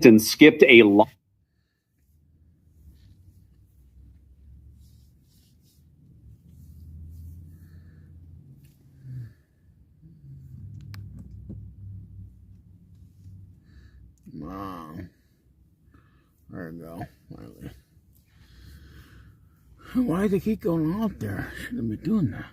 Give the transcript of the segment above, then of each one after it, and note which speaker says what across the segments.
Speaker 1: and skipped a lot.
Speaker 2: Wow. There we go. Why did they keep going out there? Shouldn't be doing that.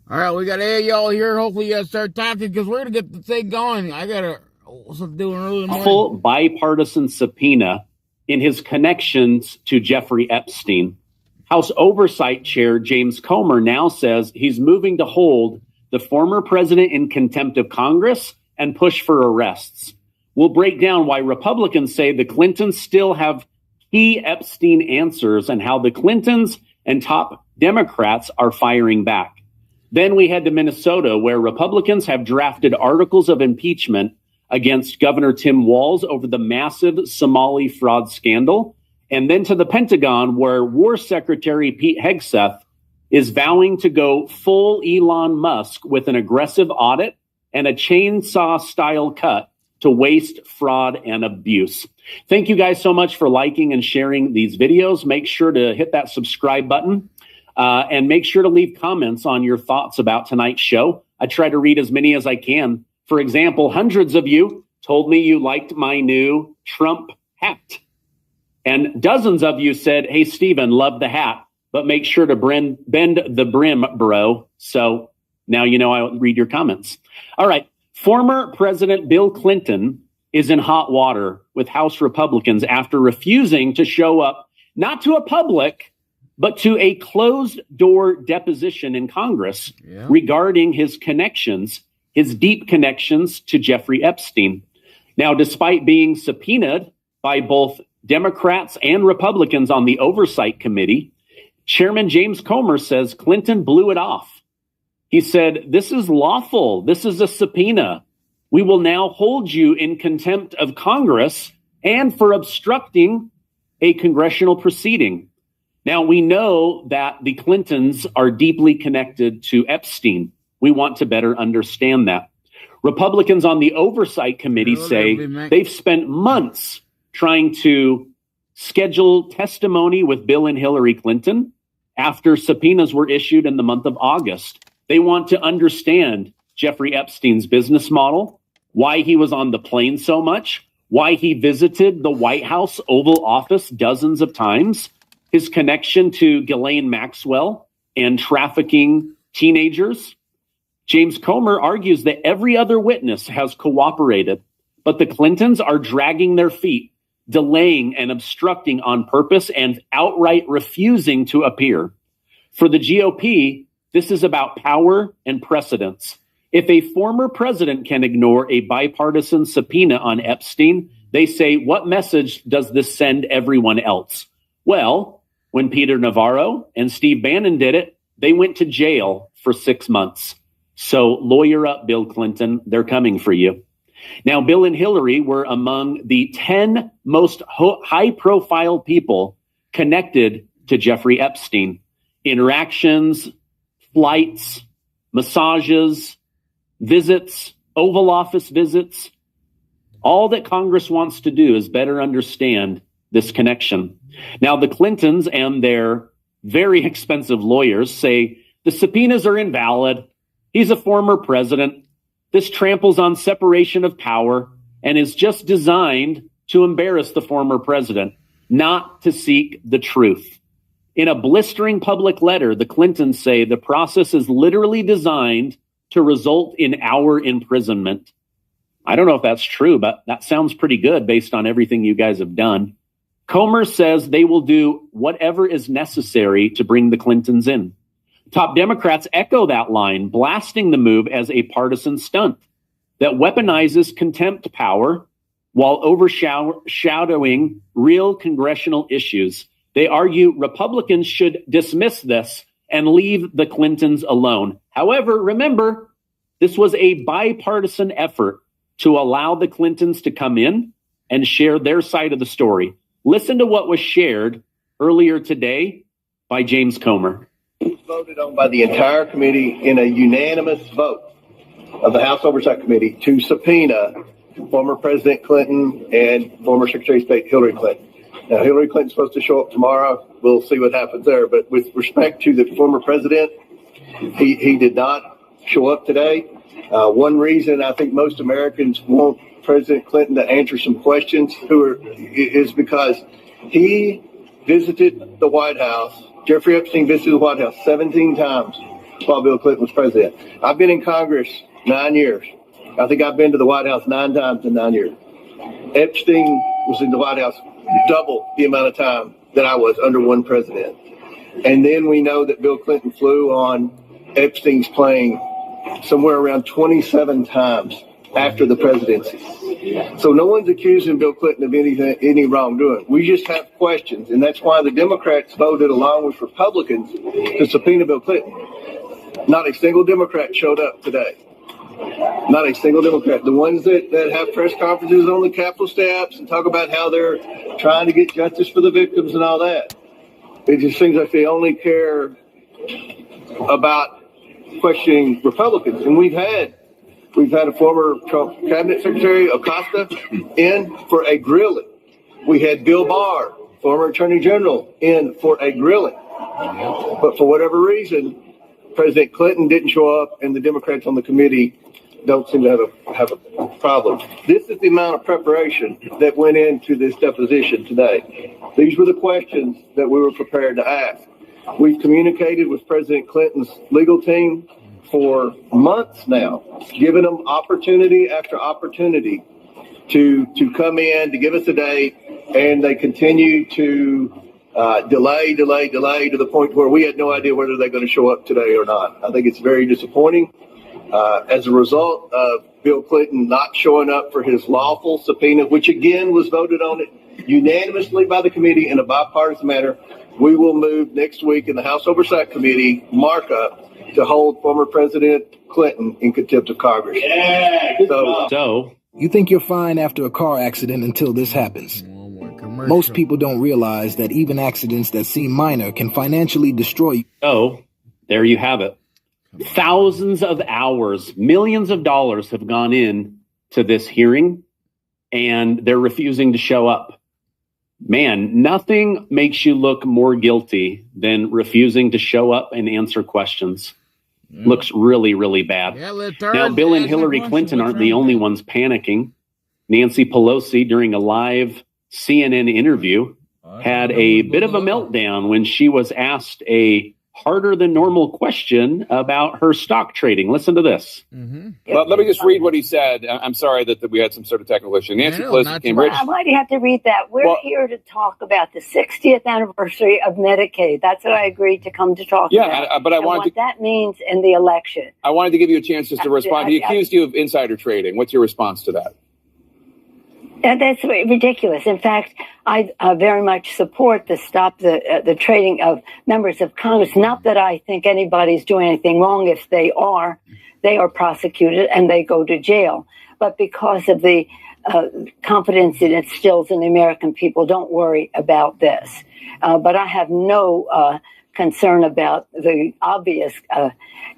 Speaker 2: All right, we got y'all here. Hopefully you guys start talking because we're going to get the thing going. I got to do an early morning.
Speaker 1: Full bipartisan subpoena in his connections to Jeffrey Epstein. House Oversight Chair James Comer now says he's moving to hold the former president in contempt of Congress and push for arrests. We'll break down why Republicans say the Clintons still have key Epstein answers and how the Clintons and top Democrats are firing back. Then we head to Minnesota, where Republicans have drafted articles of impeachment against Governor Tim Walz over the massive Somali fraud scandal. And then to the Pentagon, where War Secretary Pete Hegseth is vowing to go full Elon Musk with an aggressive audit and a chainsaw-style cut to waste, fraud, and abuse. Thank you guys so much for liking and sharing these videos. Make sure to hit that subscribe button. And make sure to leave comments on your thoughts about tonight's show. I try to read as many as I can. For example, hundreds of you told me you liked my new Trump hat. And dozens of you said, hey, Stephen, love the hat, but make sure to bend the brim, bro. So now you know I'll read your comments. All right. Former President Bill Clinton is in hot water with House Republicans after refusing to show up, not to a public, but to a closed-door deposition in Congress regarding his connections, his deep connections to Jeffrey Epstein. Now, despite being subpoenaed by both Democrats and Republicans on the Oversight Committee, Chairman James Comer says Clinton blew it off. He said, this is lawful. This is a subpoena. We will now hold you in contempt of Congress and for obstructing a congressional proceeding. Now, we know that the Clintons are deeply connected to Epstein. We want to better understand that. Republicans on the Oversight Committee say they've spent months trying to schedule testimony with Bill and Hillary Clinton after subpoenas were issued in the month of August. They want to understand Jeffrey Epstein's business model, why he was on the plane so much, why he visited the White House Oval Office dozens of times, his connection to Ghislaine Maxwell and trafficking teenagers. James Comer argues that every other witness has cooperated, but the Clintons are dragging their feet, delaying and obstructing on purpose and outright refusing to appear. For the GOP, this is about power and precedence. If a former president can ignore a bipartisan subpoena on Epstein, they say, what message does this send everyone else? Well, when Peter Navarro and Steve Bannon did it, they went to jail for 6 months. So lawyer up, Bill Clinton. They're coming for you. Now, Bill and Hillary were among the 10 most high-profile people connected to Jeffrey Epstein. Interactions, flights, massages, visits, Oval Office visits. All that Congress wants to do is better understand this connection. Now, the Clintons and their very expensive lawyers say the subpoenas are invalid. He's a former president. This tramples on separation of power and is just designed to embarrass the former president, not to seek the truth. In a blistering public letter, the Clintons say the process is literally designed to result in our imprisonment. I don't know if that's true, but that sounds pretty good based on everything you guys have done. Comer says they will do whatever is necessary to bring the Clintons in. Top Democrats echo that line, blasting the move as a partisan stunt that weaponizes contempt power while overshadowing real congressional issues. They argue Republicans should dismiss this and leave the Clintons alone. However, remember, This was a bipartisan effort to allow the Clintons to come in and share their side of the story. Listen to what was shared earlier today by James Comer.
Speaker 3: Voted on by the entire committee in a unanimous vote of the House Oversight Committee to subpoena former President Clinton and former Secretary of State Hillary Clinton. Now, Hillary Clinton's supposed to show up tomorrow. We'll see what happens there. But with respect to the former president, he did not show up today. One reason I think most Americans want President Clinton to answer some questions is because he visited the White House. Jeffrey Epstein visited the White House 17 times while Bill Clinton was president. I've been in Congress 9 years. I think I've been to the White House 9 times in 9 years. Epstein was in the White House double the amount of time that I was under one president. And then we know that Bill Clinton flew on Epstein's plane somewhere around 27 times after the presidency. So no one's accusing Bill Clinton of any wrongdoing. We just have questions, and that's why the Democrats voted along with Republicans to subpoena Bill Clinton. Not a single Democrat showed up today. Not a single Democrat. The ones that have press conferences on the Capitol steps and talk about how they're trying to get justice for the victims and all that. It just seems like they only care about questioning Republicans. And we've had a former Trump cabinet secretary, Acosta, in for a grilling. We had Bill Barr, former attorney general, in for a grilling. But for whatever reason, President Clinton didn't show up, and the Democrats on the committee don't seem to have a problem. This is the amount of preparation that went into this deposition today. These were the questions that we were prepared to ask. We've communicated with President Clinton's legal team for months now, giving them opportunity after opportunity to come in, to give us a date, and they continue to delay to the point where we had no idea whether they're going to show up today or not. I think it's very disappointing. As a result of Bill Clinton not showing up for his lawful subpoena, which again was voted on unanimously by the committee in a bipartisan manner, we will move next week in the House Oversight Committee markup to hold former President Clinton in contempt of Congress. Yeah,
Speaker 1: so
Speaker 4: you think you're fine after a car accident until this happens. Most people don't realize that even accidents that seem minor can financially destroy you.
Speaker 1: So there you have it. Thousands of hours, millions of dollars have gone in to this hearing, and they're refusing to show up. Man, nothing makes you look more guilty than refusing to show up and answer questions. Looks really, really bad. Now, Bill and Hillary Clinton aren't the only ones panicking. Nancy Pelosi, during a live CNN interview, had a bit of a meltdown when she was asked a harder than normal question about her stock trading. Listen to this.
Speaker 5: Well, let me just read what he said. I'm sorry that we had some sort of technical issue. Nancy Pelosi came rich.
Speaker 6: Why do you have to read that? We're here to talk about the 60th anniversary of Medicaid. That's what I agreed to come to talk about.
Speaker 5: Yeah, but I wanted
Speaker 6: what that means in the election.
Speaker 5: I wanted to give you a chance just to respond. He accused you of insider trading. What's your response to that?
Speaker 6: That's ridiculous. In fact, I very much support the stop the trading of members of Congress. Not that I think anybody's doing anything wrong. If they are prosecuted and they go to jail. But because of the confidence it instills in the American people, don't worry about this. But I have no concern about the obvious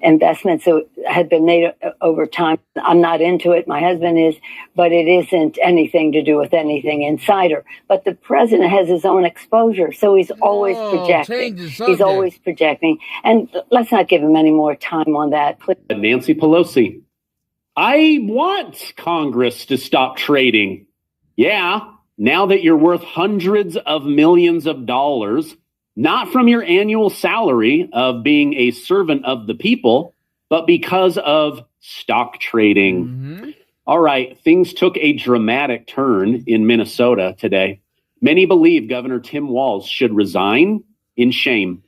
Speaker 6: investments that had been made over time. I'm not into it. My husband is, but it isn't anything to do with anything insider. But the president has his own exposure, so he's always projecting. He's always projecting. And let's not give him any more time on that. Please.
Speaker 1: Nancy Pelosi, I want Congress to stop trading. Yeah, now that you're worth hundreds of millions of dollars, not from your annual salary of being a servant of the people, but because of stock trading. All right, things took a dramatic turn in Minnesota today. Many believe Governor Tim Walz should resign in shame.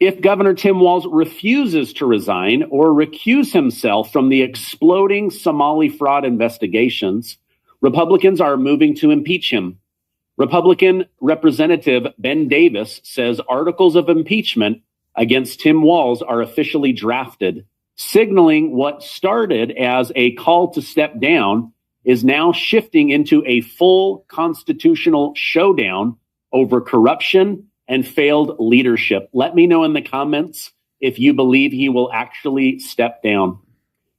Speaker 1: If Governor Tim Walz refuses to resign or recuse himself from the exploding Somali fraud investigations, Republicans are moving to impeach him. Republican Representative Ben Davis says articles of impeachment against Tim Walz are officially drafted. signaling what started as a call to step down is now shifting into a full constitutional showdown over corruption and failed leadership. Let me know in the comments if you believe he will actually step down.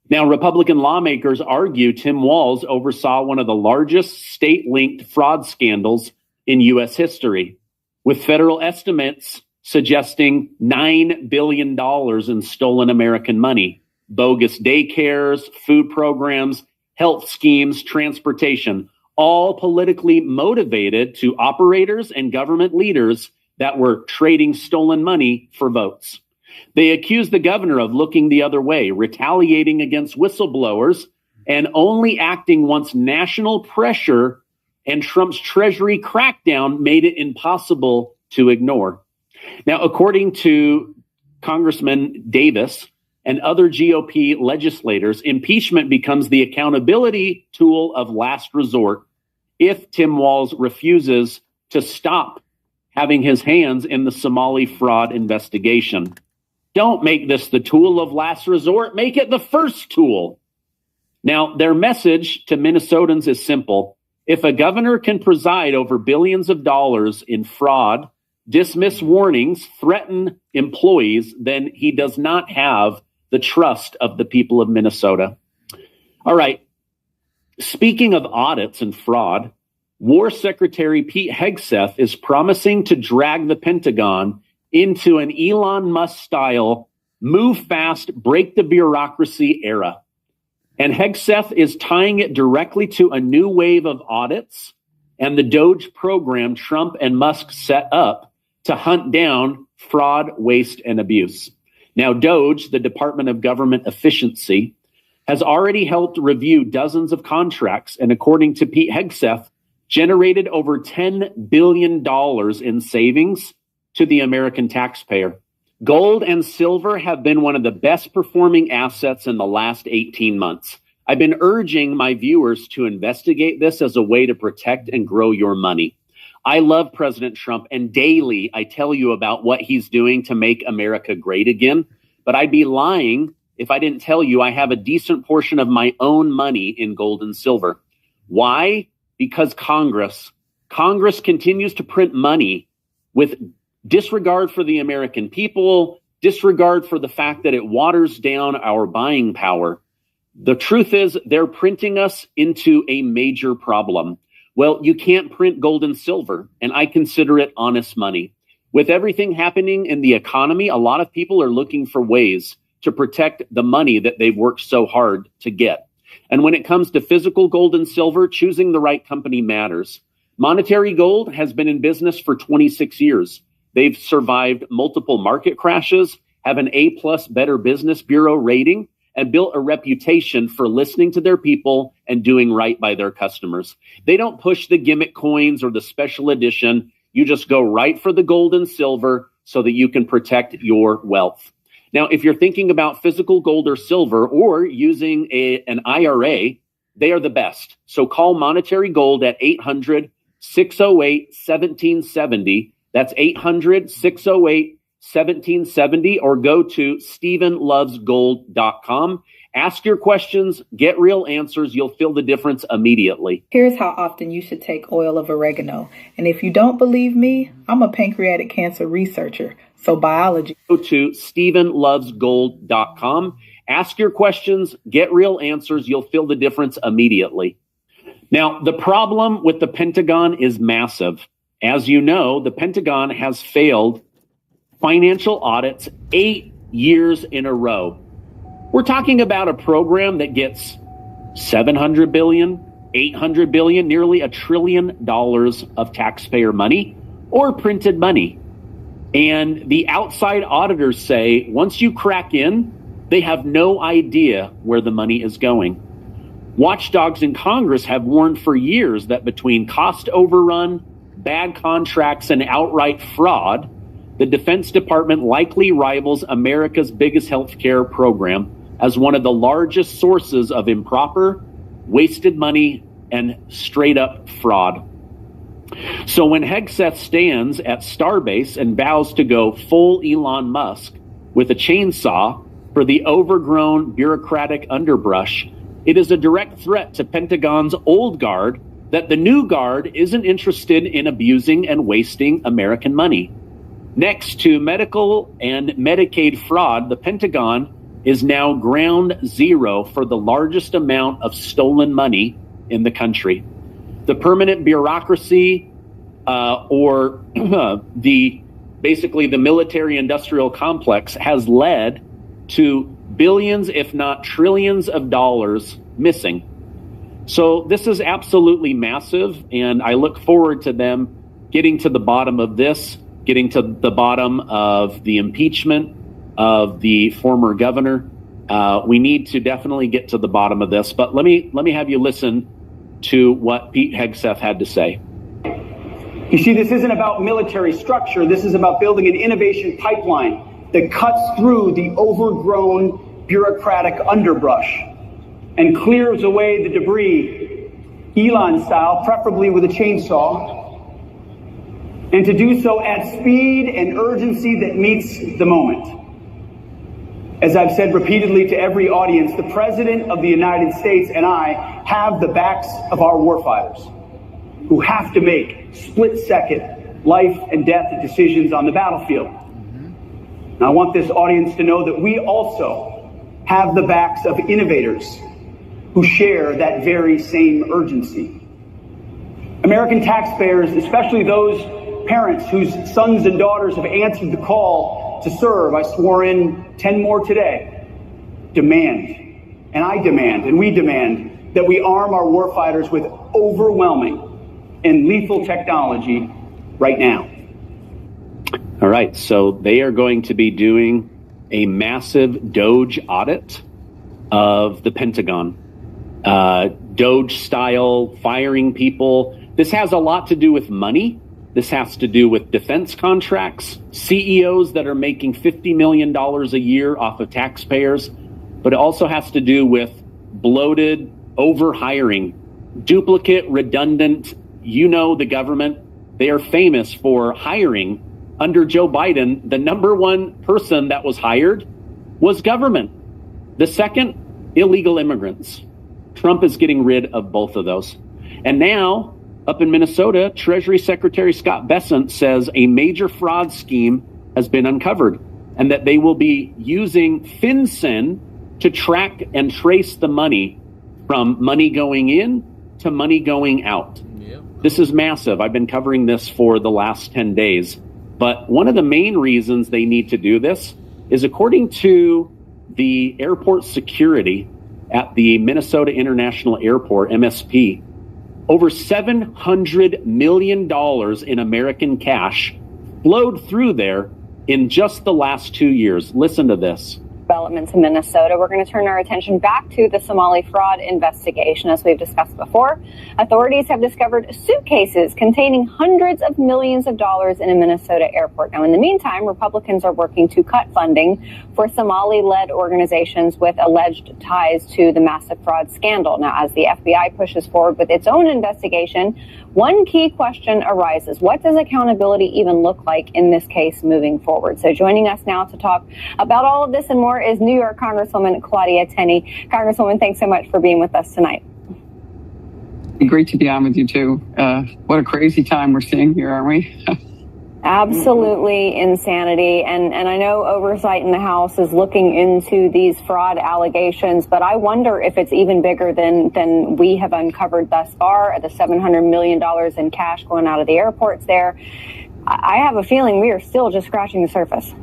Speaker 1: Now, Republican lawmakers argue Tim Walz oversaw one of the largest state-linked fraud scandals in U.S. history, with federal estimates suggesting $9 billion in stolen American money, bogus daycares, food programs, health schemes, transportation, all politically motivated to operators and government leaders that were trading stolen money for votes. They accused the governor of looking the other way, retaliating against whistleblowers, and only acting once national pressure and Trump's Treasury crackdown made it impossible to ignore. Now, according to Congressman Davis and other GOP legislators, impeachment becomes the accountability tool of last resort if Tim Walz refuses to stop having his hands in the Somali fraud investigation. Don't make this the tool of last resort. Make it the first tool. Now, their message to Minnesotans is simple. If a governor can preside over billions of dollars in fraud, dismiss warnings, threaten employees, then he does not have the trust of the people of Minnesota. All right. Speaking of audits and fraud, War Secretary Pete Hegseth is promising to drag the Pentagon into an Elon Musk-style move fast, break the bureaucracy era. And Hegseth is tying it directly to a new wave of audits and the DOGE program Trump and Musk set up to hunt down fraud, waste, and abuse. Now, DOGE, the Department of Government Efficiency, has already helped review dozens of contracts, and according to Pete Hegseth, generated over $10 billion in savings to the American taxpayer. Gold and silver have been one of the best performing assets in the last 18 months. I've been urging my viewers to investigate this as a way to protect and grow your money. I love President Trump, and daily I tell you about what he's doing to make America great again. But I'd be lying if I didn't tell you I have a decent portion of my own money in gold and silver. Why? Because Congress continues to print money with disregard for the American people, disregard for the fact that it waters down our buying power. The truth is they're printing us into a major problem. Well, you can't print gold and silver, and I consider it honest money. With everything happening in the economy, a lot of people are looking for ways to protect the money that they've worked so hard to get. And when it comes to physical gold and silver, choosing the right company matters. Monetary Gold has been in business for 26 years. They've survived multiple market crashes, have an A+ Better Business Bureau rating, and built a reputation for listening to their people and doing right by their customers. They don't push the gimmick coins or the special edition. You just go right for the gold and silver so that you can protect your wealth. Now, if you're thinking about physical gold or silver or using an IRA, they are the best. So call Monetary Gold at 800-608-1770. That's 800-608-1770, or go to StephenLovesGold.com. Ask your questions, get real answers. You'll feel the difference immediately.
Speaker 7: Here's how often you should take oil of oregano. And if you don't believe me, I'm a pancreatic cancer researcher. So biology.
Speaker 1: Go to StephenLovesGold.com. Ask your questions, get real answers. You'll feel the difference immediately. Now, the problem with the Pentagon is massive. As you know, the Pentagon has failed financial audits 8 years in a row. We're talking about a program that gets $700 billion, $800 billion, nearly $1 trillion of taxpayer money or printed money. And the outside auditors say once you crack in, they have no idea where the money is going. Watchdogs in Congress have warned for years that between cost overrun, bad contracts, and outright fraud, the Defense Department likely rivals America's biggest healthcare program as one of the largest sources of improper, wasted money, and straight-up fraud. So when Hegseth stands at Starbase and vows to go full Elon Musk with a chainsaw for the overgrown bureaucratic underbrush. It is a direct threat to Pentagon's old guard that the new guard isn't interested in abusing and wasting American money. Next to medical and Medicaid fraud, the Pentagon is now ground zero for the largest amount of stolen money in the country. The permanent bureaucracy or basically the military-industrial complex has led to billions, if not trillions of dollars missing. So this is absolutely massive, and I look forward to them getting to the bottom of this, getting to the bottom of the impeachment of the former governor. We need to definitely get to the bottom of this, but let me have you listen to what Pete Hegseth had to say.
Speaker 8: You see, this isn't about military structure. This is about building an innovation pipeline that cuts through the overgrown bureaucratic underbrush and clears away the debris, Elon style, preferably with a chainsaw, and to do so at speed and urgency that meets the moment. As I've said repeatedly to every audience, the President of the United States and I have the backs of our warfighters who have to make split-second life and death decisions on the battlefield. And I want this audience to know that we also have the backs of innovators who share that very same urgency. American taxpayers, especially those parents whose sons and daughters have answered the call to serve, I swore in 10 more today, demand, and I demand, and we demand, that we arm our warfighters with overwhelming and lethal technology right now.
Speaker 1: All right, so they are going to be doing a massive Doge audit of the Pentagon. Doge-style firing people. This has a lot to do with money. This has to do with defense contracts, CEOs that are making $50 million a year off of taxpayers, but it also has to do with bloated overhiring, duplicate, redundant, the government. They are famous for hiring. Under Joe Biden, the number one person that was hired was government. The second, illegal immigrants. Trump is getting rid of both of those. And now, up in Minnesota, Treasury Secretary Scott Bessent says a major fraud scheme has been uncovered and that they will be using FinCEN to track and trace the money from money going in to money going out. Yep. This is massive. I've been covering this for the last 10 days. But one of the main reasons they need to do this is, according to the airport security at the Minnesota International Airport, MSP, over $700 million in American cash flowed through there in just the last 2 years. Listen to this.
Speaker 9: Developments in Minnesota. We're going to turn our attention back to the Somali fraud investigation. As we've discussed before, authorities have discovered suitcases containing hundreds of millions of dollars in a Minnesota airport. Now, in the meantime, Republicans are working to cut funding for Somali-led organizations with alleged ties to the massive fraud scandal. Now, as the FBI pushes forward with its own investigation, one key question arises. What does accountability even look like in this case moving forward? So joining us now to talk about all of this and more is New York Congresswoman Claudia Tenney. Congresswoman, thanks so much for being with us tonight.
Speaker 10: Great to be on with you, too. What a crazy time we're seeing here, aren't we?
Speaker 9: Absolutely insanity. And I know oversight in the House is looking into these fraud allegations, but I wonder if it's even bigger than we have uncovered thus far. The $700 million in cash going out of the airports there. I have a feeling we are still just scratching the surface.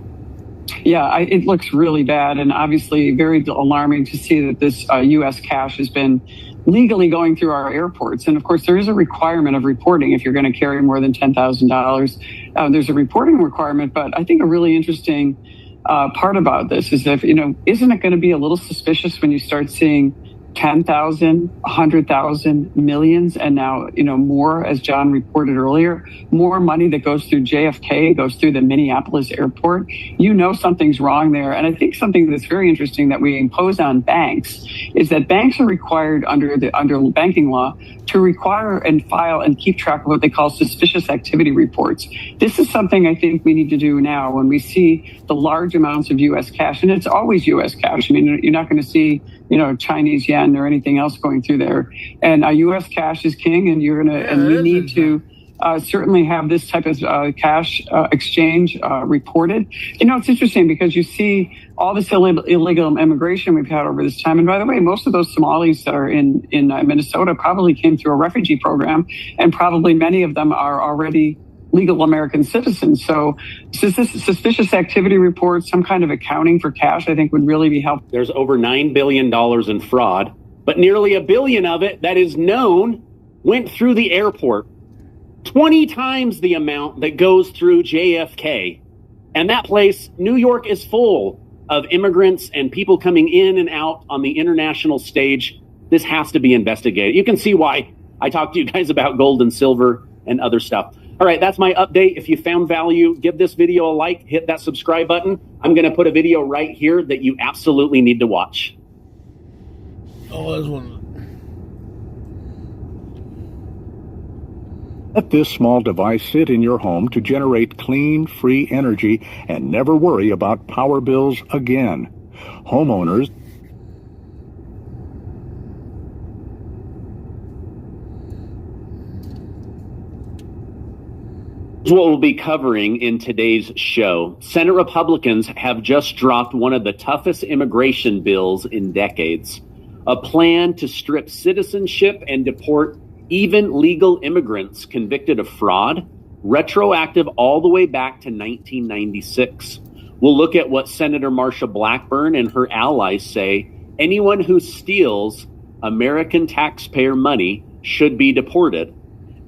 Speaker 10: Yeah, it looks really bad, and obviously very alarming to see that this U.S. cash has been legally going through our airports. And of course, there is a requirement of reporting if you're going to carry more than $10,000. There's a reporting requirement, but I think a really interesting part about this is that, isn't it going to be a little suspicious when you start seeing 10,000, 100,000, millions, and now, more, as John reported earlier, more money that goes through JFK, goes through the Minneapolis airport. Something's wrong there. And I think something that's very interesting that we impose on banks is that banks are required under banking law to require and file and keep track of what they call suspicious activity reports. This is something I think we need to do now when we see the large amounts of U.S. cash, and it's always U.S. cash. I mean, you're not going to see, Chinese yen or anything else going through there. And U.S. cash is king, and we need to certainly have this type of cash exchange reported. It's interesting because you see all this illegal immigration we've had over this time. And by the way, most of those Somalis that are in Minnesota probably came through a refugee program, and probably many of them are already legal American citizens. So suspicious activity reports, some kind of accounting for cash, I think would really be helpful.
Speaker 1: There's over $9 billion in fraud, but nearly $1 billion of it that is known went through the airport. 20 times the amount that goes through JFK. And that place, New York, is full of immigrants and people coming in and out on the international stage. This has to be investigated. You can see why I talked to you guys about gold and silver and other stuff. All right, that's my update. If you found value, give this video a like, hit that subscribe button. I'm going to put a video right here that you absolutely need to watch.
Speaker 2: Oh, this one.
Speaker 11: Let this small device sit in your home to generate clean, free energy and never worry about power bills again. Homeowners
Speaker 1: Here's what we'll be covering in today's show. Senate Republicans have just dropped one of the toughest immigration bills in decades, a plan to strip citizenship and deport even legal immigrants convicted of fraud, retroactive all the way back to 1996. We'll look at what Senator Marsha Blackburn and her allies say. Anyone who steals American taxpayer money should be deported,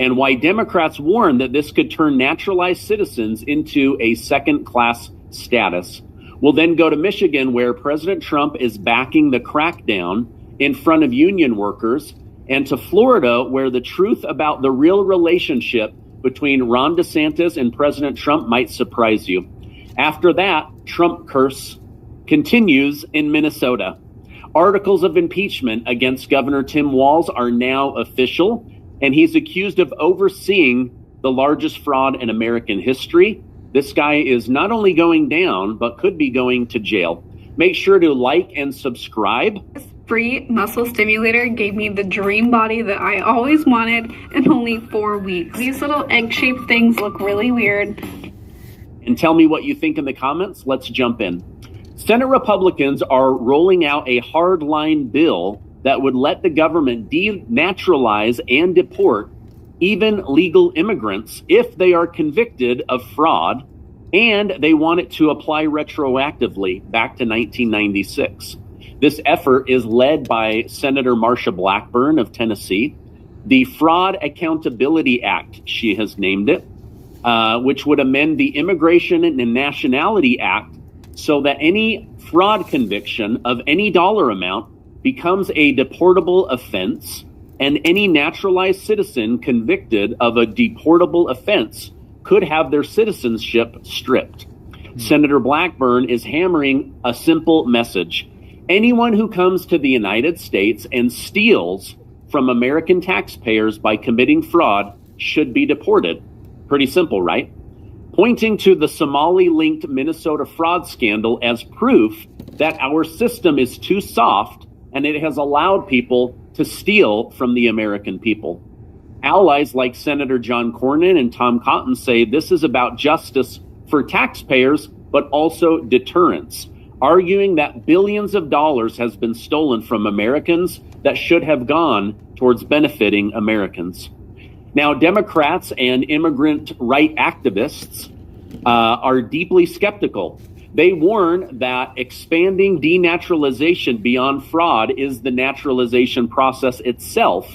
Speaker 1: and why Democrats warn that this could turn naturalized citizens into a second-class status. We'll then go to Michigan, where President Trump is backing the crackdown in front of union workers, and to Florida, where the truth about the real relationship between Ron DeSantis and President Trump might surprise you. After that, Trump curse continues in Minnesota. Articles of impeachment against Governor Tim Walz are now official, and he's accused of overseeing the largest fraud in American history. This guy is not only going down, but could be going to jail. Make sure to like and subscribe.
Speaker 12: Free muscle stimulator gave me the dream body that I always wanted in only 4 weeks. These little egg-shaped things look really weird.
Speaker 1: And tell me what you think in the comments. Let's jump in. Senate Republicans are rolling out a hardline bill that would let the government denaturalize and deport even legal immigrants if they are convicted of fraud, and they want it to apply retroactively back to 1996. This effort is led by Senator Marsha Blackburn of Tennessee. The Fraud Accountability Act, she has named it, which would amend the Immigration and Nationality Act so that any fraud conviction of any dollar amount becomes a deportable offense, and any naturalized citizen convicted of a deportable offense could have their citizenship stripped. Senator Blackburn is hammering a simple message. Anyone who comes to the United States and steals from American taxpayers by committing fraud should be deported. Pretty simple, right? Pointing to the Somali-linked Minnesota fraud scandal as proof that our system is too soft and it has allowed people to steal from the American people. Allies like Senator John Cornyn and Tom Cotton say this is about justice for taxpayers, but also deterrence, arguing that billions of dollars has been stolen from Americans that should have gone towards benefiting Americans. Now, Democrats and immigrant right activists are deeply skeptical. They warn that expanding denaturalization beyond fraud is the naturalization process itself,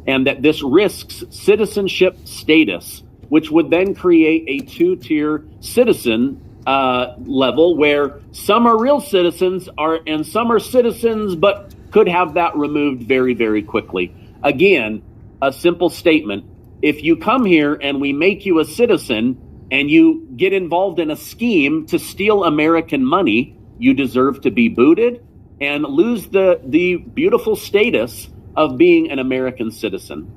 Speaker 1: and that this risks citizenship status, which would then create a two-tier citizen level where some are real citizens and some are citizens but could have that removed very, very quickly. Again, a simple statement. If you come here and we make you a citizen and you get involved in a scheme to steal American money, you deserve to be booted and lose the beautiful status of being an American citizen.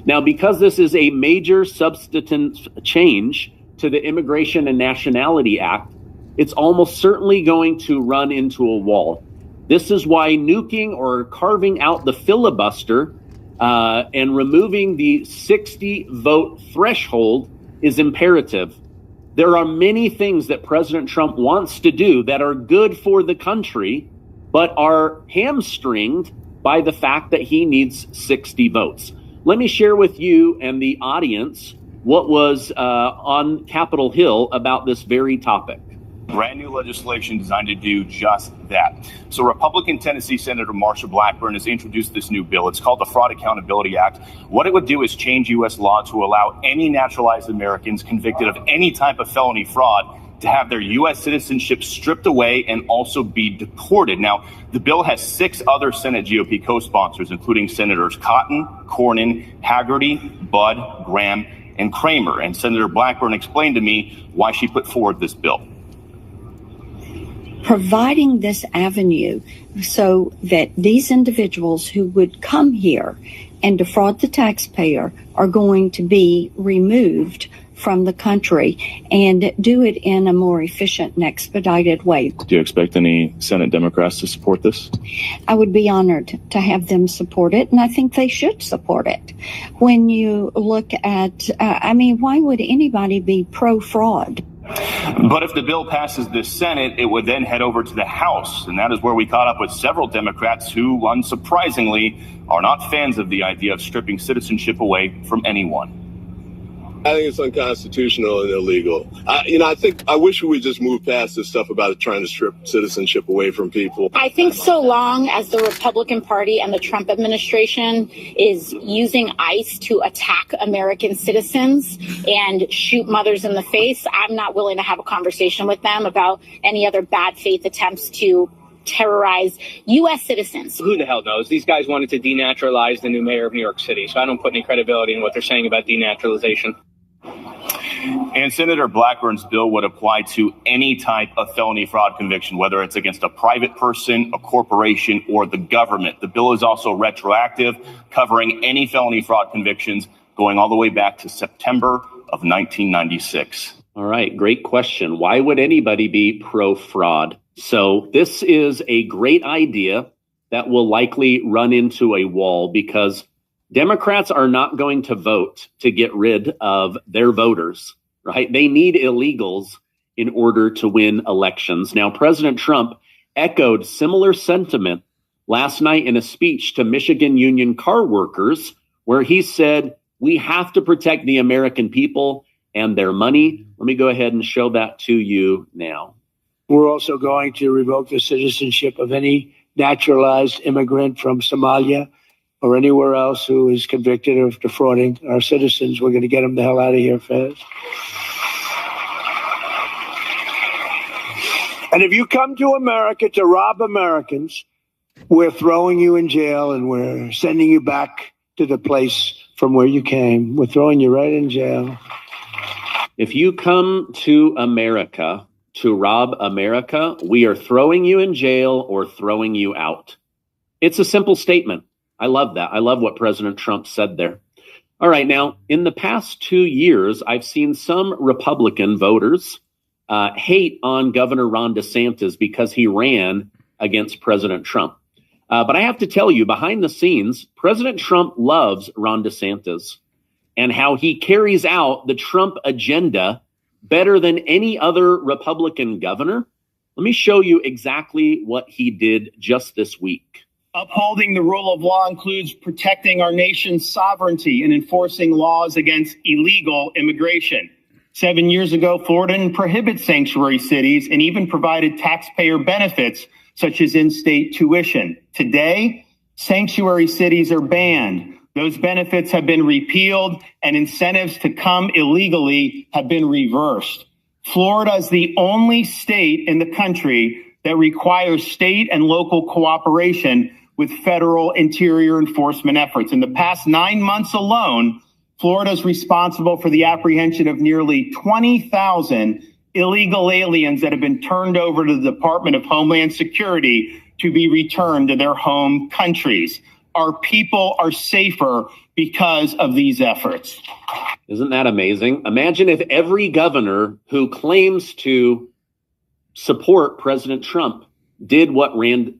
Speaker 1: Now, because this is a major substantive change to the Immigration and Nationality Act, it's almost certainly going to run into a wall. This is why nuking or carving out the filibuster and removing the 60-vote threshold is imperative. There are many things that President Trump wants to do that are good for the country, but are hamstringed by the fact that he needs 60 votes. Let me share with you and the audience what was on Capitol Hill about this very topic.
Speaker 13: Brand new legislation designed to do just that. So Republican Tennessee Senator Marsha Blackburn has introduced this new bill. It's called the Fraud Accountability Act. What it would do is change U.S. law to allow any naturalized Americans convicted of any type of felony fraud to have their U.S. citizenship stripped away and also be deported. Now, the bill has 6 other Senate GOP co-sponsors, including Senators Cotton, Cornyn, Haggerty, Budd, Graham, and Kramer. And Senator Blackburn explained to me why she put forward this bill.
Speaker 14: Providing this avenue so that these individuals who would come here and defraud the taxpayer are going to be removed from the country and do it in a more efficient and expedited way.
Speaker 15: Do you expect any Senate Democrats to support this?
Speaker 14: I would be honored to have them support it, and I think they should support it. When you look at, why would anybody be pro-fraud?
Speaker 13: But if the bill passes the Senate, it would then head over to the House. And that is where we caught up with several Democrats who, unsurprisingly, are not fans of the idea of stripping citizenship away from anyone.
Speaker 16: I think it's unconstitutional and illegal. I wish we would just move past this stuff about trying to strip citizenship away from people.
Speaker 17: I think so long as the Republican Party and the Trump administration is using ICE to attack American citizens and shoot mothers in the face, I'm not willing to have a conversation with them about any other bad faith attempts to terrorize U.S. citizens.
Speaker 18: Who the hell knows? These guys wanted to denaturalize the new mayor of New York City, so I don't put any credibility in what they're saying about denaturalization.
Speaker 13: And Senator Blackburn's bill would apply to any type of felony fraud conviction, whether it's against a private person, a corporation, or the government. The bill is also retroactive, covering any felony fraud convictions going all the way back to September of 1996.
Speaker 1: All right, great question. Why would anybody be pro-fraud? So this is a great idea that will likely run into a wall because Democrats are not going to vote to get rid of their voters, right? They need illegals in order to win elections. Now, President Trump echoed similar sentiment last night in a speech to Michigan union car workers, where he said, we have to protect the American people and their money. Let me go ahead and show that to you now.
Speaker 19: We're also going to revoke the citizenship of any naturalized immigrant from Somalia or anywhere else who is convicted of defrauding our citizens. We're going to get them the hell out of here fast. And if you come to America to rob Americans, we're throwing you in jail and we're sending you back to the place from where you came. We're throwing you right in jail.
Speaker 1: If you come to America to rob America, we are throwing you in jail or throwing you out. It's a simple statement. I love that. I love what President Trump said there. All right. Now, in the past 2 years, I've seen some Republican voters hate on Governor Ron DeSantis because he ran against President Trump. But I have to tell you, behind the scenes, President Trump loves Ron DeSantis and how he carries out the Trump agenda better than any other Republican governor. Let me show you exactly what he did just this week.
Speaker 8: Upholding the rule of law includes protecting our nation's sovereignty and enforcing laws against illegal immigration. 7 years ago, Florida didn't prohibit sanctuary cities and even provided taxpayer benefits such as in-state tuition. Today, sanctuary cities are banned. Those benefits have been repealed and incentives to come illegally have been reversed. Florida is the only state in the country that requires state and local cooperation
Speaker 20: with federal interior enforcement efforts. In the past 9 months alone, Florida is responsible for the apprehension of nearly 20,000 illegal aliens that have been turned over to the Department of Homeland Security to be returned to their home countries. Our people are safer because of these efforts.
Speaker 1: Isn't that amazing? Imagine if every governor who claims to support President Trump did what Ron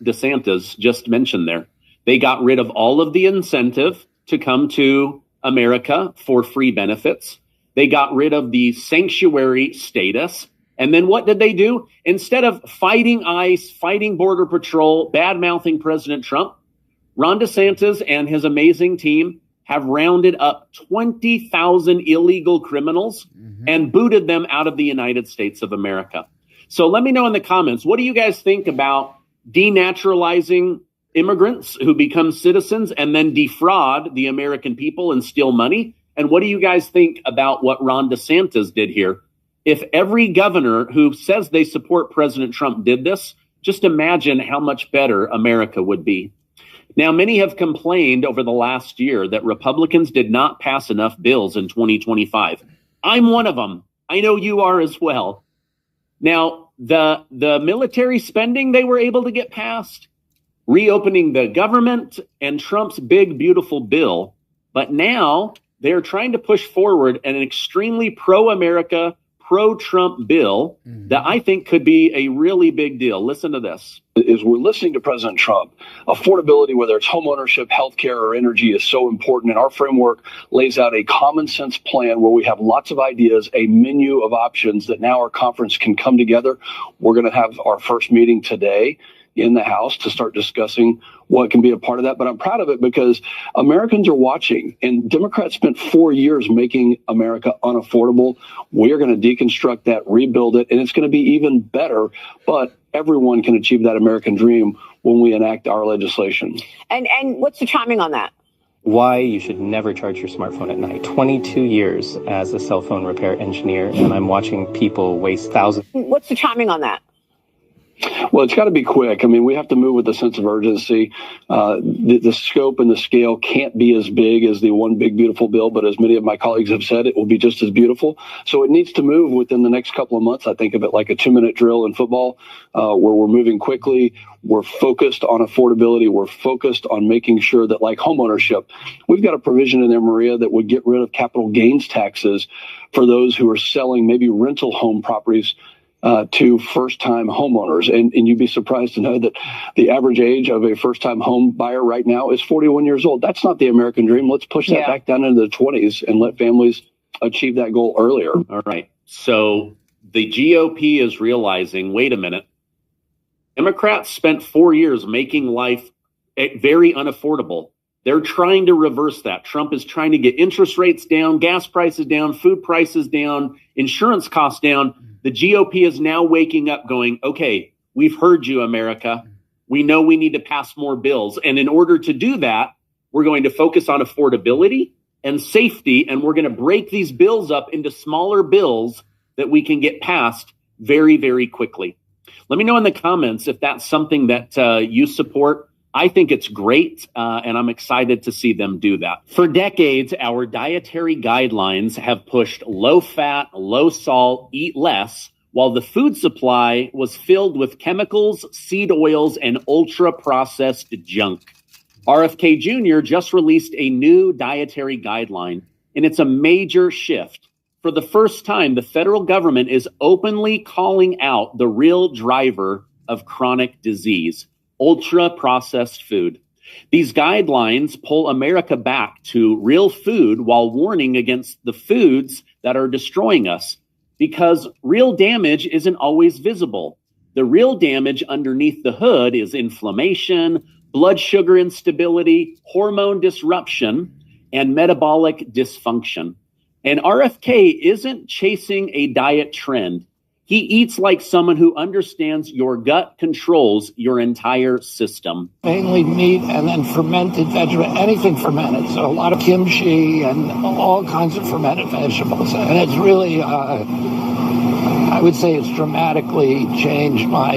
Speaker 1: DeSantis just mentioned there. They got rid of all of the incentive to come to America for free benefits. They got rid of the sanctuary status. And then what did they do? Instead of fighting ICE, fighting Border Patrol, bad-mouthing President Trump, Ron DeSantis and his amazing team have rounded up 20,000 illegal criminals and booted them out of the United States of America. So let me know in the comments, what do you guys think about denaturalizing immigrants who become citizens and then defraud the American people and steal money? And what do you guys think about what Ron DeSantis did here? If every governor who says they support President Trump did this, just imagine how much better America would be. Now, many have complained over the last year that Republicans did not pass enough bills in 2025. I'm one of them. I know you are as well. Now, the military spending they were able to get passed, reopening the government, and Trump's big, beautiful bill. But now they're trying to push forward an extremely pro-America, pro-Trump bill that I think could be a really big deal. Listen to this.
Speaker 21: Is we're listening to President Trump. Affordability, whether it's homeownership, healthcare, or energy, is so important. And our framework lays out a common sense plan where we have lots of ideas, a menu of options that now our conference can come together. We're going to have our first meeting today in the House to start discussing what can be a part of that. But I'm proud of it because Americans are watching, and Democrats spent 4 years making America unaffordable. We're going to deconstruct that, rebuild it, and it's going to be even better. But everyone can achieve that American dream when we enact our legislation.
Speaker 22: And what's the timing on that?
Speaker 23: Why you should never charge your smartphone at night. 22 years as a cell phone repair engineer, and I'm watching people waste thousands.
Speaker 22: What's the timing on that?
Speaker 21: Well, it's got to be quick. I mean, we have to move with a sense of urgency. The scope and the scale can't be as big as the one big, beautiful bill. But as many of my colleagues have said, it will be just as beautiful. So it needs to move within the next couple of months. I think of it like a 2-minute drill in football, where we're moving quickly. We're focused on affordability. We're focused on making sure that, like homeownership, we've got a provision in there, Maria, that would get rid of capital gains taxes for those who are selling maybe rental home properties to first-time homeowners. And you'd be surprised to know that the average age of a first-time home buyer right now is 41 years old. That's not the American dream. Let's push that back down into the 20s and let families achieve that goal earlier.
Speaker 1: All right. So the GOP is realizing, wait a minute, Democrats spent 4 years making life very unaffordable. They're trying to reverse that. Trump is trying to get interest rates down, gas prices down, food prices down, insurance costs down. The GOP is now waking up going, okay, we've heard you, America. We know we need to pass more bills. And in order to do that, we're going to focus on affordability and safety, and we're going to break these bills up into smaller bills that we can get passed very, very quickly. Let me know in the comments if that's something that you support. I think it's great, and I'm excited to see them do that. For decades, our dietary guidelines have pushed low fat, low salt, eat less, while the food supply was filled with chemicals, seed oils, and ultra-processed junk. RFK Jr. just released a new dietary guideline, and it's a major shift. For the first time, the federal government is openly calling out the real driver of chronic disease: ultra-processed food. These guidelines pull America back to real food while warning against the foods that are destroying us, because real damage isn't always visible. The real damage underneath the hood is inflammation, blood sugar instability, hormone disruption, and metabolic dysfunction. And RFK isn't chasing a diet trend. He eats like someone who understands your gut controls your entire system.
Speaker 24: Mainly meat and then fermented vegetables, anything fermented. So a lot of kimchi and all kinds of fermented vegetables. And it's really, I would say it's dramatically changed my,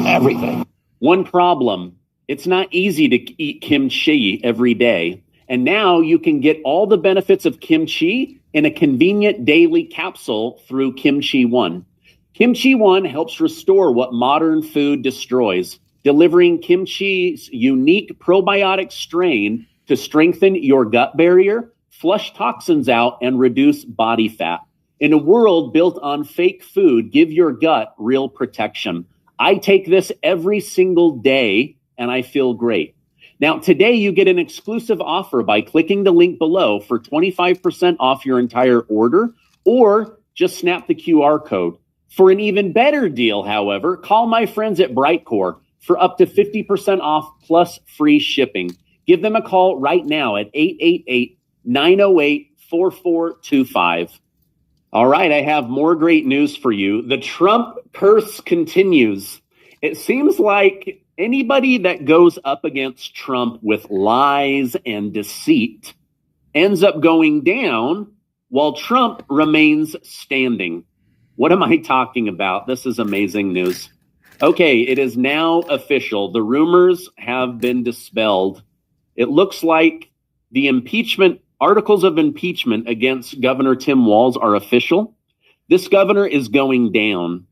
Speaker 24: everything.
Speaker 1: One problem, it's not easy to eat kimchi every day. And now you can get all the benefits of kimchi in a convenient daily capsule through Kimchi One. Kimchi One helps restore what modern food destroys, delivering kimchi's unique probiotic strain to strengthen your gut barrier, flush toxins out, and reduce body fat. In a world built on fake food, give your gut real protection. I take this every single day, and I feel great. Now, today you get an exclusive offer by clicking the link below for 25% off your entire order, or just snap the QR code. For an even better deal, however, call my friends at Brightcore for up to 50% off plus free shipping. Give them a call right now at 888-908-4425. All right, I have more great news for you. The Trump curse continues. It seems like anybody that goes up against Trump with lies and deceit ends up going down while Trump remains standing. What am I talking about? This is amazing news. Okay, it is now official. The rumors have been dispelled. It looks like the articles of impeachment against Governor Tim Walz are official. This governor is going down.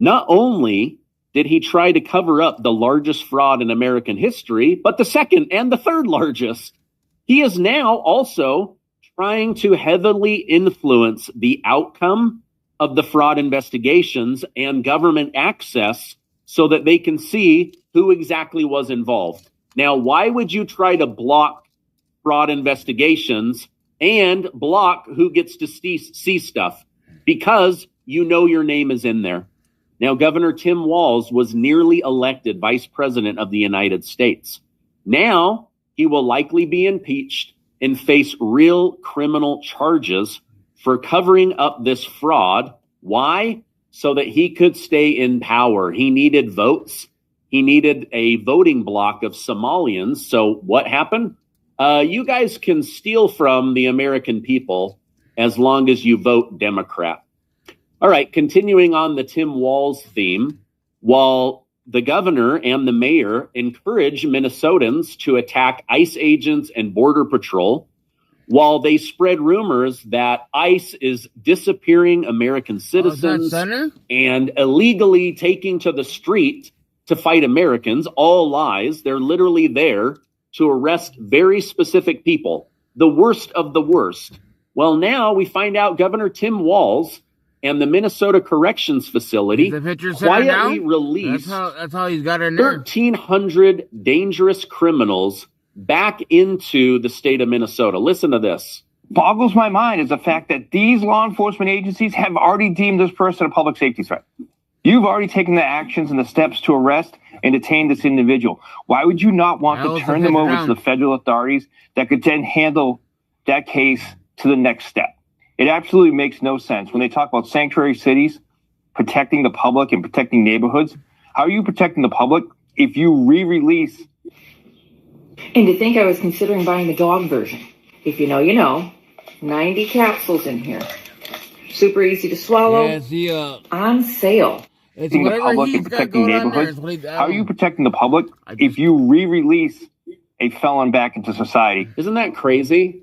Speaker 1: Not only did he try to cover up the largest fraud in American history, but the second and the third largest. He is now also trying to heavily influence the outcome of the fraud investigations and government access so that they can see who exactly was involved. Now, why would you try to block fraud investigations and block who gets to see stuff? Because you know your name is in there. Now, Governor Tim Walz was nearly elected Vice President of the United States. Now, he will likely be impeached and face real criminal charges for covering up this fraud. Why? So that he could stay in power. He needed votes. He needed a voting bloc of Somalians. So what happened? You guys can steal from the American people as long as you vote Democrat. All right, continuing on the Tim Walz theme, while the governor and the mayor encourage Minnesotans to attack ICE agents and Border Patrol, while they spread rumors that ICE is disappearing American citizens and illegally taking to the street to fight Americans, all lies. They're literally there to arrest very specific people, the worst of the worst. Well, now we find out Governor Tim Walz and the Minnesota Corrections Facility quietly released
Speaker 2: that's how he's got in there.
Speaker 1: 1,300 dangerous criminals back into the state of Minnesota. Listen to this.
Speaker 3: Boggles my mind is the fact that these law enforcement agencies have already deemed this person a public safety threat. You've already taken the actions and the steps to arrest and detain this individual. Why would you not want to turn them over to the federal authorities that could then handle that case to the next step? It absolutely makes no sense. When they talk about sanctuary cities, protecting the public and protecting neighborhoods, how are you protecting the public if you re-release?
Speaker 4: And to think I was considering buying the dog version. If you know, you know. 90 capsules in here. Super easy to swallow. On sale.
Speaker 3: It's the public and protecting neighborhoods. How are you protecting the public if you re-release a felon back into society?
Speaker 1: Isn't that crazy?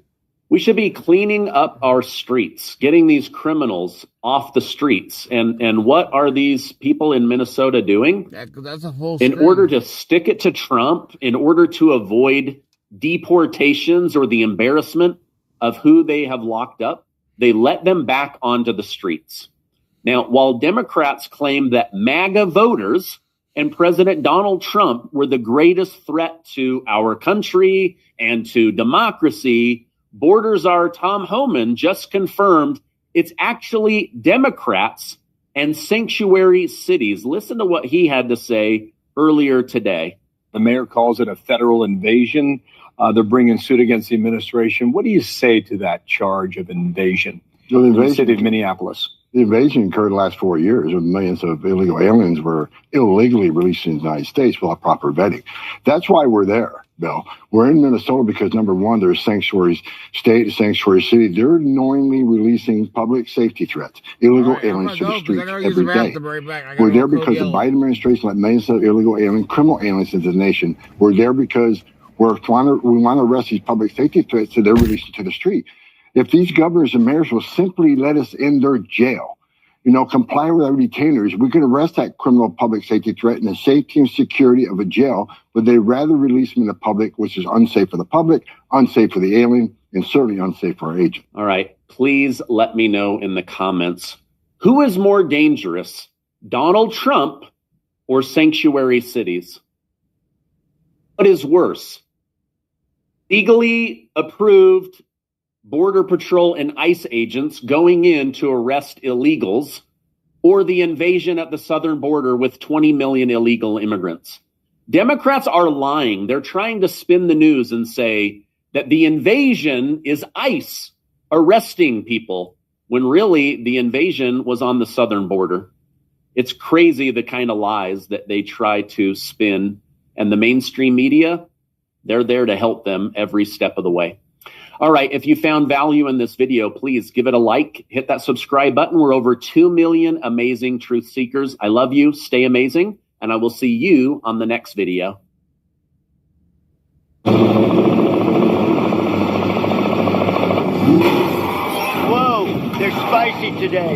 Speaker 1: We should be cleaning up our streets, getting these criminals off the streets. And what are these people in Minnesota doing?
Speaker 2: That's a whole
Speaker 1: in order to stick it to Trump, in order to avoid deportations or the embarrassment of who they have locked up, they let them back onto the streets. Now, while Democrats claim that MAGA voters and President Donald Trump were the greatest threat to our country and to democracy, Border Czar Tom Homan just confirmed it's actually Democrats and sanctuary cities. Listen to what he had to say earlier today.
Speaker 5: The mayor calls it a federal invasion. They're bringing suit against the administration. What do you say to that charge of invasion in the city of Minneapolis?
Speaker 6: The invasion occurred the last 4 years when millions of illegal aliens were illegally released in the United States without proper vetting. That's why we're there, Bill. We're in Minnesota because, number one, there's sanctuary state, sanctuary city. They're knowingly releasing public safety threats, illegal aliens to the streets every day. We're there because the Biden administration let millions of illegal criminal aliens into the nation. We're there because we want to arrest these public safety threats so they're released to the street. If these governors and mayors will simply let us in their jail, comply with our retainers, we could arrest that criminal public safety threat in the safety and security of a jail, but they'd rather release them in the public, which is unsafe for the public, unsafe for the alien, and certainly unsafe for our agent.
Speaker 1: All right. Please let me know in the comments, who is more dangerous, Donald Trump or sanctuary cities? What is worse? Legally approved Border Patrol and ICE agents going in to arrest illegals, or the invasion at the southern border with 20 million illegal immigrants? Democrats are lying. They're trying to spin the news and say that the invasion is ICE arresting people, when really the invasion was on the southern border. It's crazy the kind of lies that they try to spin, and the mainstream media, they're there to help them every step of the way. All right, if you found value in this video, please give it a like, hit that subscribe button. We're over 2 million amazing truth seekers. I love you. Stay amazing, and I will see you on the next video.
Speaker 7: Whoa, they're spicy today.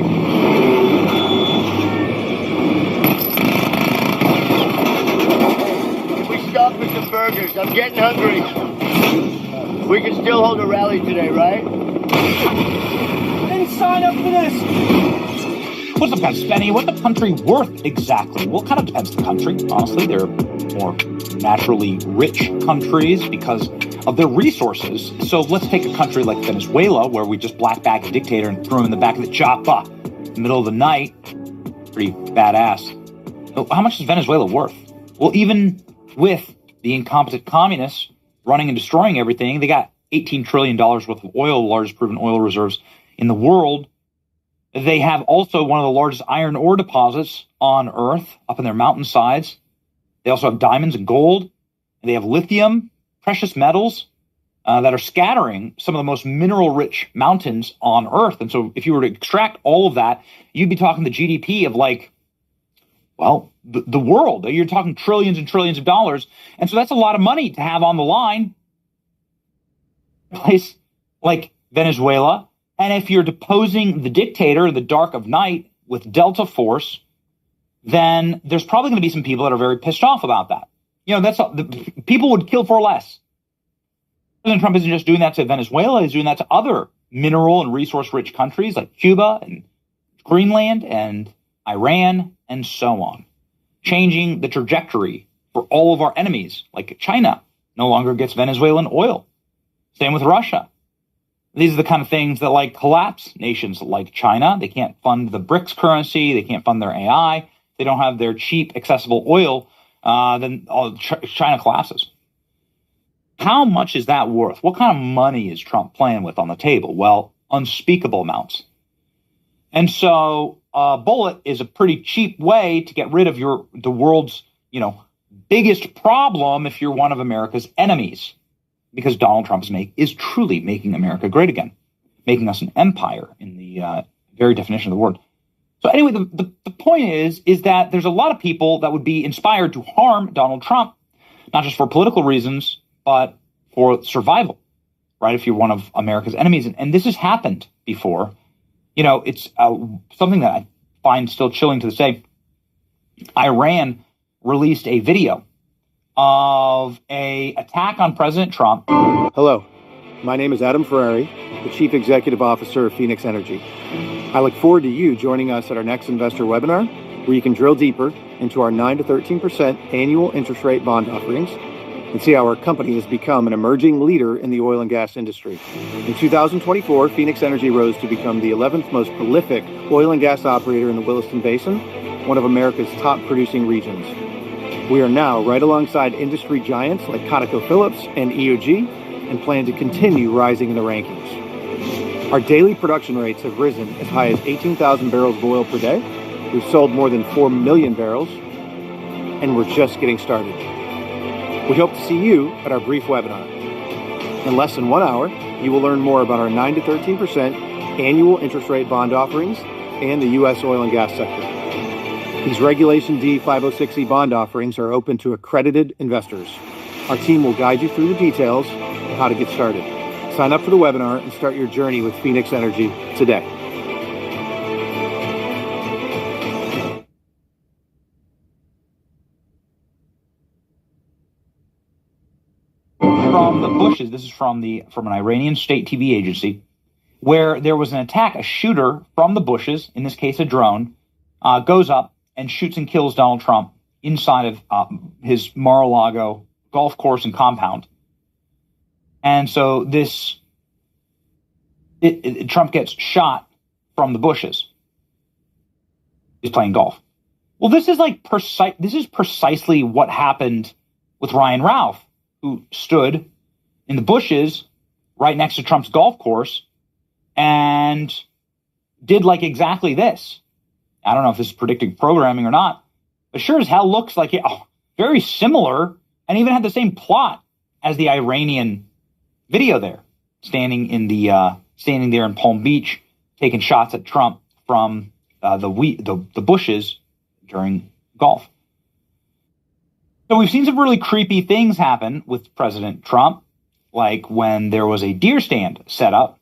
Speaker 7: Can we stop with some burgers? I'm getting hungry. We can still hold a rally today, right?
Speaker 9: Didn't sign up for this. What's the best, Benny? What's the country worth exactly? Well, it kind of depends on the country. Honestly, they're more naturally rich countries because of their resources. So let's take a country like Venezuela, where we just black bag a dictator and throw him in the back of the chopper in the middle of the night. Pretty badass. How much is Venezuela worth? Well, even with the incompetent communists running and destroying everything, they got $18 trillion worth of oil, the largest proven oil reserves in the world. They have also one of the largest iron ore deposits on Earth up in their mountainsides. They also have diamonds and gold. And they have lithium, precious metals that are scattering some of the most mineral-rich mountains on Earth. And so if you were to extract all of that, you'd be talking the GDP of the world. You're talking trillions and trillions of dollars. And so that's a lot of money to have on the line. A place like Venezuela. And if you're deposing the dictator in the dark of night with Delta Force, then there's probably going to be some people that are very pissed off about that. People would kill for less. President Trump isn't just doing that to Venezuela. He's doing that to other mineral and resource-rich countries like Cuba and Greenland and Iran and so on, changing the trajectory for all of our enemies, like China no longer gets Venezuelan oil. Same with Russia. These are the kind of things that collapse nations like China. They can't fund the BRICS currency. They can't fund their AI. They don't have their cheap, accessible oil. Then China collapses. How much is that worth? What kind of money is Trump playing with on the table? Well, unspeakable amounts. And so a bullet is a pretty cheap way to get rid of the world's, biggest problem if you're one of America's enemies. Because Donald Trump is truly making America great again, making us an empire in the very definition of the word. So anyway, the point is that there's a lot of people that would be inspired to harm Donald Trump, not just for political reasons, but for survival, right? If you're one of America's enemies. And this has happened before. It's something that I find still chilling to this day. Iran released a video of an attack on President Trump.
Speaker 10: Hello, my name is Adam Ferrari, the Chief Executive Officer of Phoenix Energy. I look forward to you joining us at our next investor webinar, where you can drill deeper into our 9 to 13% annual interest rate bond offerings and see how our company has become an emerging leader in the oil and gas industry. In 2024, Phoenix Energy rose to become the 11th most prolific oil and gas operator in the Williston Basin, one of America's top producing regions. We are now right alongside industry giants like ConocoPhillips and EOG and plan to continue rising in the rankings. Our daily production rates have risen as high as 18,000 barrels of oil per day. We've sold more than 4 million barrels, and we're just getting started. We hope to see you at our brief webinar. In less than 1 hour, you will learn more about our 9 to 13% annual interest rate bond offerings and the U.S. oil and gas sector. These Regulation D 506E bond offerings are open to accredited investors. Our team will guide you through the details of how to get started. Sign up for the webinar and start your journey with Phoenix Energy today.
Speaker 9: From the bushes, this is from an Iranian state TV agency, where there was an attack. A shooter from the bushes, in this case a drone, goes up and shoots and kills Donald Trump inside of his Mar-a-Lago golf course and compound. And so Trump gets shot from the bushes. He's playing golf. Well, this is precisely what happened with Ryan Ralph, who stood in the bushes right next to Trump's golf course and did exactly this. I don't know if this is predictive programming or not, but sure as hell looks like it. Oh, very similar, and even had the same plot as the Iranian video there, standing there in Palm Beach, taking shots at Trump from the bushes during golf. So we've seen some really creepy things happen with President Trump, like when there was a deer stand set up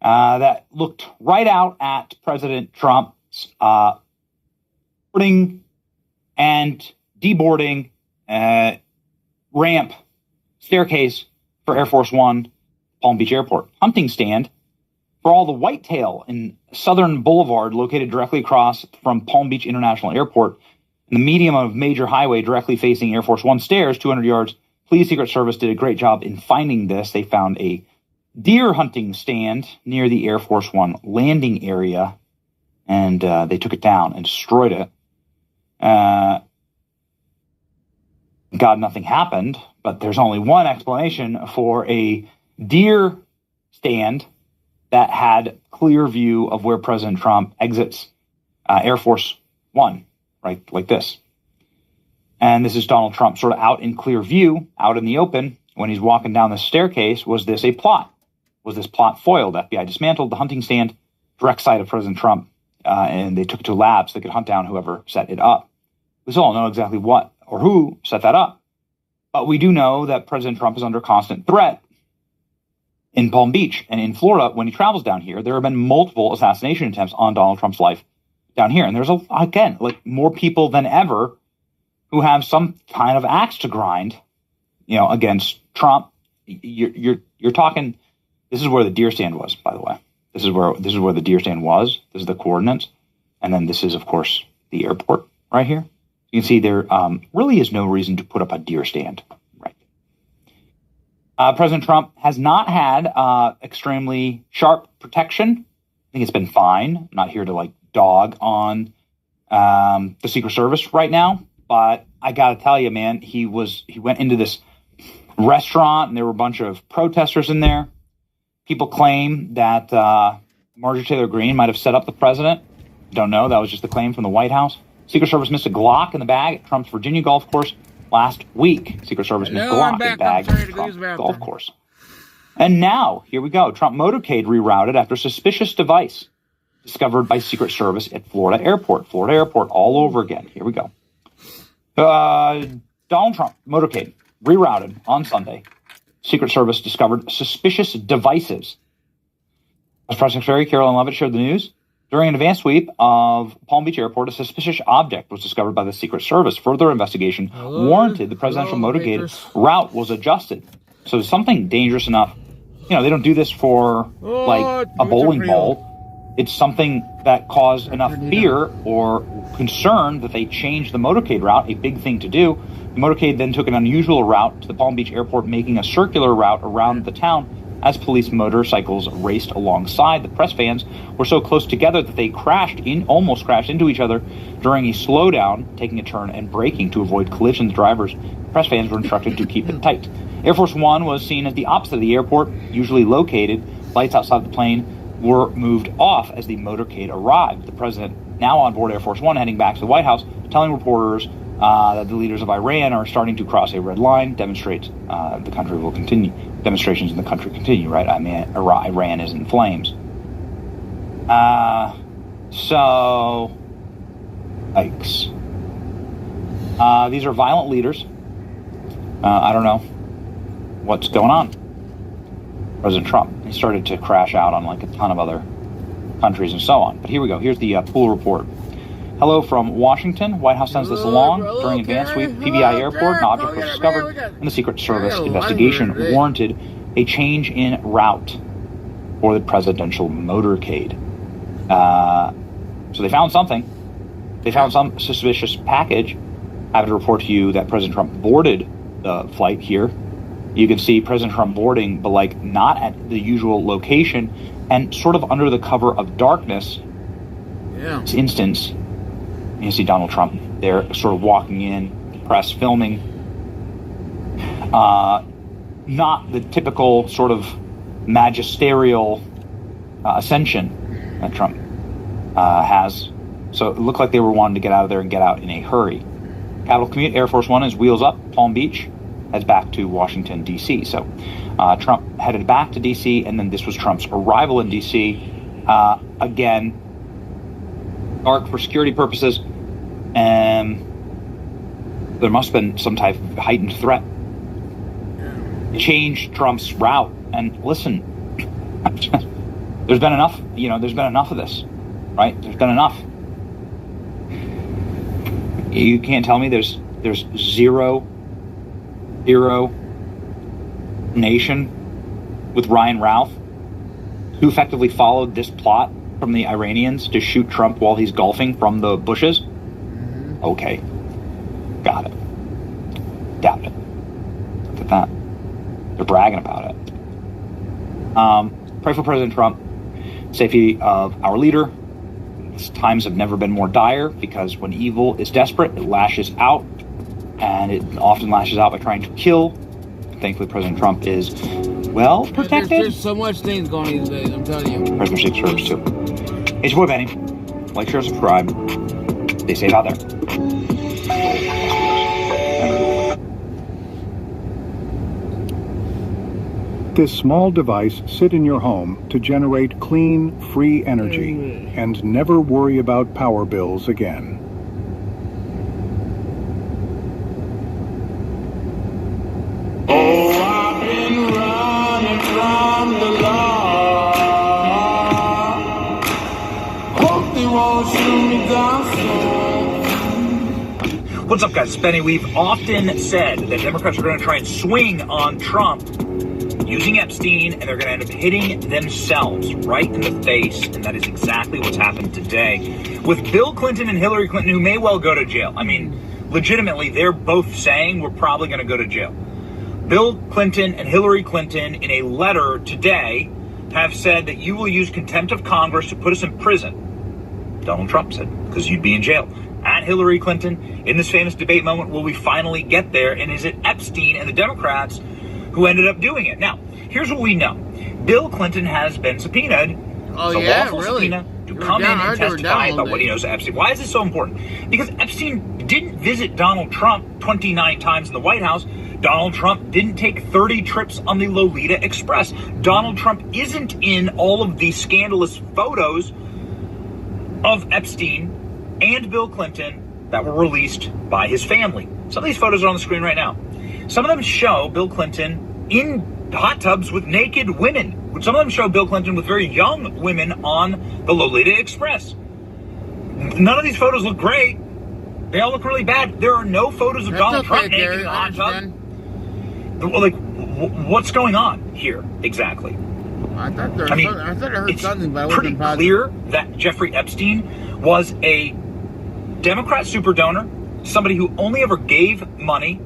Speaker 9: that looked right out at President Trump's boarding and deboarding ramp staircase for Air Force One, Palm Beach Airport. Hunting stand for all the whitetail in Southern Boulevard, located directly across from Palm Beach International Airport, in the medium of major highway directly facing Air Force One stairs, 200 yards. Police Secret Service did a great job in finding this. They found a deer hunting stand near the Air Force One landing area, and they took it down and destroyed it. God, nothing happened, but there's only one explanation for a deer stand that had clear view of where President Trump exits Air Force One, right, like this. And this is Donald Trump sort of out in clear view, out in the open, when he's walking down the staircase. Was this a plot? Was this plot foiled? FBI dismantled the hunting stand, direct side of President Trump, and they took it to labs that could hunt down whoever set it up. We still don't know exactly what or who set that up, but we do know that President Trump is under constant threat in Palm Beach and in Florida. When he travels down here, there have been multiple assassination attempts on Donald Trump's life down here. And there's, again, more people than ever who have some kind of axe to grind, against Trump. You're talking, this is where the deer stand was, by the way. This is where the deer stand was. This is the coordinates. And then this is, of course, the airport right here. You can see there really is no reason to put up a deer stand right there. President Trump has not had extremely sharp protection. I think it's been fine. I'm not here to dog on the Secret Service right now, but I got to tell you, man, he went into this restaurant and there were a bunch of protesters in there. People claim that Marjorie Taylor Greene might have set up the president. Don't know. That was just the claim from the White House. Secret Service missed a Glock in the bag at Trump's Virginia golf course last week. Secret Service missed a Glock in the bag at Trump's golf course. And now, here we go. Trump motorcade rerouted after suspicious device discovered by Secret Service at Florida Airport. Florida Airport all over again. Here we go. Donald Trump motorcade rerouted on Sunday. Secret Service discovered suspicious devices. As Press Secretary Carolyn Leavitt shared the news, during an advanced sweep of Palm Beach Airport, a suspicious object was discovered by the Secret Service. Further investigation warranted the presidential motorcade route was adjusted. So something dangerous enough. They don't do this for a bowling ball. It's something that caused enough fear or concern that they changed the motorcade route, a big thing to do. The motorcade then took an unusual route to the Palm Beach Airport, making a circular route around the town as police motorcycles raced alongside. The press vans were so close together that they almost crashed into each other during a slowdown, taking a turn and braking to avoid collisions. Drivers, press vans were instructed to keep it tight. Air Force One was seen as the opposite of the airport, usually located lights outside the plane were moved off as the motorcade arrived. The president, now on board Air Force One, heading back to the White House, telling reporters that the leaders of Iran are starting to cross a red line, demonstrates the country will continue. Demonstrations in the country continue, right? I mean, Iran is in flames. So, yikes. These are violent leaders. I don't know what's going on. President Trump, he started to crash out on like a ton of other countries and so on. But here we go. Here's the pool report. Hello from Washington. White House sends this along. During advanced sweep, PBI Airport, an object was discovered, and the Secret Service investigation warranted a change in route for the presidential motorcade. So they found something. They found some suspicious package. I have to report to you that President Trump boarded the flight here. You can see President Trump boarding, but like not at the usual location and sort of under the cover of darkness.
Speaker 2: Yeah.
Speaker 9: This instance, you see Donald Trump there sort of walking in, press filming. Not the typical sort of magisterial ascension that Trump has. So it looked like they were wanting to get out of there and get out in a hurry. Capital commute, Air Force One is wheels up, Palm Beach, heads back to Washington, D.C. So Trump headed back to D.C., and then this was Trump's arrival in D.C. Again, dark for security purposes, and there must have been some type of heightened threat. Changed Trump's route, and listen, there's been enough, there's been enough of this, right? There's been enough. You can't tell me there's zero nation with Ryan Routh who effectively followed this plot from the Iranians to shoot Trump while he's golfing from the bushes. Okay, got it. Doubt it. Look at that. They're bragging about it. Pray for President Trump, safety of our leader. Times have never been more dire because when evil is desperate, it lashes out, and it often lashes out by trying to kill. Thankfully, President Trump is well protected.
Speaker 2: There's so much things going on these days, I'm telling you.
Speaker 9: President Secret Service too. It's your boy Benny. Like, share, subscribe. Stay safe out there.
Speaker 11: This small device sit in your home to generate clean, free energy and never worry about power bills again.
Speaker 12: Oh, I've been running from the law. Hope they won't shoot me down soon.
Speaker 9: What's up, guys? It's Benny. We've often said that Democrats are going to try and swing on Trump using Epstein, and they're going to end up hitting themselves right in the face, and that is exactly what's happened today with Bill Clinton and Hillary Clinton, who may well go to jail. I mean, legitimately, they're both saying we're probably going to go to jail. Bill Clinton and Hillary Clinton, in a letter today, have said that you will use contempt of Congress to put us in prison. Donald Trump said, because you'd be in jail. At Hillary Clinton, in this famous debate moment, will we finally get there? And is it Epstein and the Democrats who ended up doing it? Now, here's what we know. Bill Clinton has been subpoenaed.
Speaker 2: Oh,
Speaker 9: it's a
Speaker 2: yeah,
Speaker 9: lawful
Speaker 2: really?
Speaker 9: subpoena to come in and testify about what he knows of Epstein. Why is this so important? Because Epstein didn't visit Donald Trump 29 times in the White House. Donald Trump didn't take 30 trips on the Lolita Express. Donald Trump isn't in all of the scandalous photos of Epstein and Bill Clinton that were released by his family. Some of these photos are on the screen right now. Some of them show Bill Clinton in hot tubs with naked women. Some of them show Bill Clinton with very young women on the Lolita Express. None of these photos look great. They all look really bad. There are no photos of Donald Trump naked in a hot tub. Like, what's going on here exactly?
Speaker 2: I thought I heard something, but I
Speaker 9: pretty
Speaker 2: wasn't
Speaker 9: clear that Jeffrey Epstein was a Democrat super donor, somebody who only ever gave money,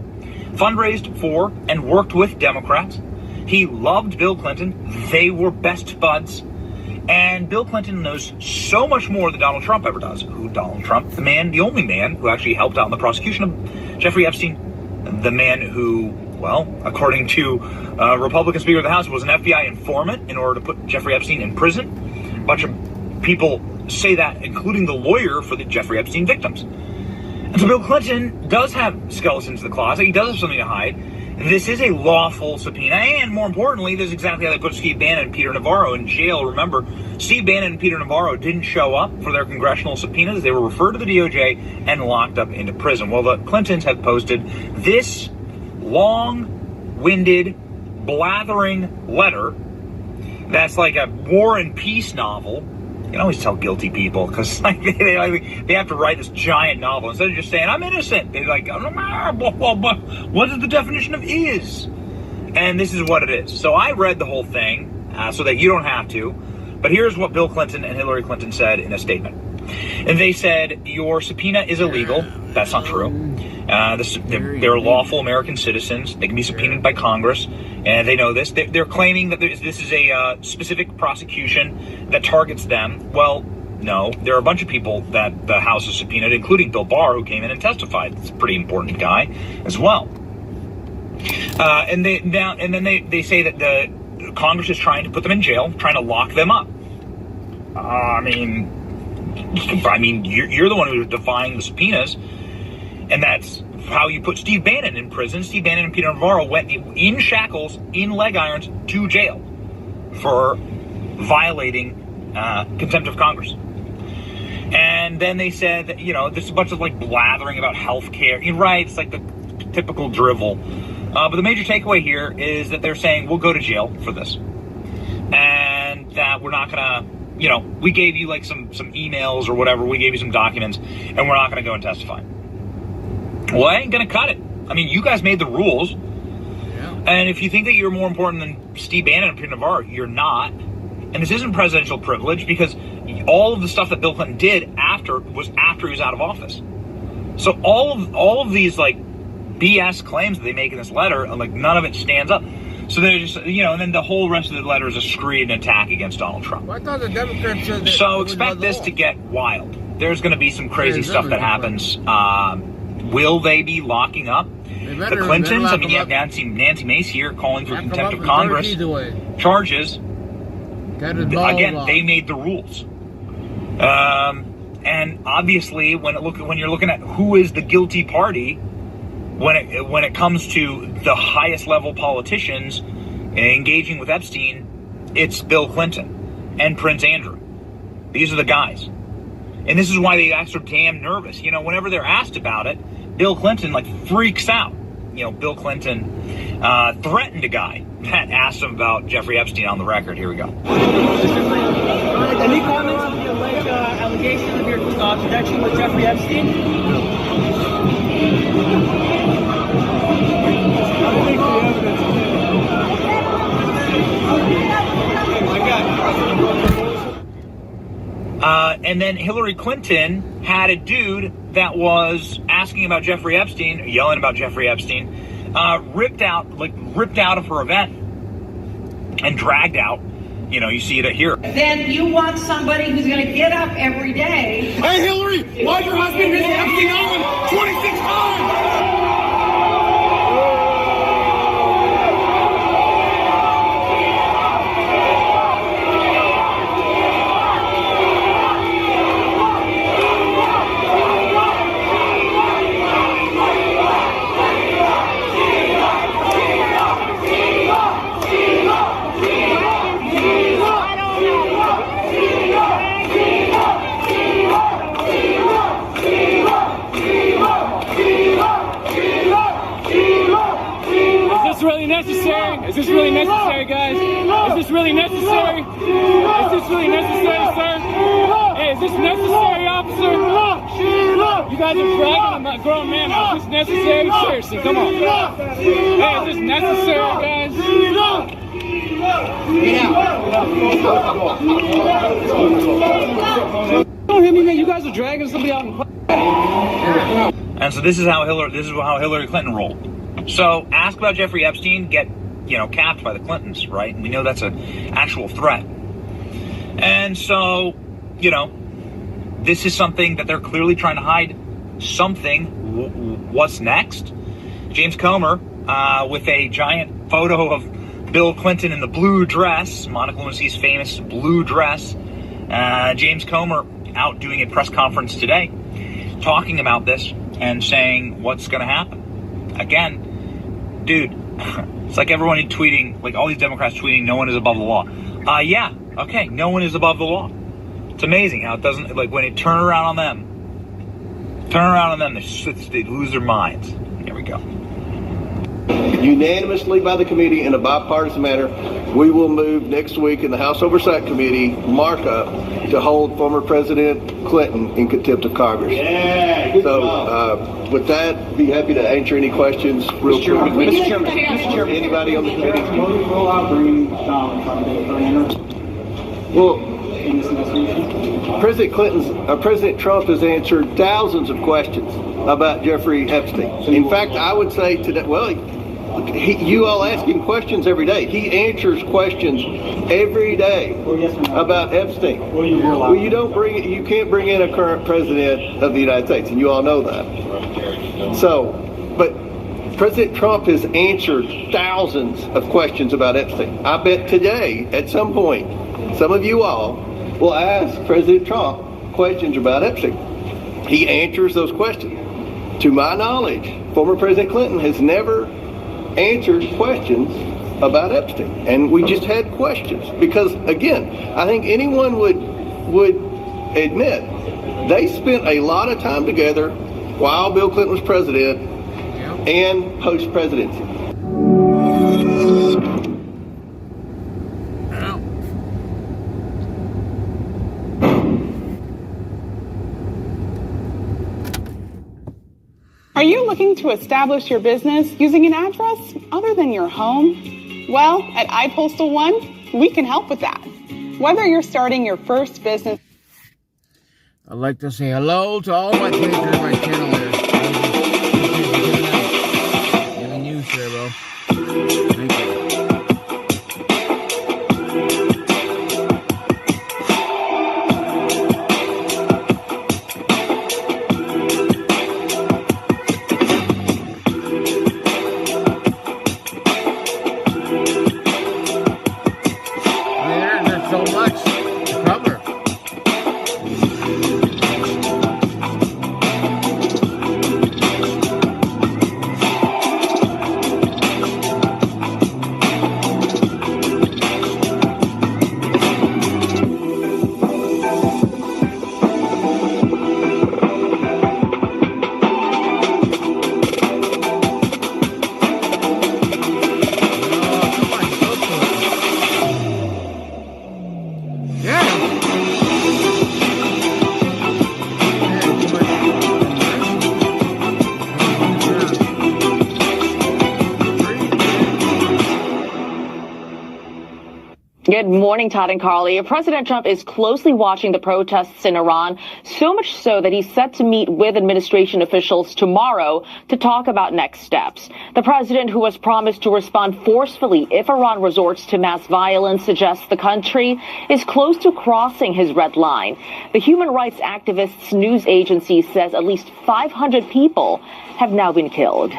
Speaker 9: fundraised for, and worked with Democrats. He loved Bill Clinton. They were best buds. And Bill Clinton knows so much more than Donald Trump ever does. Who Donald Trump? The man, the only man who actually helped out in the prosecution of Jeffrey Epstein. The man who, well, according to Republican Speaker of the House, was an FBI informant in order to put Jeffrey Epstein in prison.
Speaker 14: bunch of people say that, including the lawyer for the Jeffrey Epstein victims. And so Bill Clinton does have skeletons in the closet. He does have something to hide. This is a lawful subpoena, and more importantly, this is exactly how they put Steve Bannon and Peter Navarro in jail. Remember, Steve Bannon and Peter Navarro didn't show up for their congressional subpoenas. They were referred to the DOJ and locked up into prison. Well, the Clintons have posted this long-winded, blathering letter that's like a War and Peace novel. You can always tell guilty people because they have to write this giant novel instead of just saying I'm innocent. They're like, what is the definition of is? And this is what it is. So I read the whole thing so that you don't have to. But here's what Bill Clinton and Hillary Clinton said in a statement. And they said your subpoena is illegal. That's not true. They're lawful American citizens. They can be subpoenaed by Congress, and they know this. They're claiming that this is a specific prosecution that targets them. Well, no. There are a bunch of people that the House has subpoenaed, including Bill Barr, who came in and testified. It's a pretty important guy as well. And then they say that the Congress is trying to put them in jail, trying to lock them up. I mean, you're the one who's defying the subpoenas. And that's how you put Steve Bannon in prison. Steve Bannon and Peter Navarro went in shackles, in leg irons, to jail for violating contempt of Congress. And then they said that, there's a bunch of blathering about health care. You're right, it's like the typical drivel. But the major takeaway here is that they're saying we'll go to jail for this. And that we're not going to, we gave you some emails or whatever. We gave you some documents, and we're not going to go and testify. Well, I ain't going to cut it. I mean, you guys made the rules. Yeah. And if you think that you're more important than Steve Bannon and Peter Navarro, you're not. And this isn't presidential privilege because all of the stuff that Bill Clinton did after he was out of office. So all of these BS claims that they make in this letter, none of it stands up. So they're just, and then the whole rest of the letter is a screed and attack against Donald Trump.
Speaker 2: Well, I thought the Democrats said that.
Speaker 14: So expect this to get wild. There's going to be some crazy stuff that happens. Will they be locking up the Clintons? I mean, you have Nancy Mace here calling for contempt of Congress charges. Again, they made the rules. And obviously, when you're looking at who is the guilty party, when it comes to the highest level politicians engaging with Epstein, it's Bill Clinton and Prince Andrew. These are the guys. And this is why they act so damn nervous. Whenever they're asked about it, Bill Clinton freaks out. Bill Clinton threatened a guy that asked him about Jeffrey Epstein on the record. Here we go.
Speaker 15: Any comments on the alleged allegation of your connection with Jeffrey Epstein?
Speaker 14: And then Hillary Clinton had a dude that was asking about Jeffrey Epstein, yelling about Jeffrey Epstein, ripped out of her event and dragged out. You see it here.
Speaker 16: Then you want somebody who's going to get up every day.
Speaker 12: Hey, Hillary, why'd your husband visit Epstein Island 26 times?
Speaker 17: Is this really necessary, guys? Is this really necessary? Is this really necessary, sir? Hey, is this necessary, officer? You guys are dragging a grown man out. Is this necessary? Seriously, come on. Hey, is this necessary, guys? Don't hit me, man. You guys are dragging somebody out in public.
Speaker 14: And so this is how Hillary Clinton rolled. So ask about Jeffrey Epstein, get capped by the Clintons, right? And we know that's an actual threat. And so, this is something that they're clearly trying to hide something. What's next? James Comer, with a giant photo of Bill Clinton in the blue dress, Monica Lewinsky's famous blue dress, James Comer out doing a press conference today, talking about this and saying what's going to happen. Again, dude, it's like everyone tweeting, like all these Democrats tweeting, no one is above the law. Yeah, okay, no one is above the law. It's amazing how it doesn't, like when it turn around on them, they lose their minds. Here we go.
Speaker 8: Unanimously by the committee in a bipartisan manner, we will move next week in the House Oversight Committee markup to hold former President Clinton in contempt of Congress.
Speaker 12: Yeah, good
Speaker 8: so with that, be happy to answer any questions real quick.
Speaker 12: Mr. Chairman.
Speaker 8: Anybody on the committee? Well, President Trump has answered thousands of questions about Jeffrey Epstein. In fact, I would say today, you all ask him questions every day. He answers questions every day about Epstein. Well, you can't bring in a current president of the United States, and you all know that. So, but President Trump has answered thousands of questions about Epstein. I bet today, at some point, some of you all will ask President Trump questions about Epstein. He answers those questions. To my knowledge, former President Clinton has never answered questions about Epstein. And we just had questions. Because, again, I think anyone would admit they spent a lot of time together while Bill Clinton was president and post-presidency.
Speaker 13: Are you looking to establish your business using an address other than your home? Well, at iPostal One, we can help with that. Whether you're starting your first business...
Speaker 2: I'd like to say hello to all my patrons on my channel here. Giving you, sir, bro. Thank you.
Speaker 22: Good morning, Todd and Carly. President Trump is closely watching the protests in Iran, so much so that he's set to meet with administration officials tomorrow to talk about next steps. The president, who has promised to respond forcefully if Iran resorts to mass violence, suggests the country is close to crossing his red line. The human rights activists' news agency says at least 500 people have now been killed.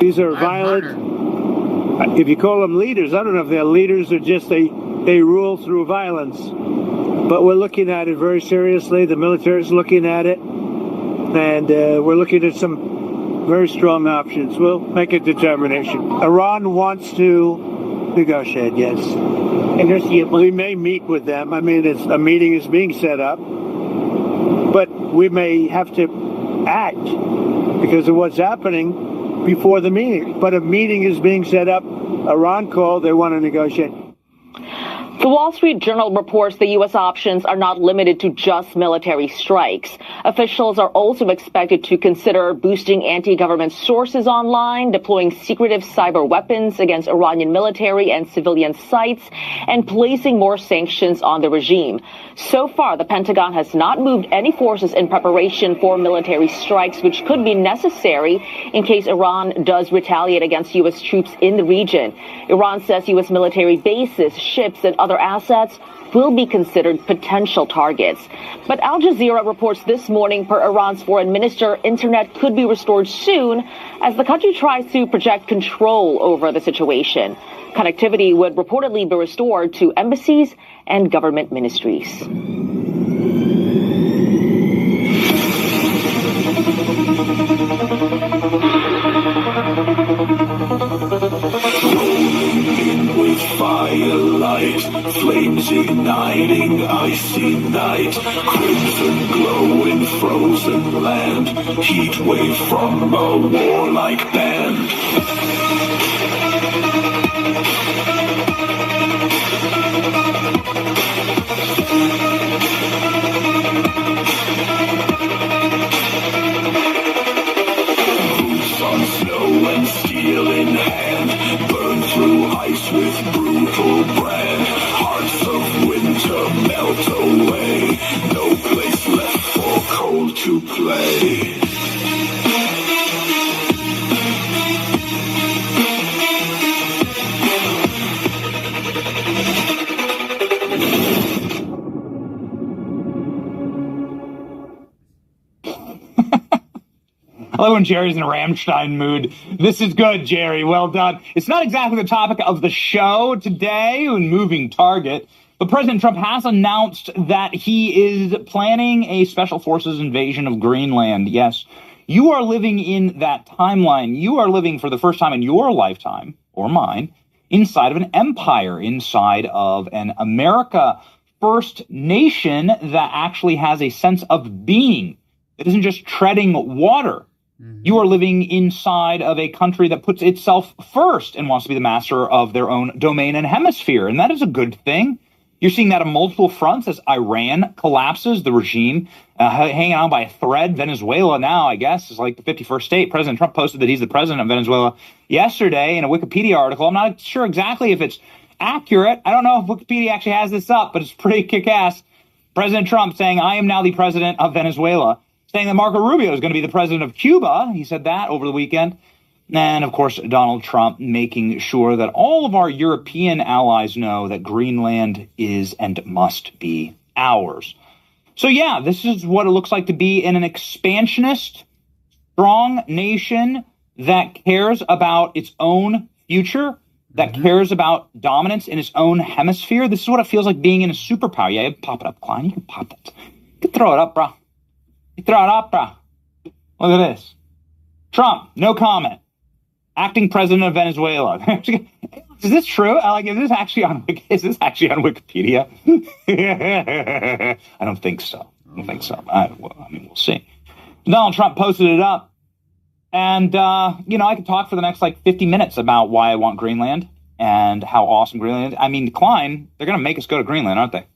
Speaker 18: These are violent. If you call them leaders, I don't know if they're leaders or just they rule through violence. But we're looking at it very seriously. The military is looking at it. And we're looking at some very strong options. We'll make a determination. Iran wants to negotiate, yes. And we may meet with them. I mean, a meeting is being set up. But we may have to act because of what's happening before the meeting. But a meeting is being set up. Iran called. They want to negotiate.
Speaker 22: The Wall Street Journal reports the U.S. options are not limited to just military strikes. Officials are also expected to consider boosting anti-government sources online, deploying secretive cyber weapons against Iranian military and civilian sites, and placing more sanctions on the regime. So far, the Pentagon has not moved any forces in preparation for military strikes, which could be necessary in case Iran does retaliate against U.S. troops in the region. Iran says U.S. military bases, ships, and other assets will be considered potential targets. But Al Jazeera reports this morning, per Iran's foreign minister, internet could be restored soon as the country tries to project control over the situation. Connectivity would reportedly be restored to embassies and government ministries.
Speaker 19: With firelight, flames igniting icy night, crimson glow in frozen land, heat wave from a warlike band. Boots on snow and steel in hand, burn through ice with brutal brand. Hearts of winter melt away, no place left for cold to play.
Speaker 9: I love when Jerry's in a Rammstein mood. This is good, Jerry. Well done. It's not exactly the topic of the show today, in moving target, but President Trump has announced that he is planning a special forces invasion of Greenland. Yes, you are living in that timeline. You are living for the first time in your lifetime, or mine, inside of an empire, inside of an America First Nation that actually has a sense of being. It isn't just treading water. You are living inside of a country that puts itself first and wants to be the master of their own domain and hemisphere. And that is a good thing. You're seeing that on multiple fronts as Iran collapses, the regime hanging on by a thread. Venezuela now, I guess, is like the 51st state. President Trump posted that he's the president of Venezuela yesterday in a Wikipedia article. I'm not sure exactly if it's accurate. I don't know if Wikipedia actually has this up, but it's pretty kick-ass. President Trump saying, I am now the president of Venezuela. Saying that Marco Rubio is going to be the president of Cuba. He said that over the weekend. And, of course, Donald Trump making sure that all of our European allies know that Greenland is and must be ours. So, yeah, this is what it looks like to be in an expansionist, strong nation that cares about its own future, that cares about dominance in its own hemisphere. This is what it feels like being in a superpower. Yeah, pop it up, Klein. You can pop that. You can throw it up, bro. You throw it up, bro. Look at this. Trump, no comment. Acting president of Venezuela. Is this true? Is this actually on Wikipedia? I don't think so. We'll see. Donald Trump posted it up. And, I could talk for the next 50 minutes about why I want Greenland and how awesome Greenland is. I mean, Klein, they're going to make us go to Greenland, aren't they?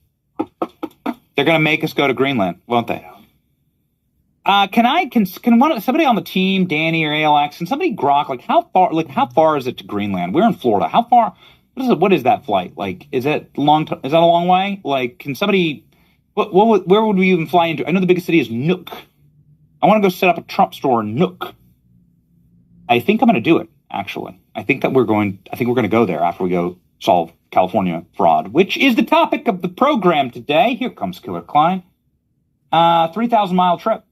Speaker 9: They're going to make us go to Greenland, won't they? Can somebody on the team, Danny or ALX, can somebody grok, how far is it to Greenland? We're in Florida. How far, what is that flight? Is that a long way? Can somebody, where would we even fly into? I know the biggest city is Nuuk. I want to go set up a Trump store in Nuuk. I think I'm going to do it, actually. I think we're going to go there after we go solve California fraud, which is the topic of the program today. Here comes Killer Klein. 3,000-mile trip.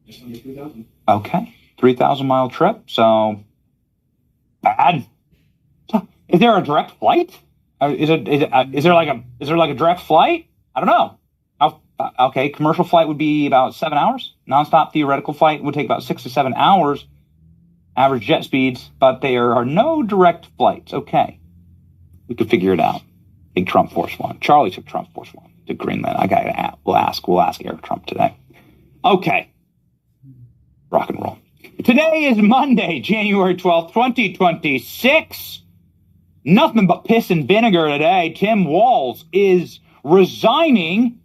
Speaker 9: Just under 3,000. Okay, 3,000-mile trip. So bad. Is there a direct flight? Is there like a direct flight? I don't know. Okay, commercial flight would be about 7 hours. Nonstop theoretical flight would take about 6 to 7 hours. Average jet speeds, but there are no direct flights. Okay, we could figure it out. I think Trump Force One. Charlie took Trump Force One to Greenland. We'll ask Eric Trump today. Okay. Rock and roll. Today is Monday, January 12th, 2026. Nothing but piss and vinegar today. Tim Walz is resigning.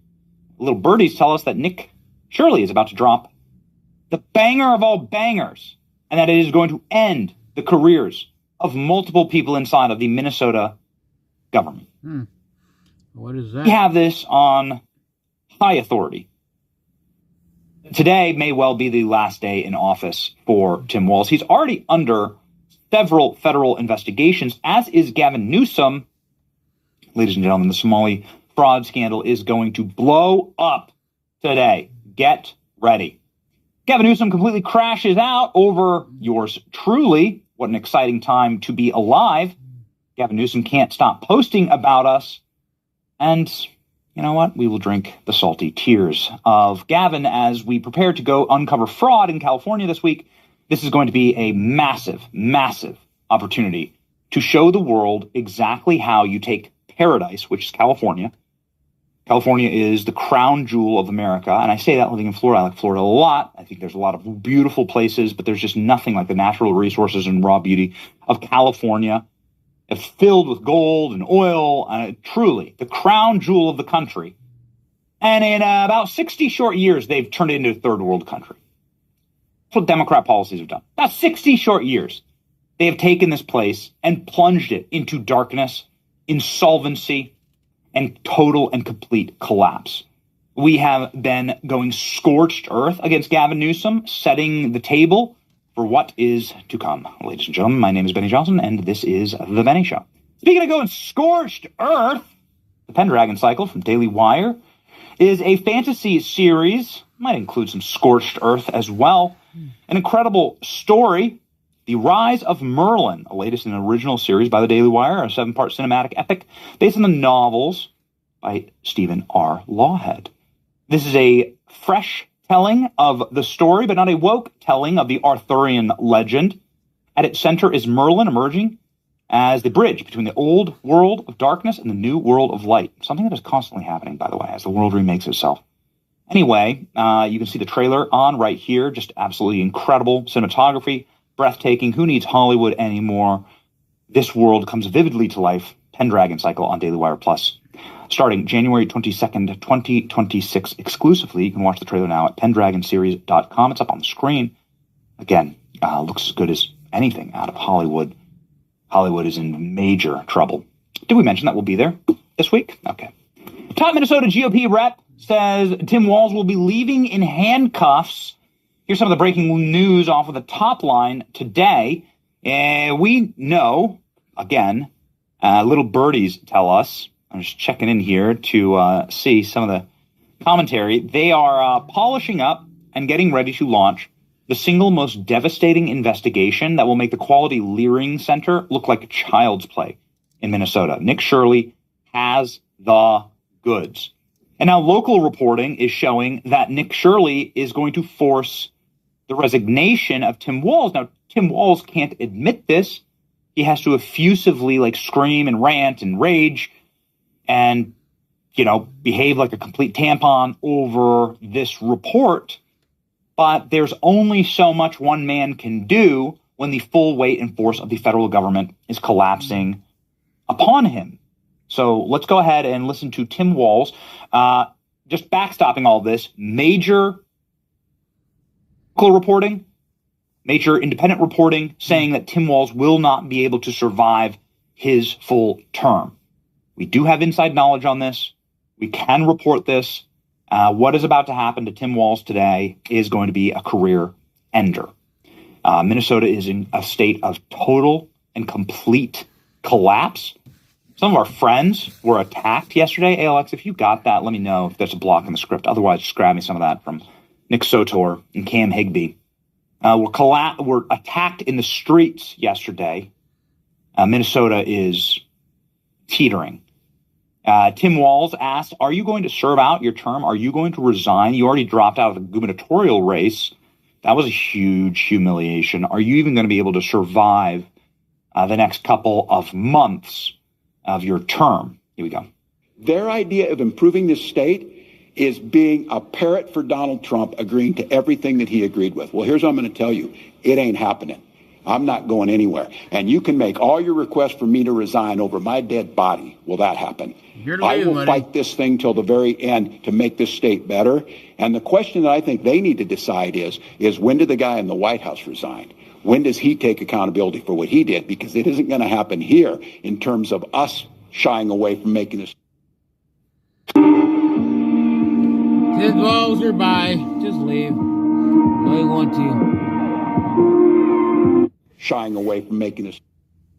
Speaker 9: Little birdies tell us that Nick Shirley is about to drop the banger of all bangers, and that it is going to end the careers of multiple people inside of the Minnesota government.
Speaker 2: What is that?
Speaker 9: We have this on high authority. Today may well be the last day in office for Tim Walz. He's already under several federal investigations, as is Gavin Newsom. Ladies and gentlemen, the Somali fraud scandal is going to blow up today. Get ready. Gavin Newsom completely crashes out over yours truly. What an exciting time to be alive. Gavin Newsom can't stop posting about us. And you know what? We will drink the salty tears of Gavin as we prepare to go uncover fraud in California this week. This is going to be a massive, massive opportunity to show the world exactly how you take paradise, which is California. California is the crown jewel of America. And I say that living in Florida. I like Florida a lot. I think there's a lot of beautiful places, but there's just nothing like the natural resources and raw beauty of California. It's filled with gold and oil, truly the crown jewel of the country. And in about 60 short years, they've turned it into a third world country. That's what Democrat policies have done. About 60 short years, they have taken this place and plunged it into darkness, insolvency, and total and complete collapse. We have been going scorched earth against Gavin Newsom, setting the table for what is to come. Ladies and gentlemen, my name is Benny Johnson, and this is The Benny Show. Speaking of going scorched earth, the Pendragon Cycle from Daily Wire is a fantasy series, might include some scorched earth as well. An incredible story, The Rise of Merlin, a latest in an original series by the Daily Wire, a 7-part cinematic epic based on the novels by Stephen R. Lawhead. This is a fresh telling of the story, but not a woke telling of the Arthurian legend. At its center is Merlin emerging as the bridge between the old world of darkness and the new world of light. Something that is constantly happening, by the way, as the world remakes itself. Anyway, you can see the trailer on right here. Just absolutely incredible cinematography, breathtaking. Who needs Hollywood anymore? This world comes vividly to life. Pendragon Cycle on Daily Wire Plus. Starting January 22nd, 2026 exclusively. You can watch the trailer now at pendragonseries.com. It's up on the screen. Again, looks as good as anything out of Hollywood. Hollywood is in major trouble. Did we mention that we'll be there this week? Okay. Top Minnesota GOP rep says Tim Walz will be leaving in handcuffs. Here's some of the breaking news off of the top line today. We know, again, little birdies tell us, I'm just checking in here to see some of the commentary. They are polishing up and getting ready to launch the single most devastating investigation that will make the Quality Leering Center look like child's play in Minnesota. Nick Shirley has the goods. And now local reporting is showing that Nick Shirley is going to force the resignation of Tim Walz. Now, Tim Walz can't admit this. He has to effusively scream and rant and rage and, behave like a complete tampon over this report. But there's only so much one man can do when the full weight and force of the federal government is collapsing upon him. So let's go ahead and listen to Tim Walz, just backstopping all this. Major local reporting, major independent reporting saying that Tim Walz will not be able to survive his full term. We do have inside knowledge on this. We can report this. What is about to happen to Tim Walz today is going to be a career ender. Minnesota is in a state of total and complete collapse. Some of our friends were attacked yesterday. Hey, Alex, if you got that, let me know if there's a block in the script. Otherwise, just grab me some of that from Nick Sotor and Cam Higbee. Were attacked in the streets yesterday. Minnesota is teetering. Tim Walz asked, are you going to serve out your term? Are you going to resign? You already dropped out of the gubernatorial race. That was a huge humiliation. Are you even going to be able to survive the next couple of months of your term? Here we go.
Speaker 20: Their idea of improving this state is being a parrot for Donald Trump, agreeing to everything that he agreed with. Well, here's what I'm going to tell you. It ain't happening. I'm not going anywhere. And you can make all your requests for me to resign over my dead body. Will that happen? I will fight this thing till the very end to make this state better. And the question that I think they need to decide is when did the guy in the White House resign? When does he take accountability for what he did? Because it isn't going to happen here in terms of us shying away from making this.
Speaker 2: Tim Walz, you're by. Just leave. No, you want to.
Speaker 20: shying away from making this.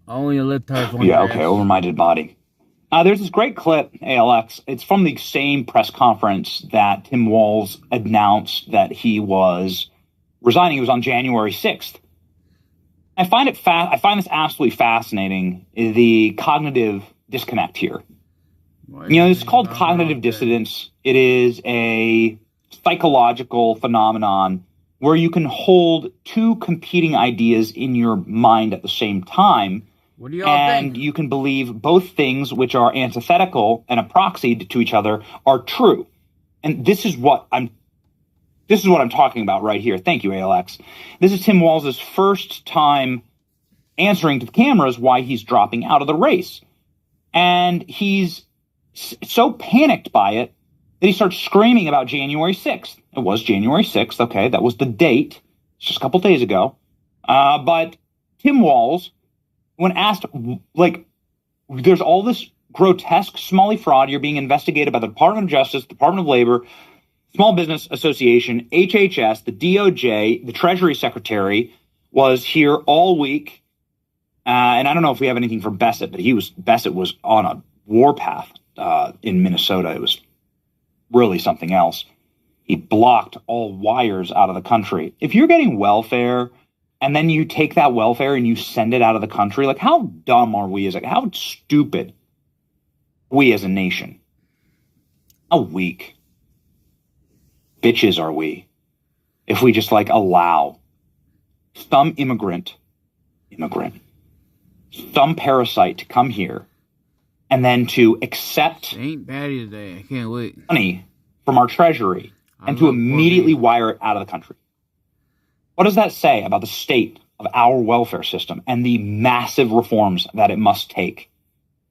Speaker 2: Only a libtard one.
Speaker 9: Yeah, okay, over my dead body. There's this great clip, ALX. It's from the same press conference that Tim Walz announced that he was resigning. It was on January 6th. I find this absolutely fascinating, the cognitive disconnect here. It's called cognitive dissonance. It is a psychological phenomenon where you can hold two competing ideas in your mind at the same time.
Speaker 2: What do y'all think?
Speaker 9: You can believe both things which are antithetical and approxied to each other are true. And this is what I'm talking about right here. Thank you, ALX. This is Tim Walz's first time answering to the cameras why he's dropping out of the race. And he's so panicked by it that he starts screaming about January 6th. It was January 6th. Okay, that was the date. It's just a couple days ago. But Tim Walz, when asked, there's all this grotesque Somali fraud. You're being investigated by the Department of Justice, Department of Labor, Small Business Association, HHS, the DOJ, the Treasury Secretary was here all week. And I don't know if we have anything from Bessett, but Bessett was on a warpath in Minnesota. It was really something else. He blocked all wires out of the country. If you're getting welfare and then you take that welfare and you send it out of the country, how dumb are we how stupid we as a nation? How weak bitches are we if we just allow some immigrant, some parasite to come here and then to accept
Speaker 2: Ain't Patty today. I can't wait.
Speaker 9: money from our treasury and to immediately wire it out of the country. What does that say about the state of our welfare system and the massive reforms that it must take?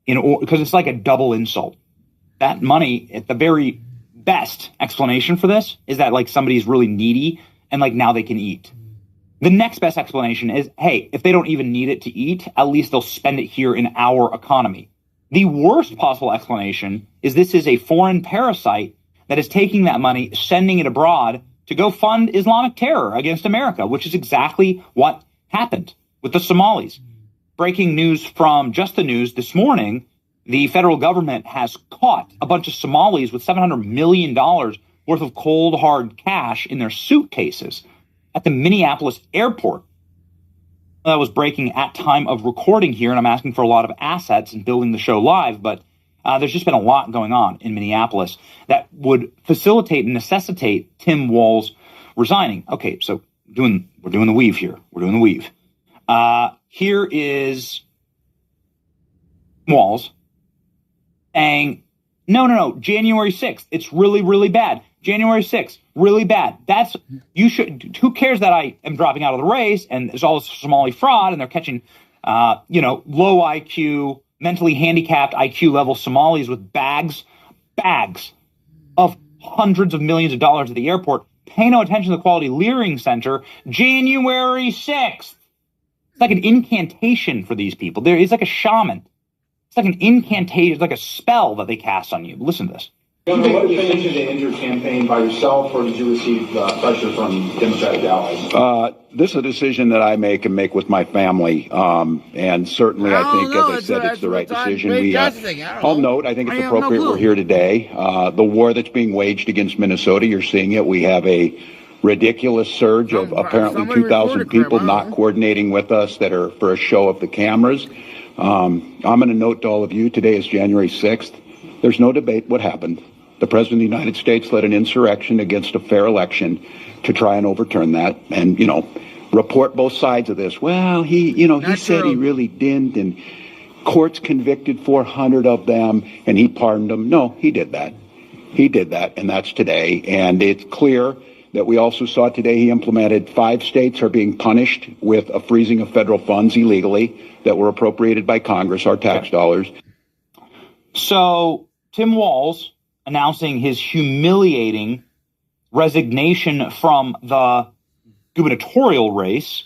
Speaker 9: Because it's like a double insult. That money, at the very best explanation for this, is that somebody's really needy and now they can eat. The next best explanation is, hey, if they don't even need it to eat, at least they'll spend it here in our economy. The worst possible explanation is this is a foreign parasite that is taking that money, sending it abroad to go fund Islamic terror against America, which is exactly what happened with the Somalis. Breaking news from Just the News this morning, the federal government has caught a bunch of Somalis with $700 million worth of cold, hard cash in their suitcases at the Minneapolis airport. That was breaking at time of recording here, and I'm asking for a lot of assets and building the show live, but there's just been a lot going on in Minneapolis that would facilitate and necessitate Tim Walz resigning. Okay, so we're doing the weave here. We're doing the weave. Here is Walz saying, no, January 6th, it's really, really bad. January 6th, really bad. Who cares that I am dropping out of the race and there's all this Somali fraud and they're catching, low IQ, mentally handicapped IQ level Somalis with bags of hundreds of millions of dollars at the airport. Pay no attention to the Quality Leering Center. January 6th. It's like an incantation for these people. It's like a shaman. It's like an incantation, like a spell that they cast on you. Listen to this.
Speaker 4: Governor, what did you enter campaign by yourself, or did you receive pressure from Democratic allies?
Speaker 20: This is a decision that I make and make with my family, and certainly I think, as I said, it's the right decision. I'll note, I think it's appropriate we're here today. The war that's being waged against Minnesota, you're seeing it. We have a ridiculous surge of apparently 2,000 people not coordinating with us that are for a show of the cameras. I'm going to note to all of you, today is January 6th. There's no debate what happened. The President of the United States led an insurrection against a fair election to try and overturn that and, report both sides of this. Well, he said he really didn't, and courts convicted 400 of them, and he pardoned them. No, he did that. He did that, and that's today. And it's clear that we also saw today he implemented 5 states are being punished with a freezing of federal funds illegally that were appropriated by Congress, our tax dollars.
Speaker 9: So Tim Walz announcing his humiliating resignation from the gubernatorial race.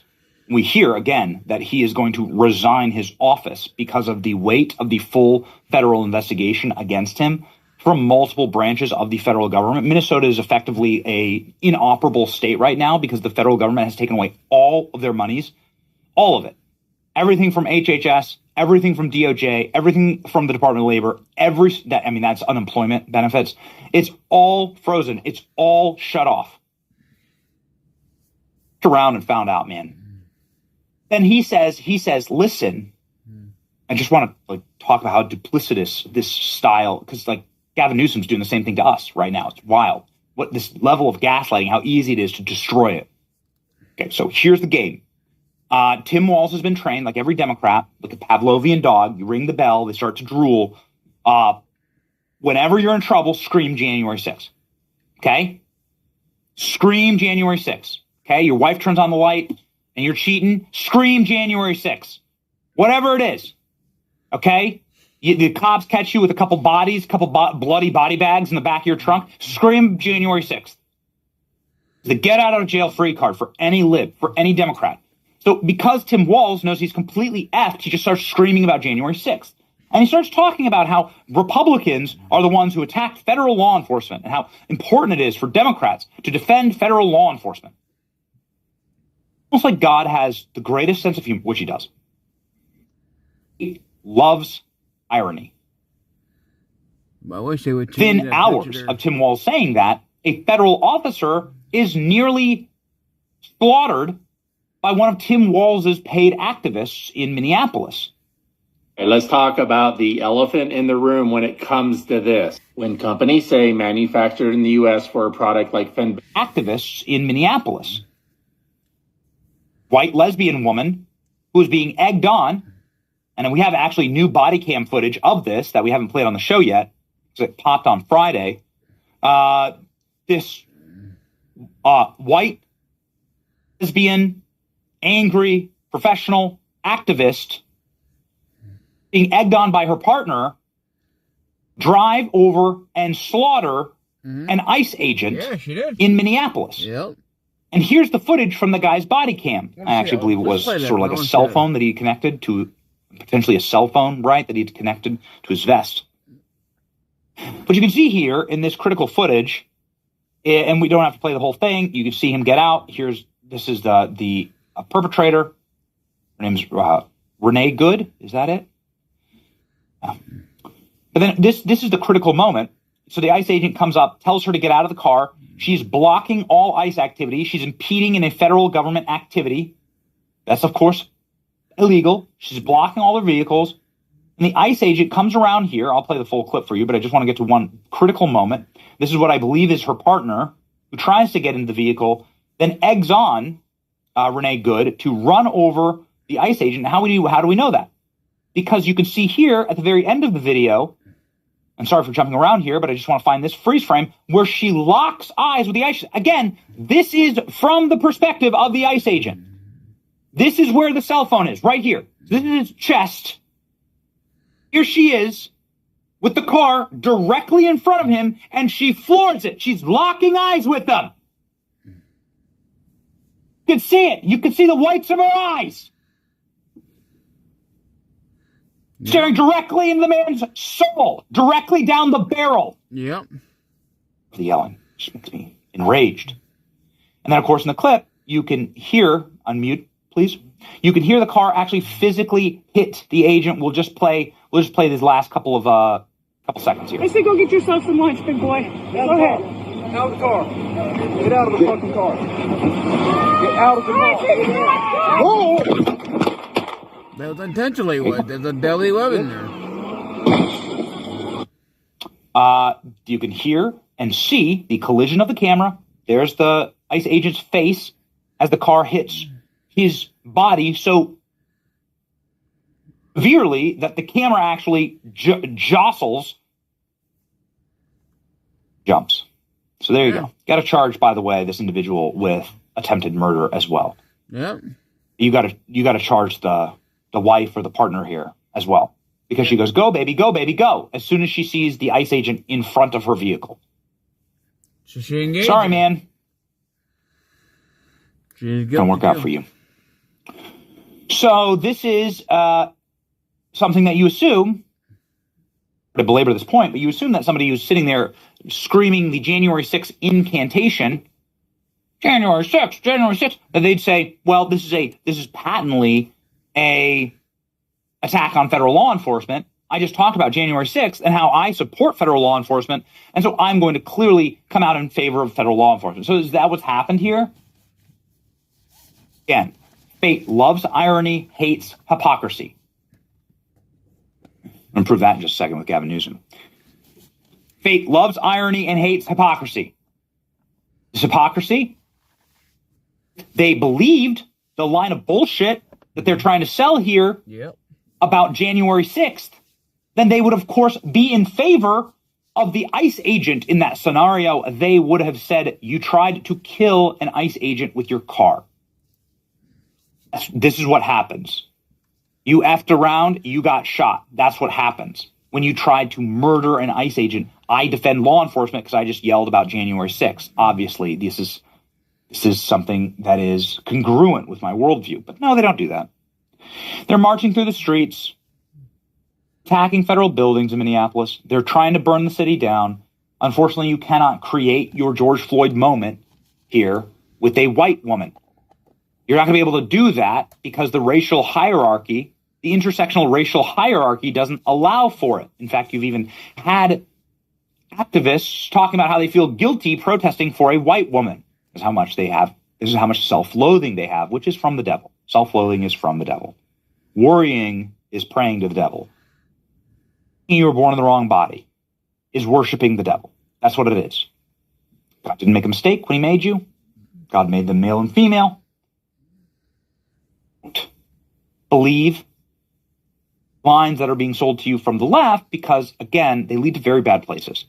Speaker 9: We hear again that he is going to resign his office because of the weight of the full federal investigation against him from multiple branches of the federal government. Minnesota is effectively a inoperable state right now because the federal government has taken away all of their monies, All of it. Everything from HHS, everything from DOJ, everything from the Department of Labor, that's unemployment benefits. It's all frozen. It's all shut off. Around and found out, man. Then he says, listen, I just want to talk about how duplicitous this style, because Gavin Newsom's doing the same thing to us right now. It's wild. What this level of gaslighting, how easy it is to destroy it. Okay, so here's the game. Tim Walz has been trained like every Democrat, like a Pavlovian dog. You ring the bell, they start to drool. Whenever you're in trouble, scream January 6th. Okay? Scream January 6th. Okay? Your wife turns on the light and you're cheating, scream January 6th. Whatever it is. Okay? The cops catch you with a couple bodies, bloody body bags in the back of your trunk, scream January 6th. The get out of jail free card for any lib, for any Democrat. So because Tim Walz knows he's completely effed, he just starts screaming about January 6th. And he starts talking about how Republicans are the ones who attacked federal law enforcement and how important it is for Democrats to defend federal law enforcement. Almost like God has the greatest sense of humor, which he does. He loves irony.
Speaker 2: I wish they would
Speaker 9: within hours of Tim Walz saying that, a federal officer is nearly slaughtered by one of Tim Walz's paid activists in Minneapolis.
Speaker 3: Okay, let's talk about the elephant in the room when it comes to this. When companies say manufactured in the U.S. for a product like Fen...
Speaker 9: Activists in Minneapolis. White lesbian woman who is being egged on, and we have actually new body cam footage of this that we haven't played on the show yet, because it popped on Friday. This white lesbian, angry, professional activist being egged on by her partner, drive over and slaughter an ICE agent in Minneapolis.
Speaker 2: Yep.
Speaker 9: And here's the footage from the guy's body cam. I actually believe it was sort of like a cell phone that he connected to, potentially a cell phone, right, that he'd connected to his vest. But you can see here in this critical footage, and we don't have to play the whole thing, you can see him get out. This is the perpetrator. Her name's Renee Good. Is that it? But then this is the critical moment. So the ICE agent comes up, tells her to get out of the car. She's blocking all ICE activity. She's impeding in a federal government activity. That's, of course, illegal. She's blocking all their vehicles. And the ICE agent comes around here. I'll play the full clip for you, but I just want to get to one critical moment. This is what I believe is her partner, who tries to get into the vehicle, then eggs on Renee Good to run over the ICE agent. How do we know that? Because you can see here at the very end of the video, I'm sorry for jumping around here, but I just want to find this freeze frame where she locks eyes with the ICE. Again, this is from the perspective of the ICE agent. This is where the cell phone is, right here. This is his chest. Here she is with the car directly in front of him, and she floors it. She's locking eyes with them. You can see it. You can see the whites of her eyes. Staring directly into the man's soul, directly down the barrel.
Speaker 2: Yep.
Speaker 9: The yelling just makes me enraged. And then, of course, in the clip, you can hear, unmute, please. You can hear the car actually physically hit the agent. We'll just play these last couple seconds here.
Speaker 12: I say go get yourself some lunch, big boy. Go ahead.
Speaker 8: Out of the car. Get out of the fucking car. Get out of the car. Whoa!
Speaker 2: That was intentionally what? There's a deadly weapon there.
Speaker 9: You can hear and see the collision of the camera. There's the ICE agent's face as the car hits his body so severely that the camera actually jumps. So there you go. Got to charge, by the way, this individual with attempted murder as well.
Speaker 2: Yep.
Speaker 9: You got to charge the wife or the partner here as well, because she goes, go baby, go, as soon as she sees the ICE agent in front of her vehicle.
Speaker 2: So she engaged.
Speaker 9: Sorry, man. Don't work out for you. So this is something that you assume, to belabor this point, but you assume that somebody who's sitting there screaming the January 6th incantation January 6th, then they'd say, well, this is patently a attack on federal law enforcement. I just talked about January 6th and how I support federal law enforcement, and so I'm going to clearly come out in favor of federal law enforcement. So is that what's happened here? Again, fate loves irony, hates hypocrisy. I'm going to prove that in just a second with Gavin Newsom. Fate loves irony and hates hypocrisy. This hypocrisy, they believed the line of bullshit that they're trying to sell here about January 6th, then they would, of course, be in favor of the ICE agent in that scenario. They would have said, you tried to kill an ICE agent with your car. This is what happens. You effed around, you got shot. That's what happens when you tried to murder an ICE agent. I defend law enforcement because I just yelled about January 6th. Obviously, this is something that is congruent with my worldview. But no, they don't do that. They're marching through the streets, attacking federal buildings in Minneapolis. They're trying to burn the city down. Unfortunately, you cannot create your George Floyd moment here with a white woman. You're not going to be able to do that because the racial hierarchy, the intersectional racial hierarchy, doesn't allow for it. In fact, you've even had activists talking about how they feel guilty protesting for a white woman. This is how much they have. This is how much self-loathing they have, which is from the devil. Self-loathing is from the devil. Worrying is praying to the devil. You were born in the wrong body is worshiping the devil. That's what it is. God didn't make a mistake when he made you. God made them male and female. Don't believe lines that are being sold to you from the left because, again, they lead to very bad places.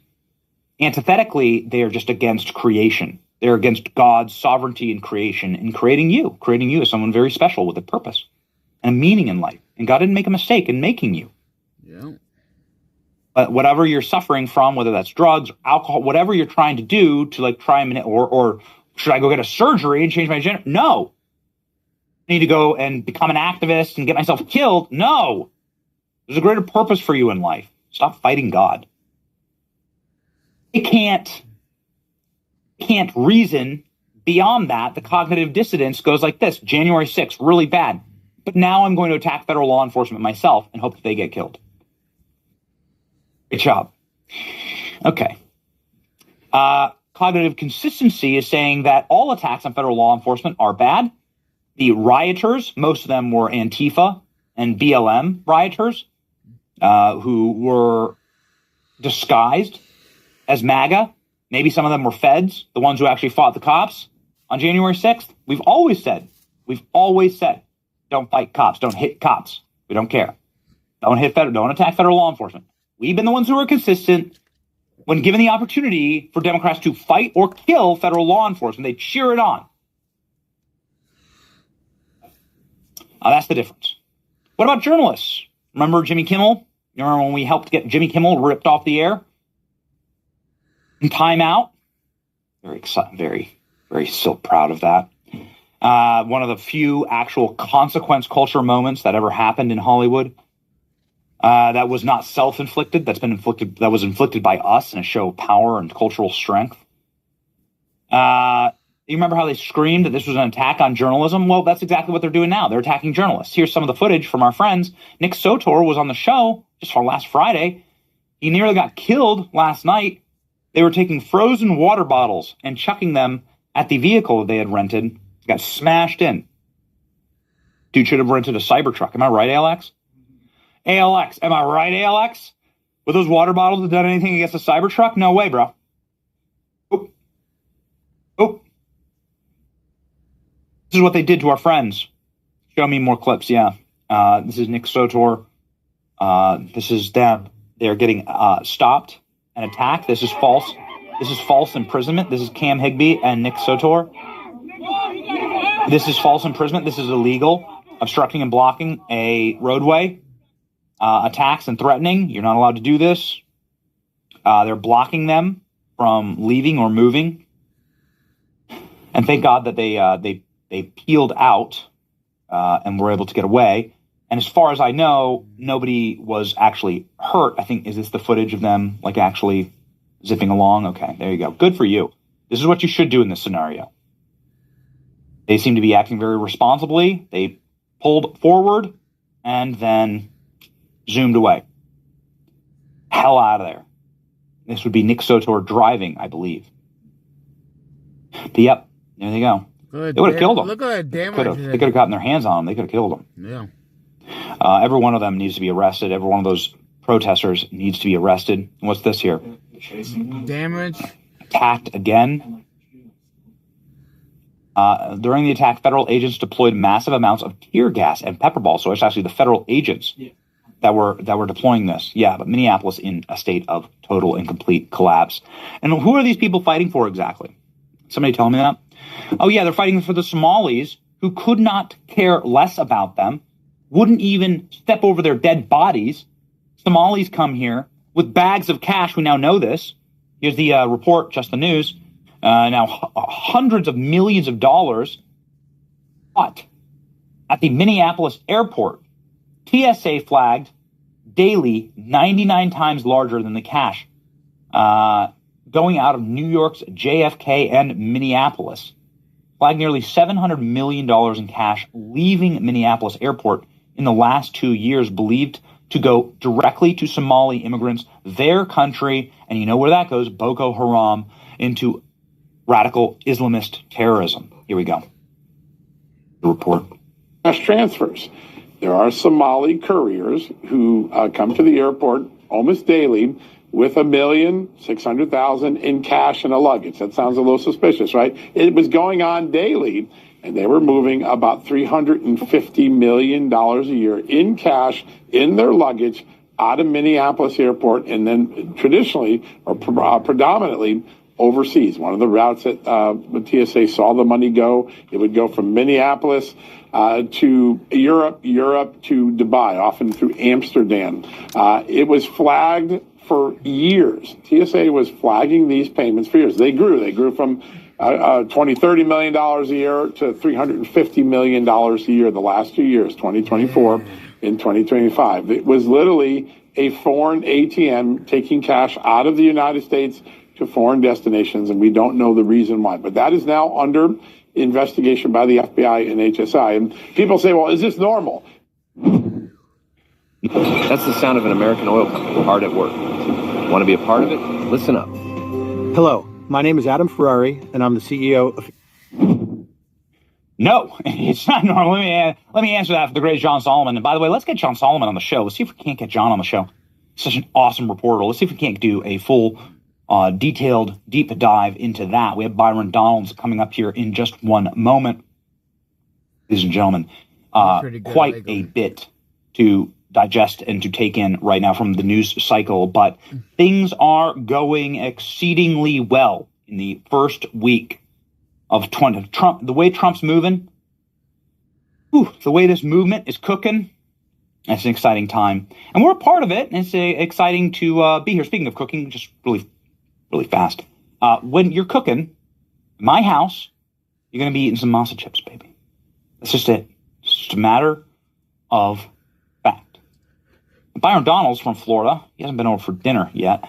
Speaker 9: Antithetically, they are just against creation. They're against God's sovereignty in creation and creating you as someone very special with a purpose and a meaning in life. And God didn't make a mistake in making you.
Speaker 2: Yeah.
Speaker 9: But whatever you're suffering from, whether that's drugs, alcohol, whatever you're trying to do to like try and, or should I go get a surgery and change my gender? No. I need to go and become an activist and get myself killed? No. There's a greater purpose for you in life. Stop fighting God. It can't reason beyond that. The cognitive dissonance goes like this. January 6th, really bad. But now I'm going to attack federal law enforcement myself and hope that they get killed. Great job. Okay. Cognitive consistency is saying that all attacks on federal law enforcement are bad. The rioters, most of them were Antifa and BLM rioters who were disguised as MAGA. Maybe some of them were feds, the ones who actually fought the cops on January 6th. We've always said, don't fight cops. Don't hit cops. We don't care. Don't attack federal law enforcement. We've been the ones who are consistent. When given the opportunity for Democrats to fight or kill federal law enforcement, they cheer it on. That's the difference. What about journalists? Remember Jimmy Kimmel? Remember when we helped get Jimmy Kimmel ripped off the air? In Time Out? Very excited, very so proud of that. One of the few actual consequence culture moments that ever happened in Hollywood. That was not self-inflicted. That was inflicted by us in a show of power and cultural strength. You remember how they screamed that this was an attack on journalism? Well, that's exactly what they're doing now. They're attacking journalists. Here's some of the footage from our friends. Nick Sotor was on the show just for last Friday. He nearly got killed last night. They were taking frozen water bottles and chucking them at the vehicle that they had rented. It got smashed in. Dude should have rented a Cybertruck. Am I right, ALX? ALX. Am I right, ALX? Would those water bottles have done anything against a Cybertruck? No way, bro. Oh. This is what they did to our friends. Show me more clips, yeah. This is Nick Sotor. This is them. They're getting stopped and attacked. This is false. This is false imprisonment. This is Cam Higbee and Nick Sotor. This is false imprisonment. This is illegal. Obstructing and blocking a roadway. Attacks and threatening. You're not allowed to do this. They're blocking them from leaving or moving. And thank God that they peeled out and were able to get away. And as far as I know, nobody was actually hurt. I think, is this the footage of them like actually zipping along? Okay, there you go. Good for you. This is what you should do in this scenario. They seem to be acting very responsibly. They pulled forward and then zoomed away. Hell out of there. This would be Nick Sotor driving, I believe. But yep, there they go. They would have killed him.
Speaker 2: Look at that damage.
Speaker 9: They could have gotten their hands on him. They could have killed him.
Speaker 2: Yeah.
Speaker 9: Every one of them needs to be arrested. Every one of those protesters needs to be arrested. What's this here?
Speaker 2: Damage.
Speaker 9: Attacked again. During the attack, federal agents deployed massive amounts of tear gas and pepper balls. So it's actually the federal agents that were deploying this. Yeah, but Minneapolis in a state of total and complete collapse. And who are these people fighting for exactly? Somebody tell me that. Oh yeah, they're fighting for the Somalis, who could not care less about them, wouldn't even step over their dead bodies. Somalis come here with bags of cash. We now know this. Here's the report, just the news. Now, hundreds of millions of dollars. But at the Minneapolis airport, TSA flagged daily 99 times larger than the cash going out of New York's JFK and Minneapolis. Flagged nearly $700 million in cash leaving Minneapolis airport in the last 2 years, believed to go directly to Somali immigrants, their country, and you know where that goes, Boko Haram, into radical Islamist terrorism. Here we go. The report.
Speaker 5: Cash transfers. There are Somali couriers who come to the airport almost daily with $1,600,000 in cash and a luggage. That sounds a little suspicious, right? It was going on daily, and they were moving about $350 million a year in cash in their luggage out of Minneapolis airport, and then traditionally or predominantly overseas. One of the routes that the TSA saw the money go, it would go from Minneapolis to Europe to Dubai, often through Amsterdam. It was flagged for years. TSA was flagging these payments for years. They grew from $20-30 million a year to $350 million a year the last 2 years, 2024 and 2025. It was literally a foreign ATM taking cash out of the United States to foreign destinations, and we don't know the reason why. But that is now under investigation by the FBI and HSI. And people say, well, is this normal?
Speaker 21: That's the sound of an American oil company hard at work. Want to be a part of it? Listen up.
Speaker 10: Hello, my name is Adam Ferrari, and I'm the CEO of...
Speaker 9: No, it's not normal. Let me answer that for the great John Solomon. And by the way, let's get John Solomon on the show. Let's see if we can't get John on the show. Such an awesome reporter. Let's see if we can't do a full, detailed, deep dive into that. We have Byron Donalds coming up here in just one moment. Ladies and gentlemen, quite a bit to digest and to take in right now from the news cycle, but things are going exceedingly well in the first week of Trump. The way Trump's moving, the way this movement is cooking, it's an exciting time, and we're a part of it. And it's exciting to be here. Speaking of cooking, just really fast. When you're cooking, my house, you're going to be eating some masa chips, baby. That's just it. It's just a matter of fact. Byron Donalds from Florida. He hasn't been over for dinner yet.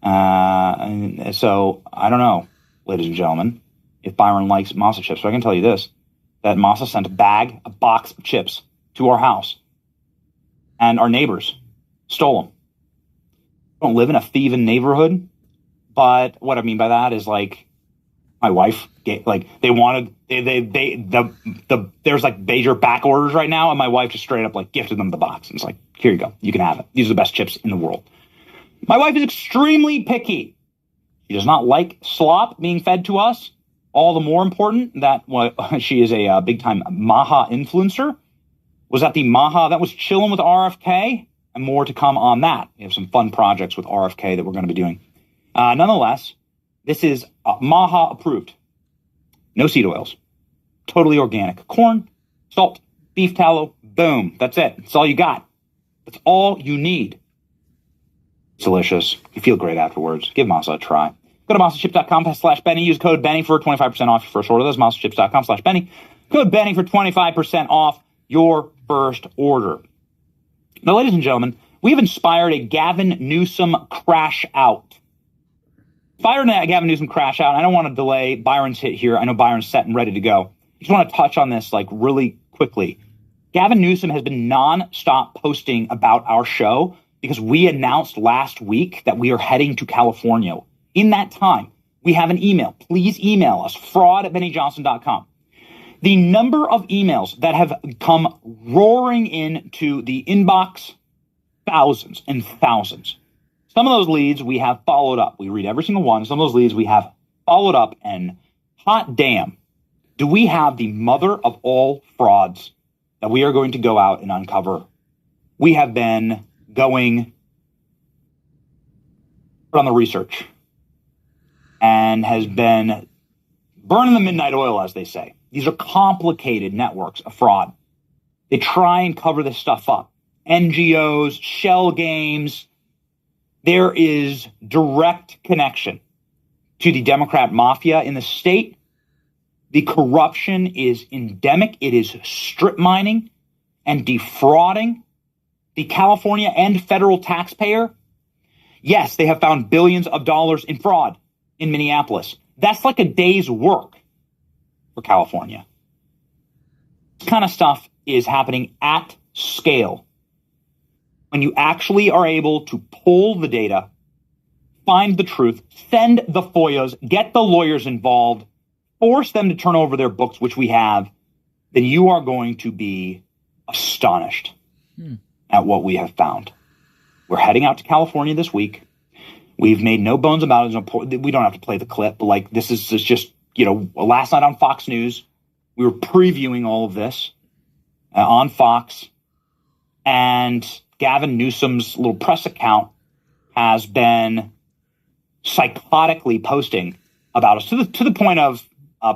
Speaker 9: And so I don't know, ladies and gentlemen, if Byron likes masa chips. So I can tell you this, that Masa sent a box of chips to our house. And our neighbors stole them. I don't live in a thieving neighborhood. But what I mean by that is, like, my wife, there's like major back orders right now, and my wife just straight up like gifted them the box. And it's like, here you go, you can have it. These are the best chips in the world. My wife is extremely picky. She does not like slop being fed to us. All the more important that she is a big time Maha influencer. Was at the Maha that was chilling with RFK, and more to come on that. We have some fun projects with RFK that we're going to be doing. Nonetheless, this is Maha approved. No seed oils. Totally organic. Corn, salt, beef tallow, boom. That's it. That's all you got. That's all you need. It's delicious. You feel great afterwards. Give Masa a try. Go to masachips.com/Benny. Use code Benny for 25% off your first order. That's masachips.com/Benny. Code Benny for 25% off your first order. Now, ladies and gentlemen, we have inspired a Gavin Newsom crash out. Gavin Newsom crash out. I don't want to delay Byron's hit here. I know Byron's set and ready to go. just want to touch on this like really quickly. Gavin Newsom has been nonstop posting about our show because we announced last week that we are heading to California. In that time, we have an email. Please email us, fraud@bennyjohnson.com. The number of emails that have come roaring into the inbox, thousands and thousands. Some of those leads we have followed up. We read every single one. Some of those leads we have followed up, and hot damn, do we have the mother of all frauds that we are going to go out and uncover. We have been going on the research and has been burning the midnight oil, as they say. These are complicated networks of fraud. They try and cover this stuff up. NGOs, shell games. There is direct connection to the Democrat mafia in the state. The corruption is endemic. It is strip mining and defrauding the California and federal taxpayer. Yes, they have found billions of dollars in fraud in Minneapolis. That's like a day's work for California. This kind of stuff is happening at scale. When you actually are able to pull the data, find the truth, send the FOIAs, get the lawyers involved, force them to turn over their books, which we have, then you are going to be astonished at what we have found. We're heading out to California this week. We've made no bones about it. We don't have to play the clip, but like this is just, last night on Fox News, we were previewing all of this on Fox, and Gavin Newsom's little press account has been psychotically posting about us to the point of,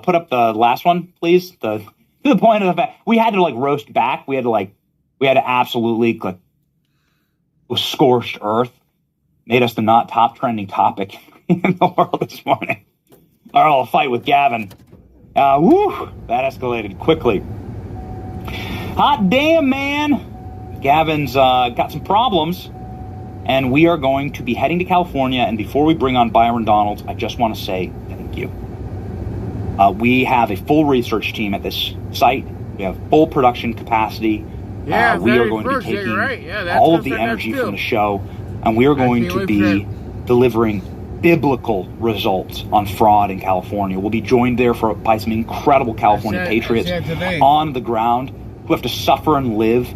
Speaker 9: put up the last one, please. To the point of the fact we had to like roast back. We had to absolutely like scorched earth. Made us the not top trending topic in the world this morning. Our little fight with Gavin. That escalated quickly. Hot damn, man. Gavin's got some problems. And we are going to be heading to California. And before we bring on Byron Donalds, I just want to say thank you. We have a full research team at this site. We have full production capacity. We are going to be taking all of the energy from the show, and we are going to be delivering biblical results on fraud in California. We'll be joined there by some incredible California patriots on the ground who have to suffer and live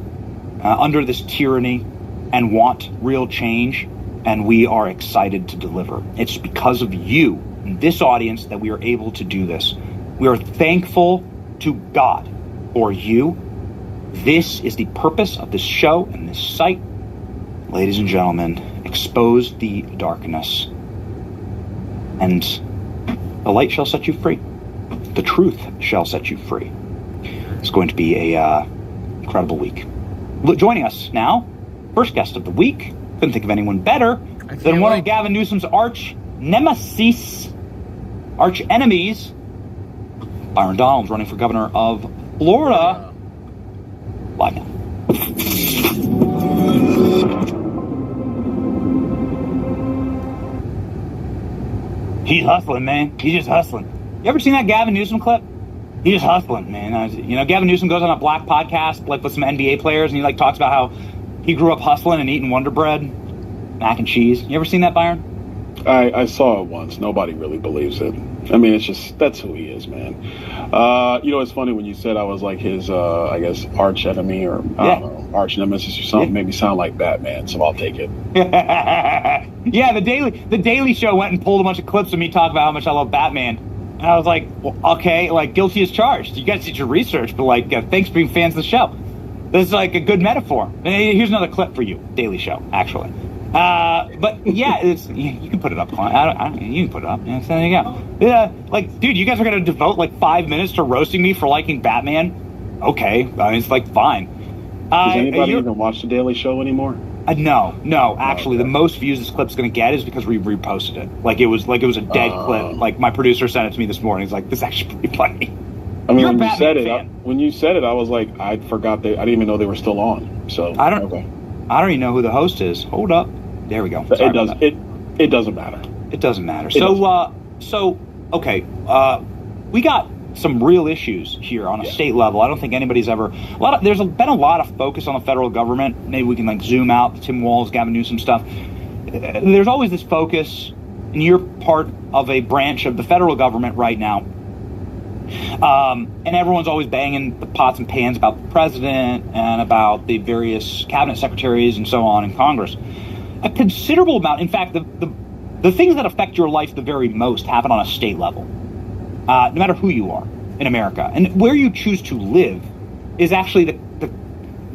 Speaker 9: under this tyranny and want real change, and we are excited to deliver. It's because of you and this audience that we are able to do this. We are thankful to God for you. This is the purpose of this show and this site. Ladies and gentlemen, expose the darkness, and the light shall set you free. The truth shall set you free. It's going to be a incredible week. Joining us now, first guest of the week. Couldn't think of anyone better than one of Gavin Newsom's arch enemies, Byron Donalds, running for governor of Florida. Live now. He's hustling, man. He's just hustling. You ever seen that Gavin Newsom clip? He's just hustling, man. Gavin Newsom goes on a black podcast like with some NBA players, and he like talks about how he grew up hustling and eating Wonder Bread, mac and cheese. You ever seen that, Byron?
Speaker 5: I saw it once. Nobody really believes it. I mean, it's just, that's who he is, man. It's funny when you said I was like his, I guess, arch enemy or, I don't know, arch nemesis or something. Made me sound like Batman, so I'll take it.
Speaker 9: Yeah, the Daily Show went and pulled a bunch of clips of me talking about how much I love Batman. And I was like, well, okay, like, guilty as charged. You guys did your research, but, like, thanks for being fans of the show. This is, like, a good metaphor. And here's another clip for you, Daily Show, actually. But yeah, you can put it up. You can put it up. Yeah, so there you go. Yeah, like, dude, you guys are gonna devote like 5 minutes to roasting me for liking Batman? Okay, I mean, it's like fine.
Speaker 5: Does anybody even watch the Daily Show anymore?
Speaker 9: No. Actually, the most views this clip's gonna get is because we reposted it. Like it was a dead clip. Like my producer sent it to me this morning. He's like, "This is actually pretty funny."
Speaker 5: I mean, when you said it, I was like, I forgot I didn't even know they were still on. So
Speaker 9: I don't even know who the host is. Hold up. There we go.
Speaker 5: It doesn't matter.
Speaker 9: It doesn't matter. So okay. We got some real issues here on a state level. I don't think anybody's ever there's been a lot of focus on the federal government. Maybe we can like zoom out the Tim Walz, Gavin Newsom stuff. There's always this focus, and you're part of a branch of the federal government right now. And everyone's always banging the pots and pans about the president and about the various cabinet secretaries and so on in Congress. A considerable amount, in fact, the things that affect your life the very most happen on a state level, no matter who you are in America. And where you choose to live is actually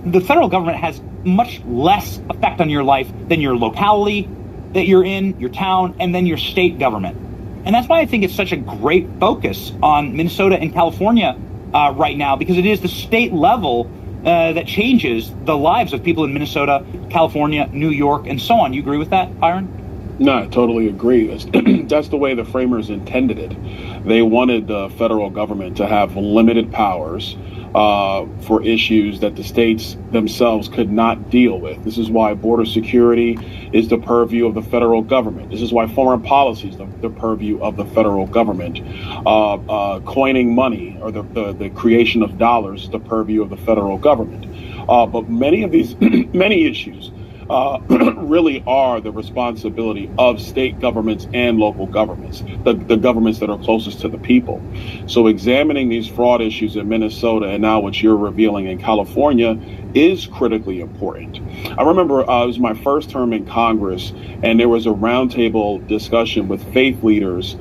Speaker 9: the federal government has much less effect on your life than your locality that you're in, your town, and then your state government. And that's why I think it's such a great focus on Minnesota and California right now, because it is the state level that changes the lives of people in Minnesota, California, New York, and so on. You agree with that, Byron?
Speaker 1: No, I totally agree. That's the way the framers intended it. They wanted the federal government to have limited powers for issues that the states themselves could not deal with. This is why border security is the purview of the federal government. This is why foreign policy is the purview of the federal government. Coining money or the creation of dollars is the purview of the federal government. But many of these, many issues really are the responsibility of state governments and local governments, the governments that are closest to the people. So examining these fraud issues in Minnesota and now what you're revealing in California is critically important. I remember it was my first term in Congress, and there was a roundtable discussion with faith leaders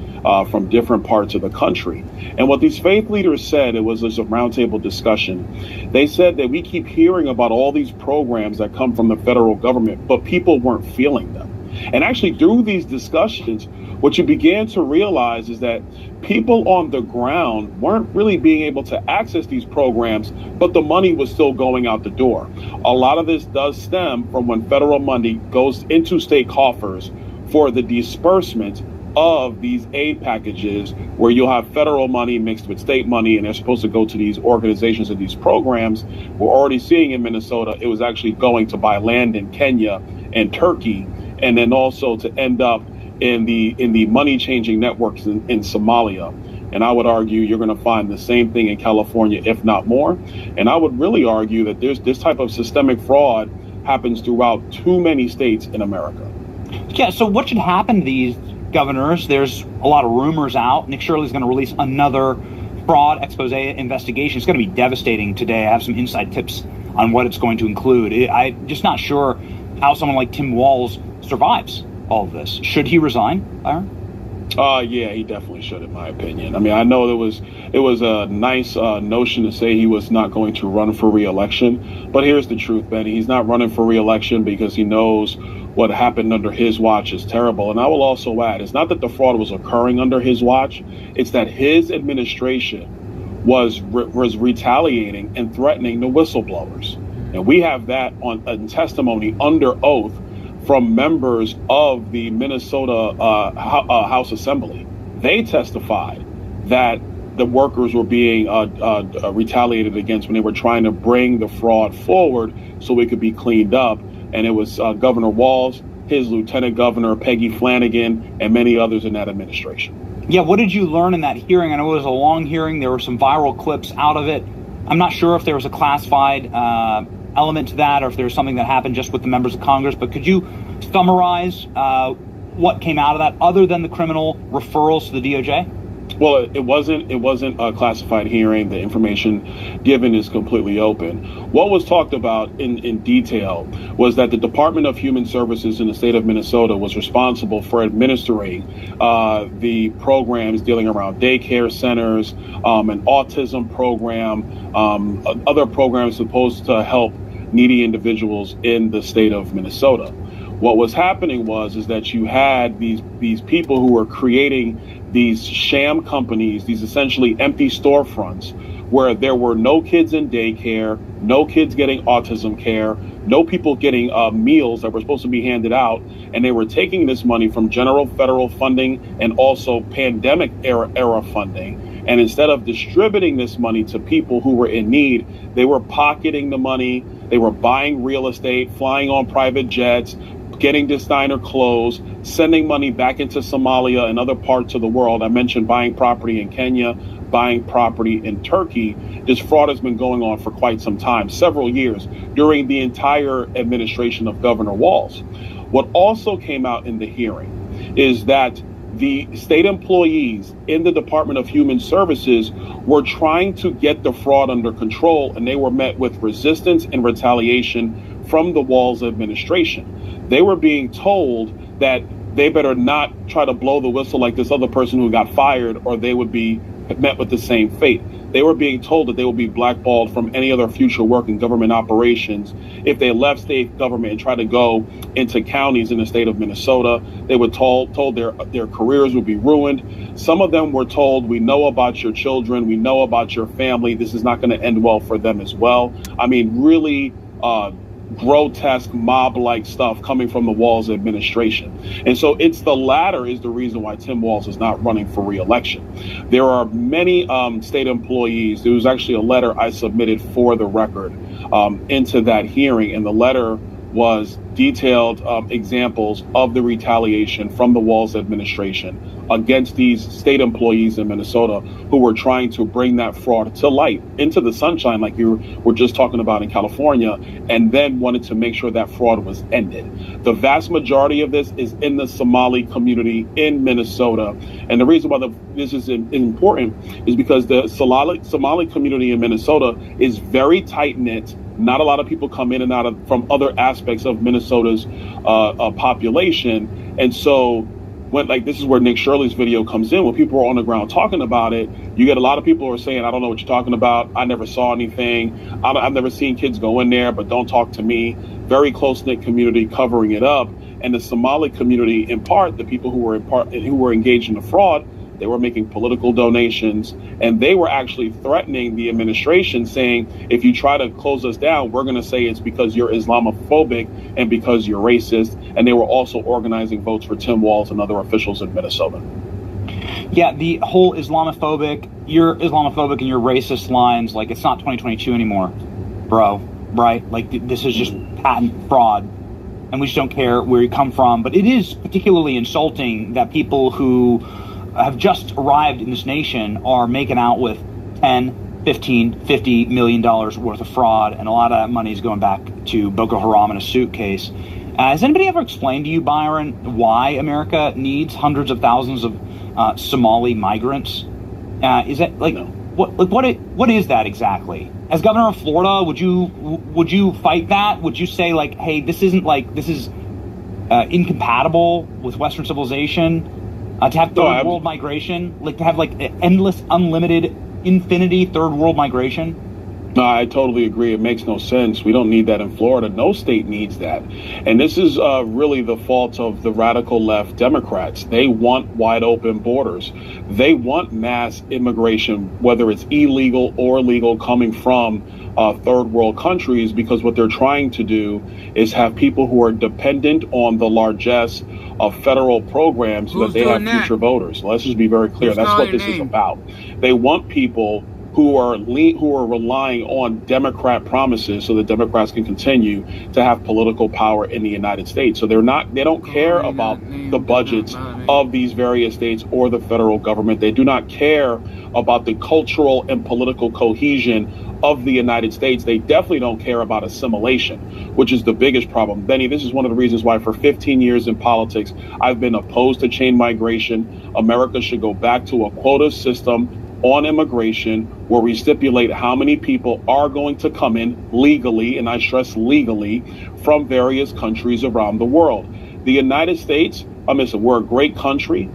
Speaker 1: from different parts of the country. And what these faith leaders said, it was a roundtable discussion. They said that we keep hearing about all these programs that come from the federal government, but people weren't feeling them. And actually through these discussions, what you began to realize is that people on the ground weren't really being able to access these programs, but the money was still going out the door. A lot of this does stem from when federal money goes into state coffers for the disbursement of these aid packages, where you'll have federal money mixed with state money, and they're supposed to go to these organizations and these programs. We're already seeing in Minnesota, it was actually going to buy land in Kenya and Turkey, and then also to end up in the money changing networks in Somalia. And I would argue you're going to find the same thing in California, if not more. And I would really argue that there's this type of systemic fraud happens throughout too many states in America.
Speaker 9: Yeah, so what should happen to these governors? There's a lot of rumors out. Nick Shirley's going to release another fraud expose investigation. It's going to be devastating today. I have some inside tips on what it's going to include. I'm just not sure how someone like Tim Walz survives all of this. Should he resign, Byron?
Speaker 1: Yeah, he definitely should, in my opinion. I mean, I know it was a nice notion to say he was not going to run for re-election, but here's the truth, Benny. He's not running for re-election because he knows what happened under his watch is terrible. And I will also add, it's not that the fraud was occurring under his watch, it's that his administration was retaliating and threatening the whistleblowers. And we have that on testimony under oath from members of the Minnesota House Assembly. They testified that the workers were being retaliated against when they were trying to bring the fraud forward so it could be cleaned up. And it was Governor Walz, his Lieutenant Governor Peggy Flanagan, and many others in that administration.
Speaker 9: Yeah, what did you learn in that hearing? I know it was a long hearing. There were some viral clips out of it. I'm not sure if there was a classified element to that or if there was something that happened just with the members of Congress, but could you summarize what came out of that other than the criminal referrals to the DOJ?
Speaker 1: Well, it wasn't a classified hearing. The information given is completely open. What was talked about in detail was that the Department of Human Services in the state of Minnesota was responsible for administering the programs dealing around daycare centers, an autism program, other programs supposed to help needy individuals in the state of Minnesota. What was happening is that you had these people who were creating these sham companies, these essentially empty storefronts, where there were no kids in daycare, no kids getting autism care, no people getting meals that were supposed to be handed out, and they were taking this money from general federal funding and also pandemic era funding. And instead of distributing this money to people who were in need, they were pocketing the money, they were buying real estate, flying on private jets, getting designer clothes, sending money back into Somalia and other parts of the world. I mentioned buying property in Kenya, buying property in Turkey. This fraud has been going on for quite some time, several years, during the entire administration of Governor Walz. What also came out in the hearing is that the state employees in the Department of Human Services were trying to get the fraud under control, and they were met with resistance and retaliation from the Walz administration. They were being told that they better not try to blow the whistle like this other person who got fired, or they would be met with the same fate. They were being told that they would be blackballed from any other future work in government operations if they left state government and tried to go into counties in the state of Minnesota. They were told their careers would be ruined. Some of them were told, we know about your children, we know about your family, this is not going to end well for them as well. I mean, really grotesque mob-like stuff coming from the Walz administration. And so it's the latter is the reason why Tim Walz is not running for re-election. There are many state employees. There was actually a letter I submitted for the record into that hearing, and the letter was detailed examples of the retaliation from the Walz administration against these state employees in Minnesota who were trying to bring that fraud to light, into the sunshine, like you were just talking about in California, and then wanted to make sure that fraud was ended. The vast majority of this is in the Somali community in Minnesota. And the reason why this is important is because the Somali community in Minnesota is very tight-knit. Not a lot of people come in and out from other aspects of Minnesota's population. And so this is where Nick Shirley's video comes in. When people are on the ground talking about it, you get a lot of people who are saying, I don't know what you're talking about. I never saw anything. I've never seen kids go in there, but don't talk to me. Very close-knit community covering it up. And the Somali community, in part, the people who were engaged in the fraud, they were making political donations, and they were actually threatening the administration, saying, if you try to close us down, we're going to say it's because you're Islamophobic and because you're racist. And they were also organizing votes for Tim Walz and other officials in Minnesota.
Speaker 9: Yeah, the whole you're Islamophobic and you're racist lines, like, it's not 2022 anymore, bro, right? Like, this is just patent fraud, and we just don't care where you come from. But it is particularly insulting that people who have just arrived in this nation are making out with 10, 15, $50 million worth of fraud, and a lot of that money is going back to Boko Haram in a suitcase. Has anybody ever explained to you, Byron, why America needs hundreds of thousands of Somali migrants? Is that like, no. What is that exactly? As governor of Florida, would you fight that? Would you say, like, hey, this is incompatible with Western civilization? To have third world migration, like to have like endless, unlimited, infinity third world migration?
Speaker 1: No, I totally agree. It makes no sense. We don't need that in Florida. No state needs that. And this is really the fault of the radical left Democrats. They want wide open borders. They want mass immigration, whether it's illegal or legal, coming from third world countries, because what they're trying to do is have people who are dependent on the largesse of federal programs so that they have future voters. So let's just be very clear. That's what this is about. They want people who are relying on Democrat promises so that Democrats can continue to have political power in the United States. So they don't care about the budgets of these various states or the federal government. They do not care about the cultural and political cohesion of the United States. They definitely don't care about assimilation, which is the biggest problem. Benny, this is one of the reasons why for 15 years in politics, I've been opposed to chain migration. America should go back to a quota system on immigration where we stipulate how many people are going to come in legally, and I stress legally, from various countries around the world. The United States, we're a great country.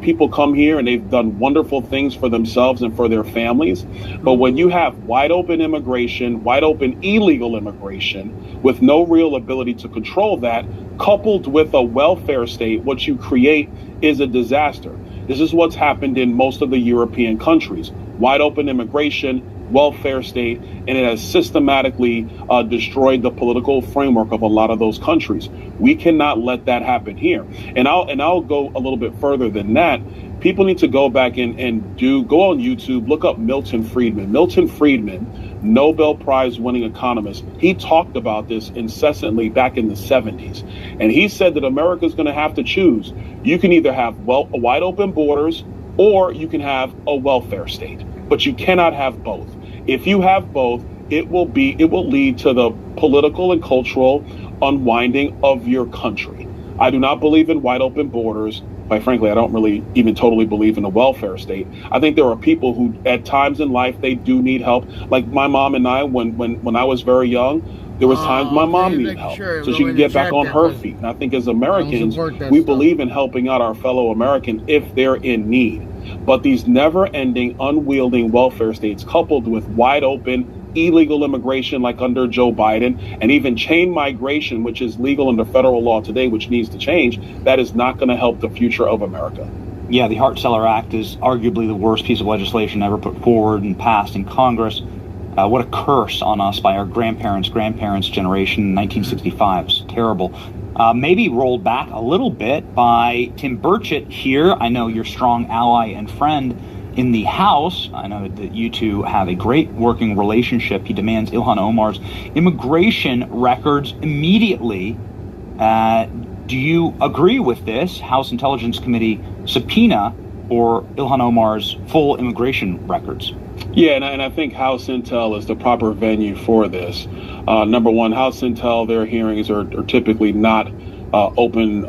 Speaker 1: People come here and they've done wonderful things for themselves and for their families. But when you have wide open immigration, wide open illegal immigration, with no real ability to control that, coupled with a welfare state, what you create is a disaster. This is what's happened in most of the European countries. Wide open immigration, welfare state, and it has systematically destroyed the political framework of a lot of those countries. We cannot let that happen here. And I'll go a little bit further than that. People need to go back and go on YouTube, look up Milton Friedman. Milton Friedman, Nobel Prize winning economist, he talked about this incessantly back in the 70s. And he said that America's going to have to choose. You can either have wide open borders or you can have a welfare state. but you cannot have both. If you have both, it will lead to the political and cultural unwinding of your country. I do not believe in wide open borders. Quite frankly, I don't really even totally believe in a welfare state. I think there are people who, at times in life, they do need help. Like my mom and I, when I was very young, there was times my mom needed help so she could get back on her feet. And I think as Americans, we believe in helping out our fellow Americans if they're in need. But these never-ending, unwielding welfare states, coupled with wide-open, illegal immigration like under Joe Biden, and even chain migration, which is legal under federal law today, which needs to change, that is not going to help the future of America.
Speaker 9: Yeah, the Hart-Celler Act is arguably the worst piece of legislation ever put forward and passed in Congress. What a curse on us by our grandparents' generation in 1965. It's terrible. Maybe rolled back a little bit by Tim Burchett here. I know your strong ally and friend in the House. I know that you two have a great working relationship. He demands Ilhan Omar's immigration records immediately. Do you agree with this House Intelligence Committee subpoena for Ilhan Omar's full immigration records?
Speaker 1: Yeah, and I think House Intel is the proper venue for this. Number one, House Intel, their hearings are typically not open,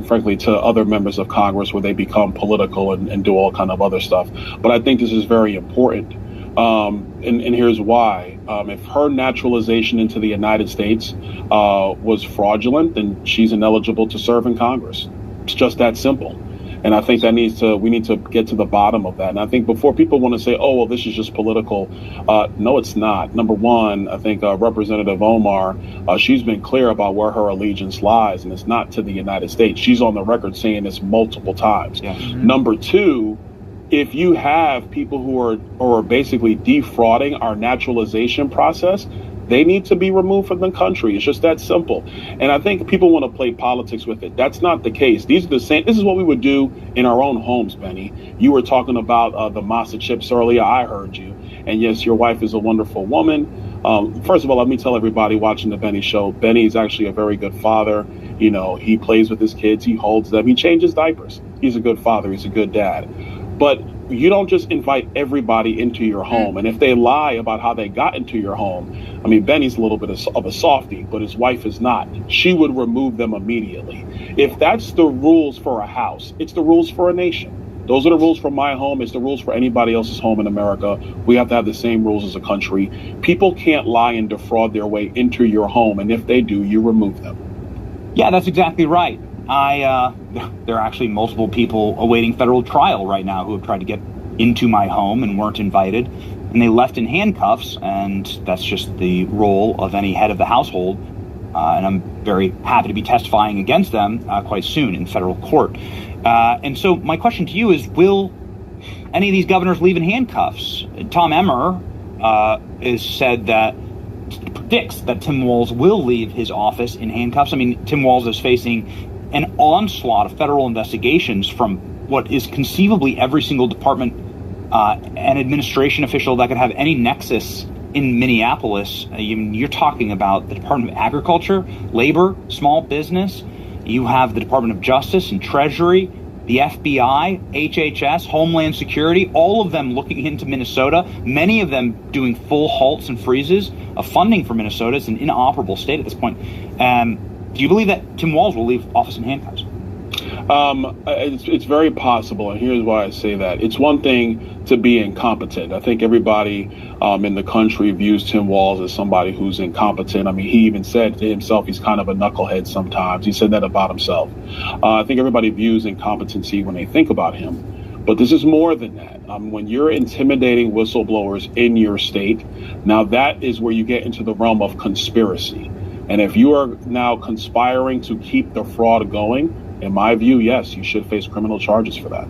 Speaker 1: frankly, to other members of Congress where they become political and do all kind of other stuff. But I think this is very important. And here's why. If her naturalization into the United States was fraudulent, then she's ineligible to serve in Congress. It's just that simple. And I think we need to get to the bottom of that. And I think before people want to say, oh, well, this is just political. No, it's not. Number one, I think Representative Omar, she's been clear about where her allegiance lies, and it's not to the United States. She's on the record saying this multiple times. Yeah. Mm-hmm. Number two, if you have people who are basically defrauding our naturalization process, they need to be removed from the country. It's just that simple. And I think people want to play politics with it. That's not the case. These are the same. This is what we would do in our own homes, Benny. You were talking about the masa chips earlier. I heard you. And yes, your wife is a wonderful woman. First of all, let me tell everybody watching the Benny Show, Benny is actually a very good father. You know, he plays with his kids. He holds them. He changes diapers. He's a good father. He's a good dad. But you don't just invite everybody into your home. And if they lie about how they got into your home, I mean, Benny's a little bit of a softie, but his wife is not. She would remove them immediately. If that's the rules for a house, it's the rules for a nation. Those are the rules for my home. It's the rules for anybody else's home in America. We have to have the same rules as a country. People can't lie and defraud their way into your home. And if they do, you remove them.
Speaker 9: Yeah, that's exactly right. There are actually multiple people awaiting federal trial right now who have tried to get into my home and weren't invited, and they left in handcuffs, and that's just the role of any head of the household. And I'm very happy to be testifying against them quite soon in federal court. And so my question to you is, will any of these governors leave in handcuffs? Tom Emmer has said that predicts that Tim Walz will leave his office in handcuffs. I mean, Tim Walz is facing an onslaught of federal investigations from what is conceivably every single department and administration official that could have any nexus in Minneapolis. You're talking about the Department of Agriculture, Labor, Small Business. You have the Department of Justice and Treasury, the FBI, HHS, Homeland Security, all of them looking into Minnesota, many of them doing full halts and freezes of funding for Minnesota. It's an inoperable state at this point. Do you believe that Tim Walz will leave office in handcuffs?
Speaker 1: It's very possible, and here's why I say that. It's one thing to be incompetent. I think everybody in the country views Tim Walz as somebody who's incompetent. I mean, he even said to himself he's kind of a knucklehead sometimes. He said that about himself. I think everybody views incompetency when they think about him. But this is more than that. When you're intimidating whistleblowers in your state, now that is where you get into the realm of conspiracy. And if you are now conspiring to keep the fraud going, in my view, yes, you should face criminal charges for that.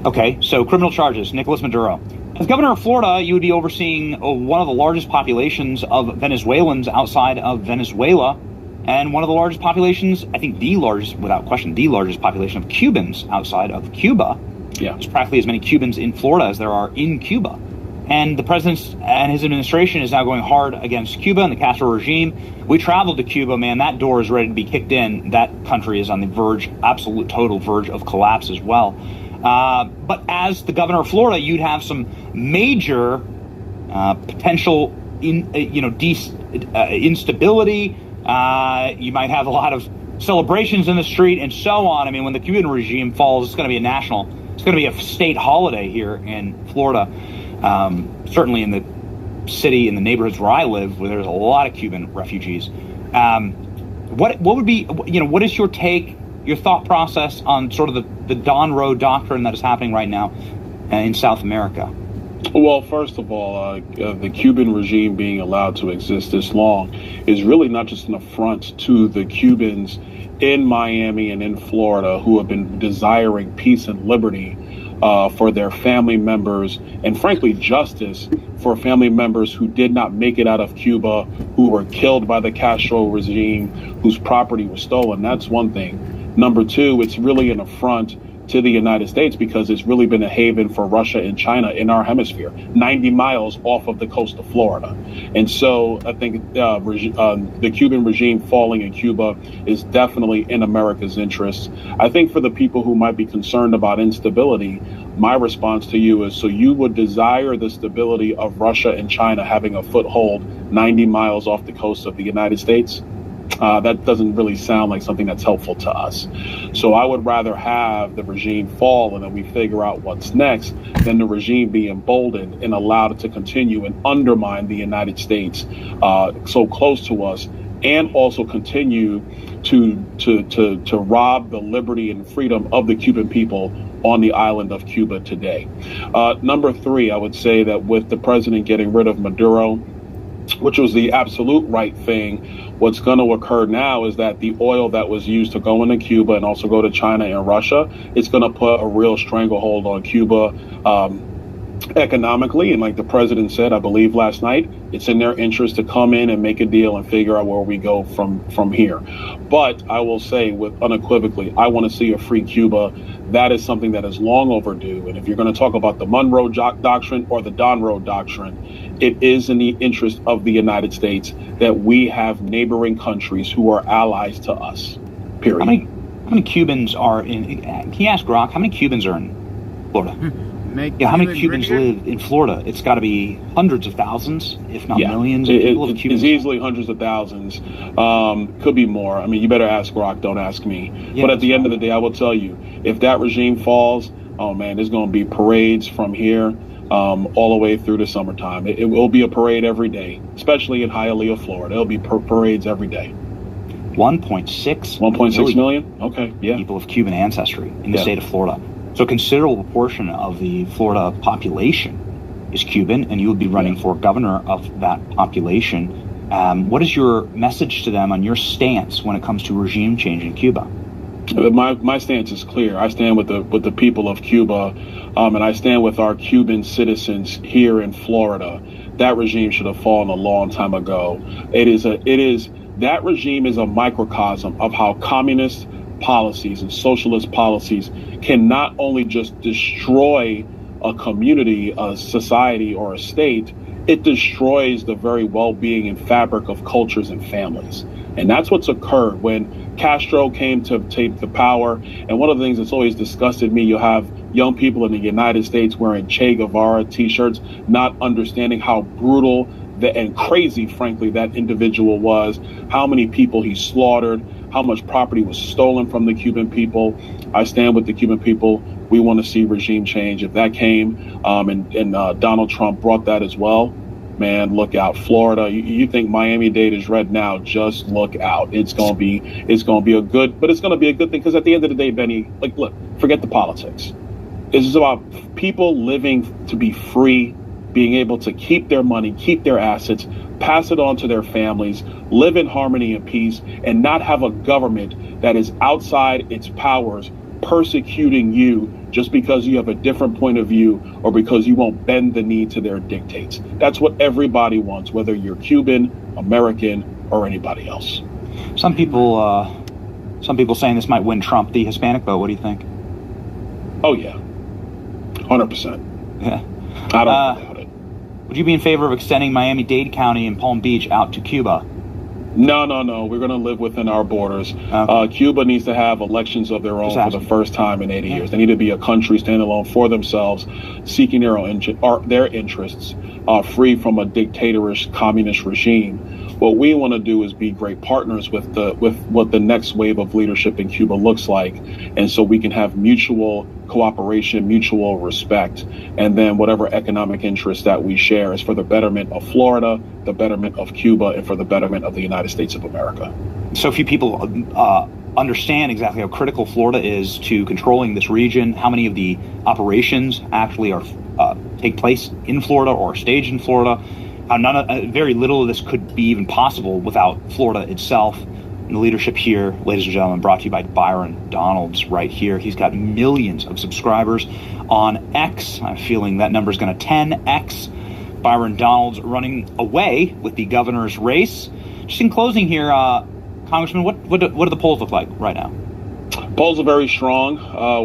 Speaker 9: Okay, so criminal charges. Nicolas Maduro. As governor of Florida, you would be overseeing one of the largest populations of Venezuelans outside of Venezuela, and one of the largest populations, I think the largest, without question, the largest population of Cubans outside of Cuba.
Speaker 1: Yeah.
Speaker 9: There's practically as many Cubans in Florida as there are in Cuba. And the president and his administration is now going hard against Cuba and the Castro regime. We traveled to Cuba, man. That door is ready to be kicked in. That country is on the verge, absolute total verge of collapse as well. But as the governor of Florida, you'd have some major potential instability. You might have a lot of celebrations in the street and so on. I mean, when the Cuban regime falls, it's going to be it's going to be a state holiday here in Florida. Certainly in the city, in the neighborhoods where I live, where there's a lot of Cuban refugees. What would be, what is your take, your thought process on sort of the Don Road doctrine that is happening right now in South America?
Speaker 1: Well, first of all, the Cuban regime being allowed to exist this long is really not just an affront to the Cubans in Miami and in Florida who have been desiring peace and liberty for their family members, and frankly, justice for family members who did not make it out of Cuba, who were killed by the Castro regime, whose property was stolen. That's one thing. Number two, it's really an affront to the United States because it's really been a haven for Russia and China in our hemisphere, 90 miles off of the coast of Florida. And so I think the Cuban regime falling in Cuba is definitely in America's interest. I think for the people who might be concerned about instability, my response to you is, so you would desire the stability of Russia and China having a foothold 90 miles off the coast of the United States? That doesn't really sound like something that's helpful to us. So I would rather have the regime fall and then we figure out what's next than the regime be emboldened and allowed to continue and undermine the United States so close to us, and also continue to rob the liberty and freedom of the Cuban people on the island of Cuba today. Number three, I would say that with the president getting rid of Maduro, which was the absolute right thing, what's going to occur now is that the oil that was used to go into Cuba and also go to China and Russia, it's going to put a real stranglehold on Cuba economically. And like the president said, I believe last night, it's in their interest to come in and make a deal and figure out where we go from here. But I will say with unequivocally, I want to see a free Cuba. That is something that is long overdue. And if you're going to talk about the Monroe Doctrine or the Don Road Doctrine, it is in the interest of the United States that we have neighboring countries who are allies to us, period.
Speaker 9: How many Cubans are in, can you ask Grok, how many Cubans are in Florida? How many Cubans live in Florida? It's got to be hundreds of thousands, if not millions of people of Cubans.
Speaker 1: It's easily hundreds of thousands. Could be more. I mean, you better ask Grok, don't ask me.
Speaker 9: Yeah,
Speaker 1: but at the end of the day, I will tell you, if that regime falls, oh man, there's going to be parades from here all the way through the summertime. It will be a parade every day, especially in Hialeah, Florida. There'll be parades every day.
Speaker 9: 1.6
Speaker 1: million? Okay, yeah.
Speaker 9: People of Cuban ancestry in the state of Florida. So a considerable portion of the Florida population is Cuban, and you would be running for governor of that population. What is your message to them on your stance when it comes to regime change in Cuba?
Speaker 1: My stance is clear. I stand with the people of Cuba, and I stand with our Cuban citizens here in Florida. That regime should have fallen a long time ago. That regime is a microcosm of how communist policies and socialist policies can not only just destroy a community, a society, or a state, it destroys the very well-being and fabric of cultures and families. And that's what's occurred when Castro came to take the power. And one of the things that's always disgusted me, you have young people in the United States wearing Che Guevara t-shirts, not understanding how brutal and crazy, frankly, that individual was, how many people he slaughtered, how much property was stolen from the Cuban people. I stand with the Cuban people. We want to see regime change. If that came and Donald Trump brought that as well, man, look out. Florida, you think Miami-Dade is red now, just look out. It's going to be a good thing, because at the end of the day, Benny, like, look, forget the politics. This is about people living to be free, being able to keep their money, keep their assets, pass it on to their families, live in harmony and peace, and not have a government that is outside its powers persecuting you just because you have a different point of view or because you won't bend the knee to their dictates. That's what everybody wants, whether you're Cuban, American, or anybody else.
Speaker 9: Some people saying this might win Trump the Hispanic vote. What do you think?
Speaker 1: Oh, yeah. 100%.
Speaker 9: Yeah.
Speaker 1: I don't know about it.
Speaker 9: Would you be in favor of extending Miami-Dade County and Palm Beach out to Cuba?
Speaker 1: No. We're going to live within our borders. Cuba needs to have elections of their own for the first time in 80 years. They need to be a country standalone for themselves, seeking their own their interests, free from a dictatorish communist regime. What we want to do is be great partners with what the next wave of leadership in Cuba looks like, and so we can have mutual cooperation, mutual respect, and then whatever economic interests that we share is for the betterment of Florida, the betterment of Cuba, and for the betterment of the United States of America.
Speaker 9: So few people understand exactly how critical Florida is to controlling this region, how many of the operations actually are take place in Florida or staged in Florida, how very little of this could be even possible without Florida itself. And the leadership here, ladies and gentlemen, brought to you by Byron Donalds right here. He's got millions of subscribers on X. I'm feeling that number is going to 10X. Byron Donalds running away with the governor's race. Just in closing here, Congressman, what do the polls look like right now?
Speaker 1: Polls are very strong.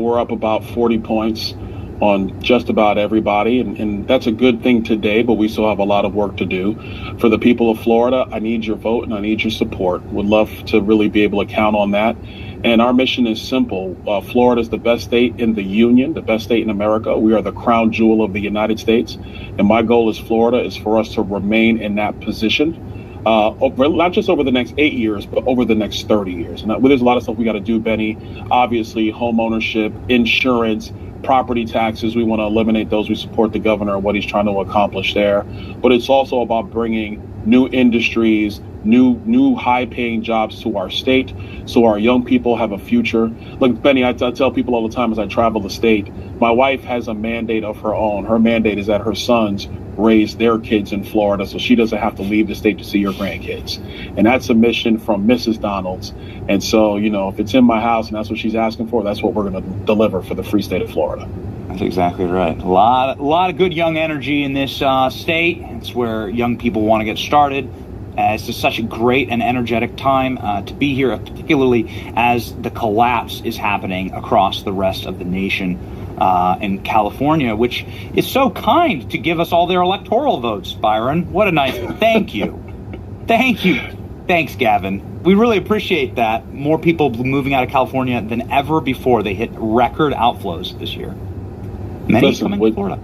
Speaker 1: We're up about 40 points on just about everybody, and that's a good thing today, but we still have a lot of work to do. For the people of Florida, I need your vote and I need your support. Would love to really be able to count on that. And our mission is simple. Florida is the best state in the union, the best state in America. We are the crown jewel of the United States. And my goal as Florida is for us to remain in that position. Not just over the next 8 years, but over the next 30 years. And there's a lot of stuff we got to do, Benny. Obviously, home ownership, insurance, property taxes. We want to eliminate those. We support the governor and what he's trying to accomplish there. But it's also about bringing new industries, new high-paying jobs to our state, so our young people have a future. Look, Benny, I tell people all the time as I travel the state, my wife has a mandate of her own. Her mandate is that her sons raise their kids in Florida, so she doesn't have to leave the state to see her grandkids. And that's a mission from Mrs. Donalds. And so, if it's in my house and that's what she's asking for, that's what we're going to deliver for the free state of Florida.
Speaker 9: That's exactly right. A lot of good young energy in this state. It's where young people want to get started. It's just such a great and energetic time to be here, particularly as the collapse is happening across the rest of the nation in California, which is so kind to give us all their electoral votes, Byron. What a nice thank you. Thank you. Thanks, Gavin. We really appreciate that. More people moving out of California than ever before. They hit record outflows this year. Many coming to Florida.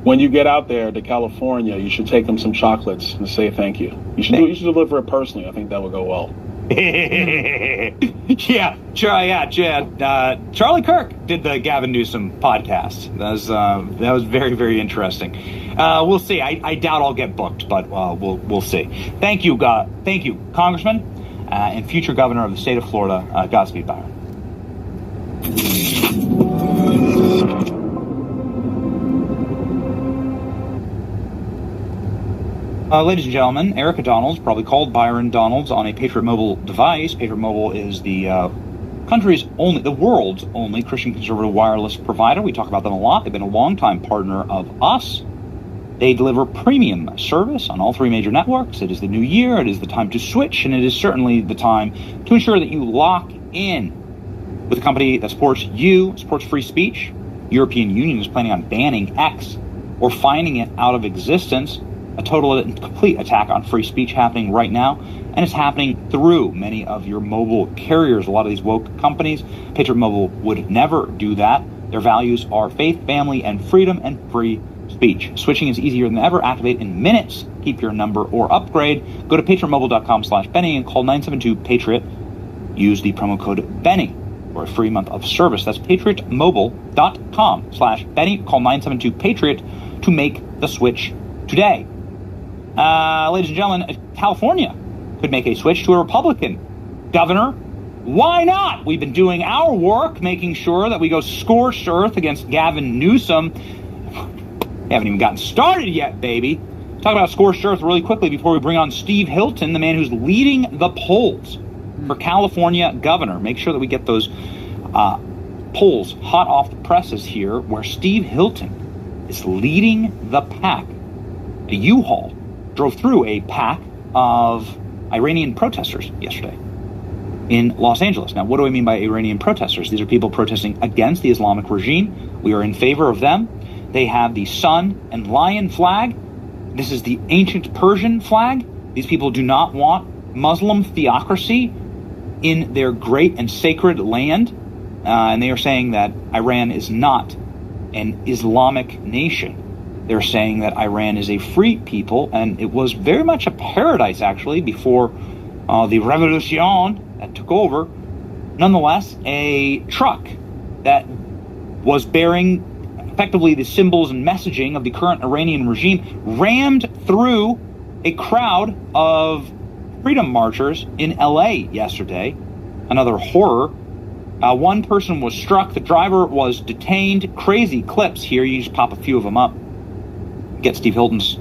Speaker 1: When you get out there to California, you should take them some chocolates and say thank you. You should deliver it personally. I think that would go well.
Speaker 9: Charlie Kirk did the Gavin Newsom podcast. That was very, very interesting. We'll see. I doubt I'll get booked, but we'll see. Thank you, Congressman, and future governor of the state of Florida. Godspeed, Byron. Ladies and gentlemen, Erica Donalds, probably called Byron Donalds, on a Patriot Mobile device. Patriot Mobile is the world's only Christian conservative wireless provider. We talk about them a lot. They've been a longtime partner of us. They deliver premium service on all three major networks. It is the new year. It is the time to switch, and it is certainly the time to ensure that you lock in with a company that supports you, supports free speech. European Union is planning on banning X or finding it out of existence. A total and complete attack on free speech happening right now, and it's happening through many of your mobile carriers. A lot of these woke companies, Patriot Mobile would never do that. Their values are faith, family, and freedom, and free speech. Switching is easier than ever. Activate in minutes. Keep your number or upgrade. Go to patriotmobile.com/Benny and call 972-PATRIOT. Use the promo code Benny for a free month of service. That's patriotmobile.com/Benny. Call 972-PATRIOT to make the switch today. Ladies and gentlemen, California could make a switch to a Republican governor. Why not? We've been doing our work, making sure that we go scorched earth against Gavin Newsom. We haven't even gotten started yet, baby. Talk about scorched earth really quickly before we bring on Steve Hilton, the man who's leading the polls for California governor. Make sure that we get those polls hot off the presses here, where Steve Hilton is leading the pack. A U-Haul drove through a pack of Iranian protesters yesterday in Los Angeles. Now, what do I mean by Iranian protesters? These are people protesting against the Islamic regime. We are in favor of them. They have the sun and lion flag. This is the ancient Persian flag. These people do not want Muslim theocracy in their great and sacred land. And they are saying that Iran is not an Islamic nation. They're saying that Iran is a free people, and it was very much a paradise, actually, before the revolution that took over. Nonetheless, a truck that was bearing effectively the symbols and messaging of the current Iranian regime rammed through a crowd of freedom marchers in LA yesterday. Another horror. One person was struck. The driver was detained. Crazy clips here. You just pop a few of them up. Get Steve Hilton's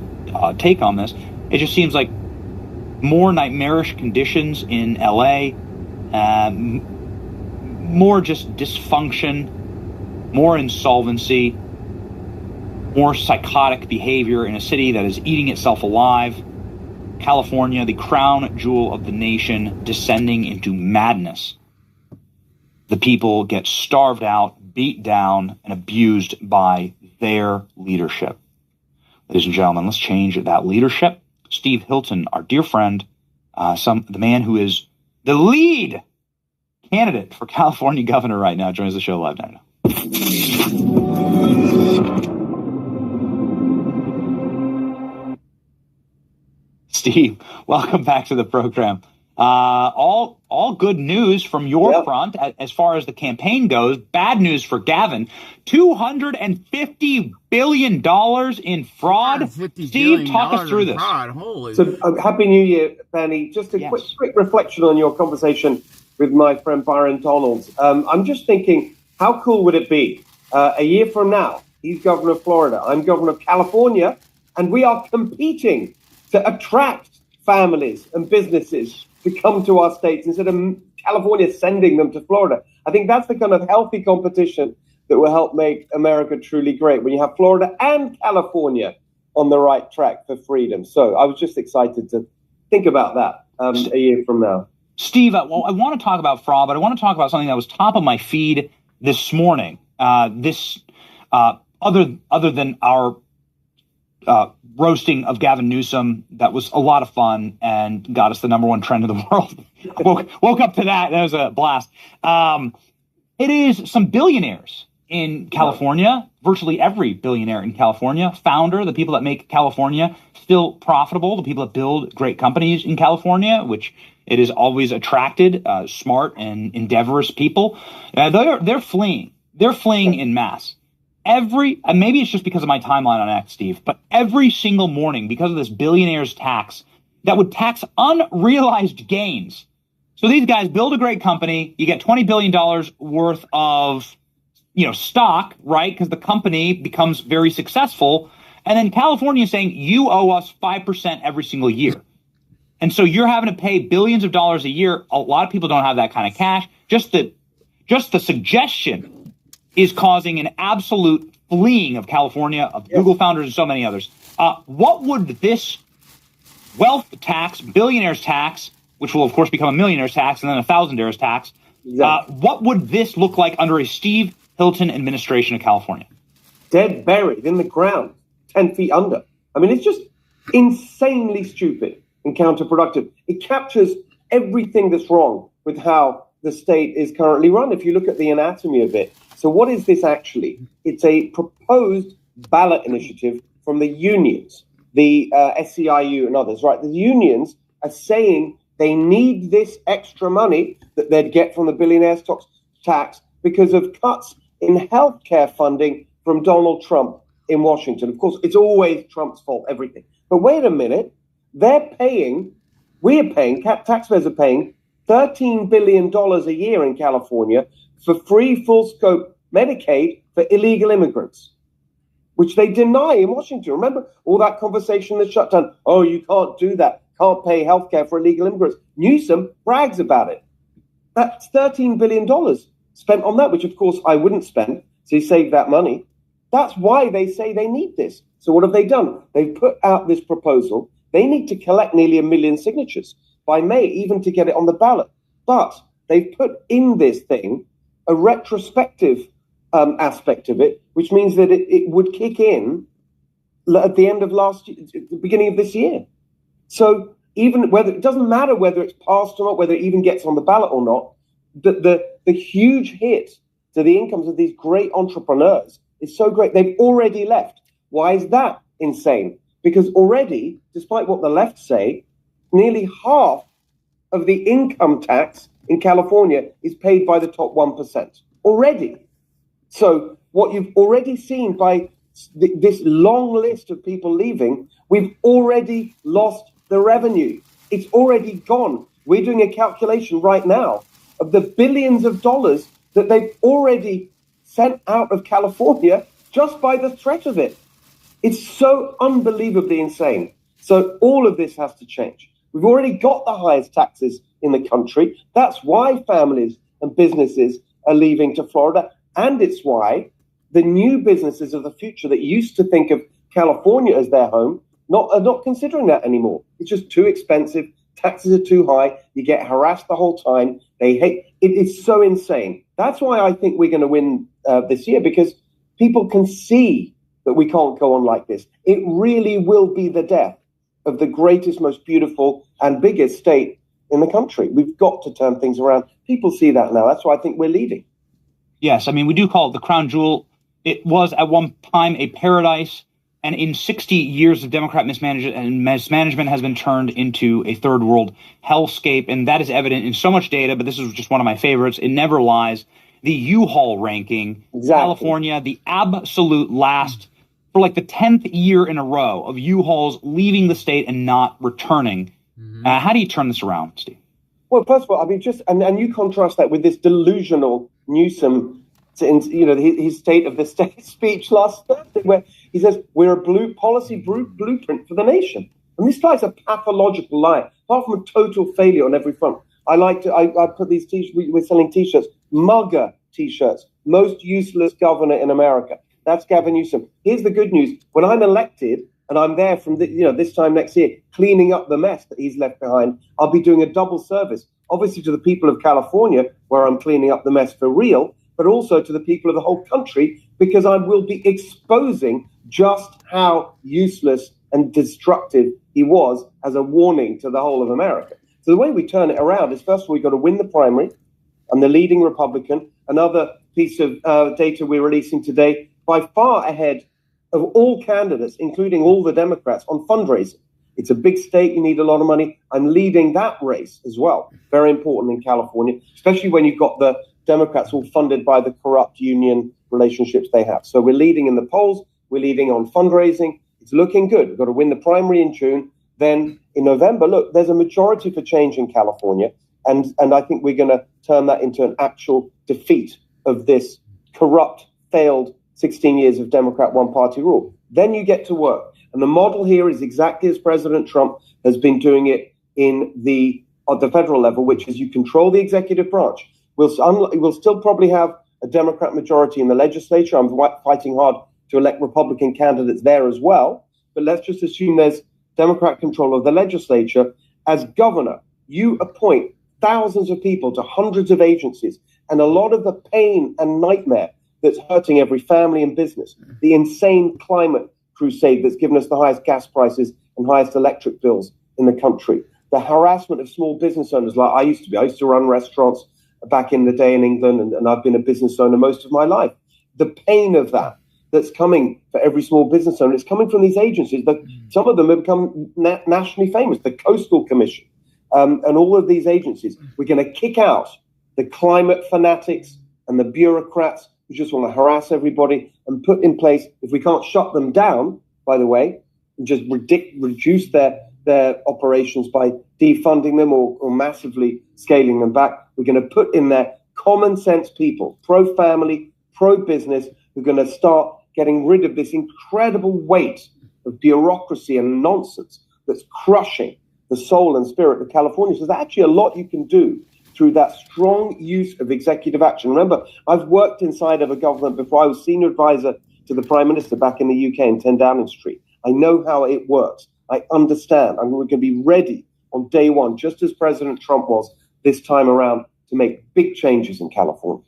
Speaker 9: take on this. It just seems like more nightmarish conditions in LA, more just dysfunction, more insolvency, more psychotic behavior in a city that is eating itself alive. California, the crown jewel of the nation, descending into madness. The people get starved out, beat down, and abused by their leadership. Ladies and gentlemen, let's change that leadership. Steve Hilton, our dear friend, the man who is the lead candidate for California governor right now, joins the show live now. Steve, welcome back to the program. All good news from your front as far as the campaign goes. Bad news for Gavin. $250 billion in fraud. Steve, talk us through this.
Speaker 6: So, Happy New Year, Benny. Just a quick reflection on your conversation with my friend Byron Donalds. I'm just thinking, how cool would it be a year from now? He's governor of Florida. I'm governor of California, and we are competing to attract families and businesses to come to our states instead of California sending them to Florida. I think that's the kind of healthy competition that will help make America truly great when you have Florida and California on the right track for freedom. So I was just excited to think about that a year from now.
Speaker 9: Steve, well, I want to talk about fraud, but I want to talk about something that was top of my feed this morning. Other than our roasting of Gavin Newsom, that was a lot of fun and got us the #1 trend in the world. woke up to that. That was a blast. It is some billionaires in California, virtually every billionaire in California, founder, the people that make California still profitable, the people that build great companies in California, which it has always attracted smart and endeavorous people. They're fleeing. They're fleeing in mass. And maybe it's just because of my timeline on X, Steve, but every single morning, because of this billionaire's tax that would tax unrealized gains. So these guys build a great company. You get $20 billion worth of, stock, right? Because the company becomes very successful. And then California is saying you owe us 5% every single year. And so you're having to pay billions of dollars a year. A lot of people don't have that kind of cash. Just the suggestion is causing an absolute fleeing of California, of Google founders, and so many others. What would this wealth tax, billionaire's tax, which will, of course, become a millionaire's tax and then a thousandaires tax, what would this look like under a Steve Hilton administration of California?
Speaker 6: Dead, buried in the ground, 10 feet under. I mean, it's just insanely stupid and counterproductive. It captures everything that's wrong with how the state is currently run, if you look at the anatomy of it. So what is this actually? It's a proposed ballot initiative from the unions, the SEIU and others, right? The unions are saying they need this extra money that they'd get from the billionaire's tax because of cuts in healthcare funding from Donald Trump in Washington. Of course, it's always Trump's fault, everything. But wait a minute, we're paying, taxpayers are paying $13 billion a year in California for free full-scope Medicaid for illegal immigrants, which they deny in Washington. Remember all that conversation that shut down? Oh, you can't do that. Can't pay health care for illegal immigrants. Newsom brags about it. That's $13 billion spent on that, which, of course, I wouldn't spend. So he saved that money. That's why they say they need this. So what have they done? They've put out this proposal. They need to collect nearly 1 million signatures by May, even to get it on the ballot. But they've put in this thing a retrospective aspect of it, which means that it would kick in at the end of last year, the beginning of this year. So even whether it doesn't matter whether it's passed or not, whether it even gets on the ballot or not, the huge hit to the incomes of these great entrepreneurs is so great. They've already left. Why is that insane? Because already, despite what the left say, nearly half of the income tax in California is paid by the top 1% already. So what you've already seen by this long list of people leaving, we've already lost the revenue. It's already gone. We're doing a calculation right now of the billions of dollars that they've already sent out of California just by the threat of it. It's so unbelievably insane. So all of this has to change. We've already got the highest taxes in the country. That's why families and businesses are leaving to Florida. And it's why the new businesses of the future that used to think of California as their home are not considering that anymore. It's just too expensive. Taxes are too high. You get harassed the whole time. They hate it. It's so insane. That's why I think we're going to win this year, because people can see that we can't go on like this. It really will be the death of the greatest, most beautiful and biggest state in the country. We've got to turn things around. People see that now. That's why I think we're leading.
Speaker 9: Yes, I mean, we do call it the crown jewel. It was at one time a paradise, and in 60 years of Democrat mismanagement has been turned into a third world hellscape, and that is evident in so much data, but this is just one of my favorites. It never lies. The U-Haul ranking, exactly. California, the absolute last, for like the 10th year in a row of U-Hauls leaving the state and not returning. How do you turn this around, Steve?
Speaker 6: Well, first of all, I mean, and you contrast that with this delusional Newsom, his state of the state speech last Thursday, where he says we're a policy blueprint for the nation. And this guy's a pathological liar, apart from a total failure on every front. I put these t-shirts, we're selling t-shirts, MAGA t-shirts, most useless governor in America. That's Gavin Newsom. Here's the good news. When I'm elected, and I'm there from this time next year, cleaning up the mess that he's left behind, I'll be doing a double service, obviously to the people of California, where I'm cleaning up the mess for real, but also to the people of the whole country, because I will be exposing just how useless and destructive he was as a warning to the whole of America. So the way we turn it around is, first of all, we've got to win the primary. I'm the leading Republican. Another piece of data we're releasing today, by far ahead of all candidates, including all the Democrats, on fundraising. It's a big state. You need a lot of money. I'm leading that race as well. Very important in California, especially when you've got the Democrats all funded by the corrupt union relationships they have. So we're leading in the polls. We're leading on fundraising. It's looking good. We've got to win the primary in June. Then in November, look, there's a majority for change in California. And I think we're going to turn that into an actual defeat of this corrupt, failed 16 years of Democrat one-party rule. Then you get to work. And the model here is exactly as President Trump has been doing it at the federal level, which is you control the executive branch. We'll still probably have a Democrat majority in the legislature. I'm fighting hard to elect Republican candidates there as well. But let's just assume there's Democrat control of the legislature. As governor, you appoint thousands of people to hundreds of agencies, and a lot of the pain and nightmare that's hurting every family and business, the insane climate crusade that's given us the highest gas prices and highest electric bills in the country, the harassment of small business owners like I used to be. I used to run restaurants back in the day in England, and I've been a business owner most of my life. The pain of that's coming for every small business owner, it's coming from these agencies. Some of them have become nationally famous, the Coastal Commission, and all of these agencies. We're going to kick out the climate fanatics and the bureaucrats who just want to harass everybody, and put in place, if we can't shut them down, by the way, and just reduce their operations by defunding them or massively scaling them back, we're going to put in there common sense people, pro-family, pro-business, who are going to start getting rid of this incredible weight of bureaucracy and nonsense that's crushing the soul and spirit of California. So there's actually a lot you can do through that strong use of executive action. Remember, I've worked inside of a government before. I was senior advisor to the Prime Minister back in the UK in 10 Downing Street. I know how it works. I understand. And we're going to be ready on day one, just as President Trump was this time around, to make big changes in California.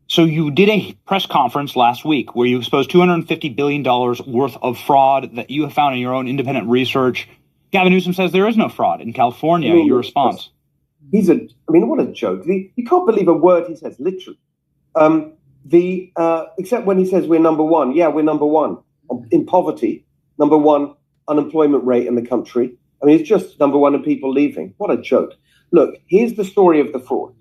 Speaker 9: So you did a press conference last week where you exposed $250 billion worth of fraud that you have found in your own independent research. Gavin Newsom says there is no fraud in California. Your response?
Speaker 6: What a joke. You can't believe a word he says, literally. Except when he says we're number one. Yeah, we're number one in poverty, number one unemployment rate in the country. I mean, it's just number one in people leaving. What a joke. Look, here's the story of the fraud.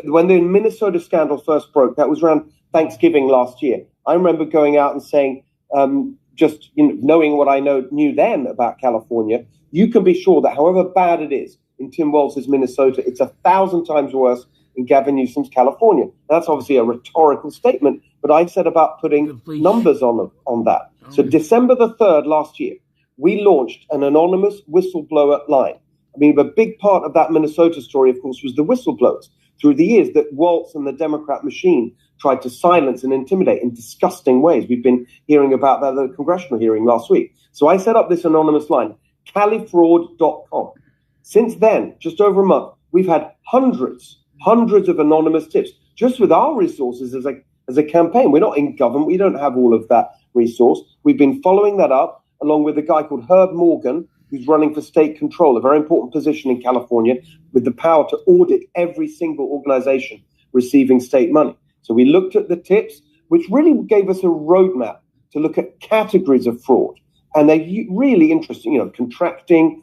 Speaker 6: When the Minnesota scandal first broke, that was around Thanksgiving last year. I remember going out and saying, knowing what I knew then about California, you can be sure that however bad it is in Tim Walz's Minnesota, it's 1,000 times worse in Gavin Newsom's California. That's obviously a rhetorical statement, but I said about putting numbers on that. So December the 3rd last year, we launched an anonymous whistleblower line. I mean, a big part of that Minnesota story, of course, was the whistleblowers through the years that Walz and the Democrat machine tried to silence and intimidate in disgusting ways. We've been hearing about that at the congressional hearing last week. So I set up this anonymous line, califraud.com. Since then, just over a month, we've had hundreds of anonymous tips just with our resources as a campaign. We're not in government. We don't have all of that resource. We've been following that up along with a guy called Herb Morgan, who's running for state control, a very important position in California with the power to audit every single organization receiving state money. So we looked at the tips, which really gave us a roadmap to look at categories of fraud. And they're really interesting, contracting,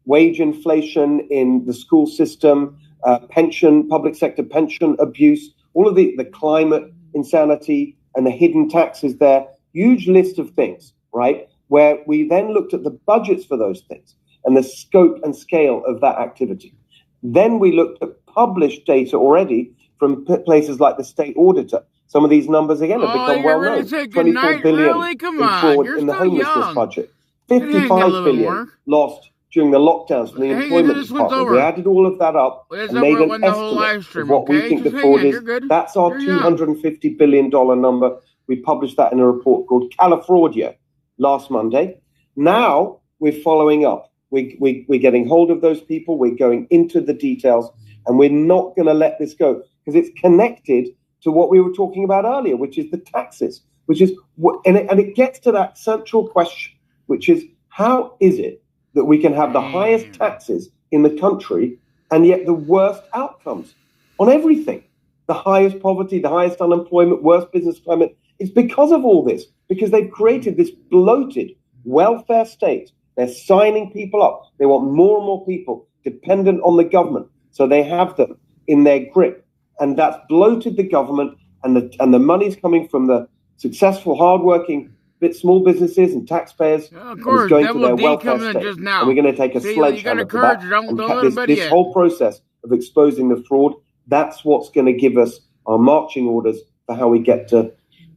Speaker 6: wage inflation in the school system, public sector pension abuse, all of the climate insanity and the hidden taxes there, huge list of things, right? Where we then looked at the budgets for those things and the scope and scale of that activity. Then we looked at published data already from places like the state auditor. Some of these numbers, again, have become well known. 24 billion in fraud in the homelessness budget. 55 billion lost during the lockdowns from the employment department. We added all of that up and made an estimate of what we think the fraud is. That's our $250 billion number. We published that in a report called Califraudia last Monday. Now we're following up. We're getting hold of those people. We're going into the details, and we're not going to let this go because it's connected to what we were talking about earlier, which is the taxes, and it gets to that central question, which is how is it that we can have the highest taxes in the country and yet the worst outcomes on everything? The highest poverty, the highest unemployment, worst business climate. It's because of all this, because they've created this bloated welfare state. They're signing people up. They want more and more people dependent on the government. So they have them in their grip. And that's bloated the government, and the money's coming from the successful, hardworking small businesses and taxpayers.
Speaker 2: Of course,
Speaker 6: it's going to their welfare state.
Speaker 2: Just now.
Speaker 6: And we're going to take a sledgehammer to that. And this whole process of exposing the fraud, that's what's going to give us our marching orders for how we get to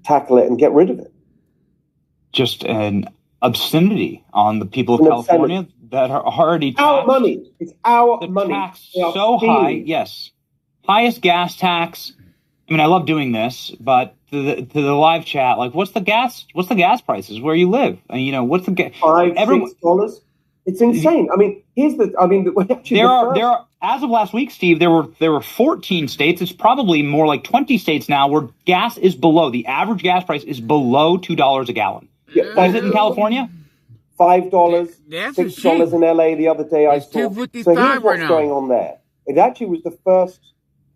Speaker 6: tackle it and get rid of it.
Speaker 9: Just an obscenity on the people of California that are already taxed.
Speaker 6: Our money. It's our money.
Speaker 9: Tax so high, yes. Highest gas tax. I mean, I love doing this, but to the live chat, like, what's the gas prices where you live? And what's the gas?
Speaker 6: $5-6. It's insane. I mean,
Speaker 9: there are as of last week, Steve, there were 14 states. It's probably more like 20 states now where gas is below, the average gas price is below $2 a gallon. Yeah, is it in California?
Speaker 6: $5, $6 in LA the other day I saw. So here's what's going on there. It actually was the first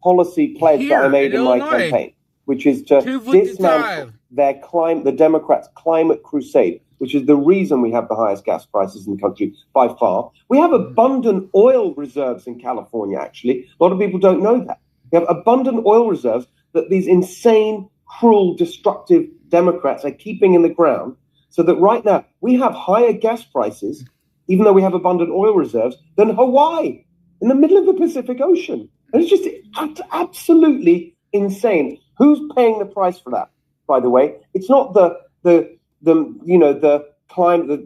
Speaker 6: policy pledge that I made in my campaign, which is to dismantle the Democrats' climate crusade, which is the reason we have the highest gas prices in the country by far. We have abundant oil reserves in California, actually. A lot of people don't know that. We have abundant oil reserves that these insane, cruel, destructive Democrats are keeping in the ground, so that right now we have higher gas prices, even though we have abundant oil reserves, than Hawaii in the middle of the Pacific Ocean. And it's just absolutely insane. Who's paying the price for that, by the way? It's not the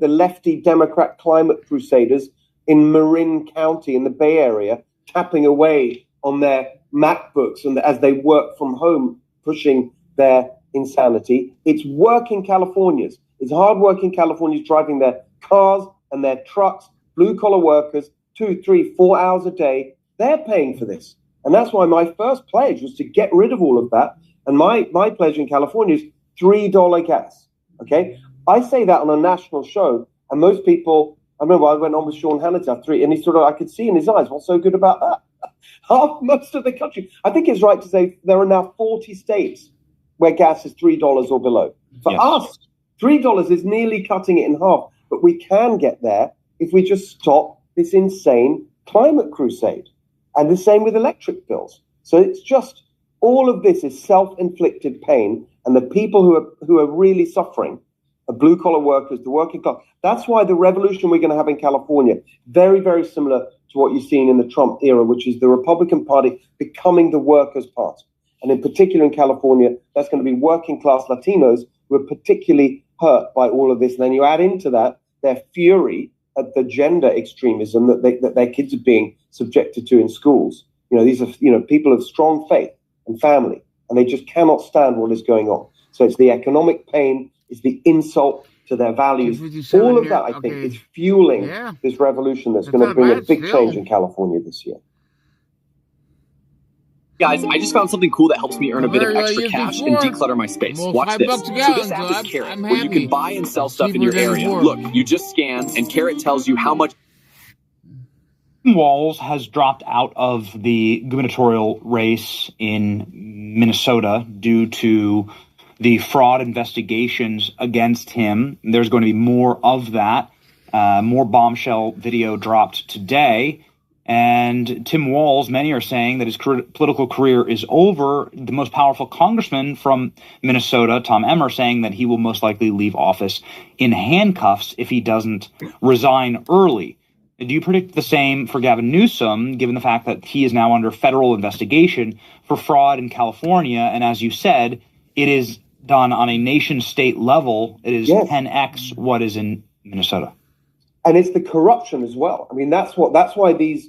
Speaker 6: lefty Democrat climate crusaders in Marin County in the Bay Area tapping away on their MacBooks and as they work from home, pushing their insanity. It's working Californians. It's hardworking Californians driving their cars and their trucks, blue-collar workers, 2, 3, 4 hours a day. They're paying for this. And that's why my first pledge was to get rid of all of that. And my pledge in California is $3 gas. Okay? I say that on a national show, and most people I remember I went on with Sean Hannity, and I could see in his eyes, what's so good about that? Most of the country. I think it's right to say there are now 40 states where gas is $3 or below. For us, $3 is nearly cutting it in half, but we can get there if we just stop this insane climate crusade. And the same with electric bills. So it's just, all of this is self-inflicted pain, and the people who are really suffering are blue-collar workers, the working class. That's why the revolution we're going to have in California, very, very similar to what you've seen in the Trump era, which is the Republican Party becoming the workers' party. And in particular in California, that's going to be working-class Latinos who are particularly hurt by all of this. And then you add into that their fury at the gender extremism that their kids are being subjected to in schools. These are people of strong faith and family, and they just cannot stand what is going on. So it's the economic pain, it's the insult to their values. All of that, I think, is fueling this revolution that's going to bring a big change in California this year.
Speaker 7: Guys, I just found something cool that helps me earn a bit of extra cash and declutter my space. Watch this. So this app is Carrot, where you can buy and sell stuff in your area. Look, you just scan, and Carrot tells you how much.
Speaker 9: Walz has dropped out of the gubernatorial race in Minnesota due to the fraud investigations against him. There's going to be more of that. More bombshell video dropped today. And Tim Walz, many are saying that his political career is over. The most powerful congressman from Minnesota, Tom Emmer, saying that he will most likely leave office in handcuffs if he doesn't resign early. Do you predict the same for Gavin Newsom, given the fact that he is now under federal investigation for fraud in California? And as you said, it is done on a nation-state level. It is 10x what is in Minnesota.
Speaker 6: And it's the corruption as well. I mean, that's why these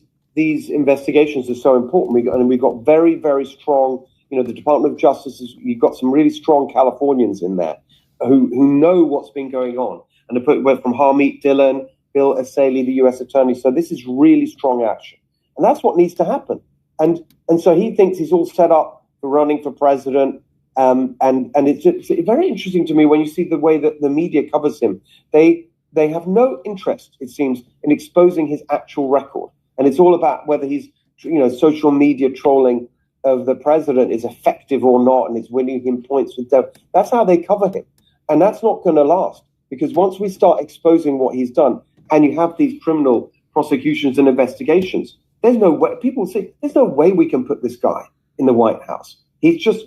Speaker 6: investigations are so important. We've got very, very strong, the Department of Justice, you've got some really strong Californians in there who know what's been going on. And they went from Harmeet Dillon, Bill Asali, the U.S. attorney. So this is really strong action. And that's what needs to happen. And so he thinks he's all set up for running for president. And it's very interesting to me when you see the way that the media covers him. They have no interest, it seems, in exposing his actual record. And it's all about whether he's, social media trolling of the president is effective or not, and it's winning him points with them. That's how they cover him. And that's not going to last, because once we start exposing what he's done, and you have these criminal prosecutions and investigations, there's no way, people say, there's no way we can put this guy in the White House. He just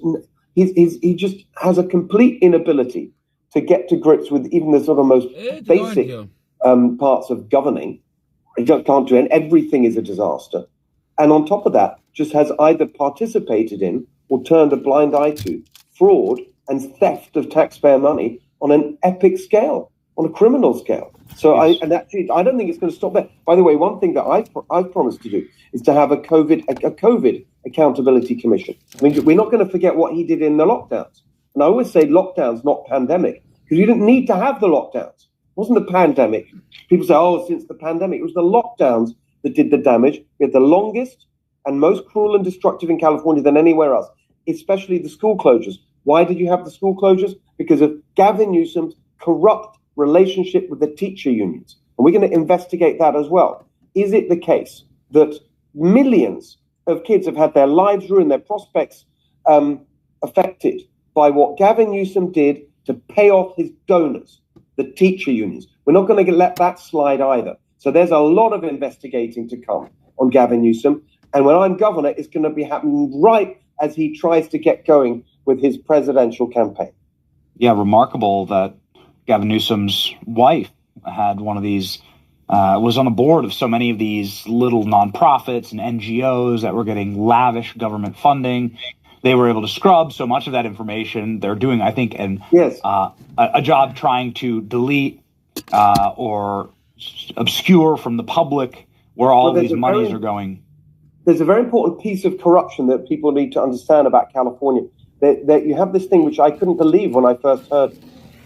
Speaker 6: has a complete inability to get to grips with even the sort of most basic parts of governing. He just can't do it. And everything is a disaster. And on top of that, just has either participated in or turned a blind eye to fraud and theft of taxpayer money on an epic scale, on a criminal scale. So I don't think it's going to stop there. By the way, one thing that I've promised to do is to have a COVID accountability commission. I mean, we're not going to forget what he did in the lockdowns. And I always say lockdowns, not pandemic, because you didn't need to have the lockdowns. It wasn't the pandemic. People say, since the pandemic, it was the lockdowns that did the damage. We had the longest and most cruel and destructive in California than anywhere else, especially the school closures. Why did you have the school closures? Because of Gavin Newsom's corrupt relationship with the teacher unions. And we're going to investigate that as well. Is it the case that millions of kids have had their lives ruined, their prospects affected by what Gavin Newsom did to pay off his donors, the teacher unions? We're not going to let that slide either. So there's a lot of investigating to come on Gavin Newsom. And when I'm governor, it's going to be happening right as he tries to get going with his presidential campaign.
Speaker 9: Yeah, remarkable that Gavin Newsom's wife had one of these, was on the board of so many of these little nonprofits and NGOs that were getting lavish government funding. They were able to scrub so much of that information. They're doing, I think, a job trying to delete or obscure from the public where all these monies are going.
Speaker 6: There's a very important piece of corruption that people need to understand about California. That you have this thing which I couldn't believe when I first heard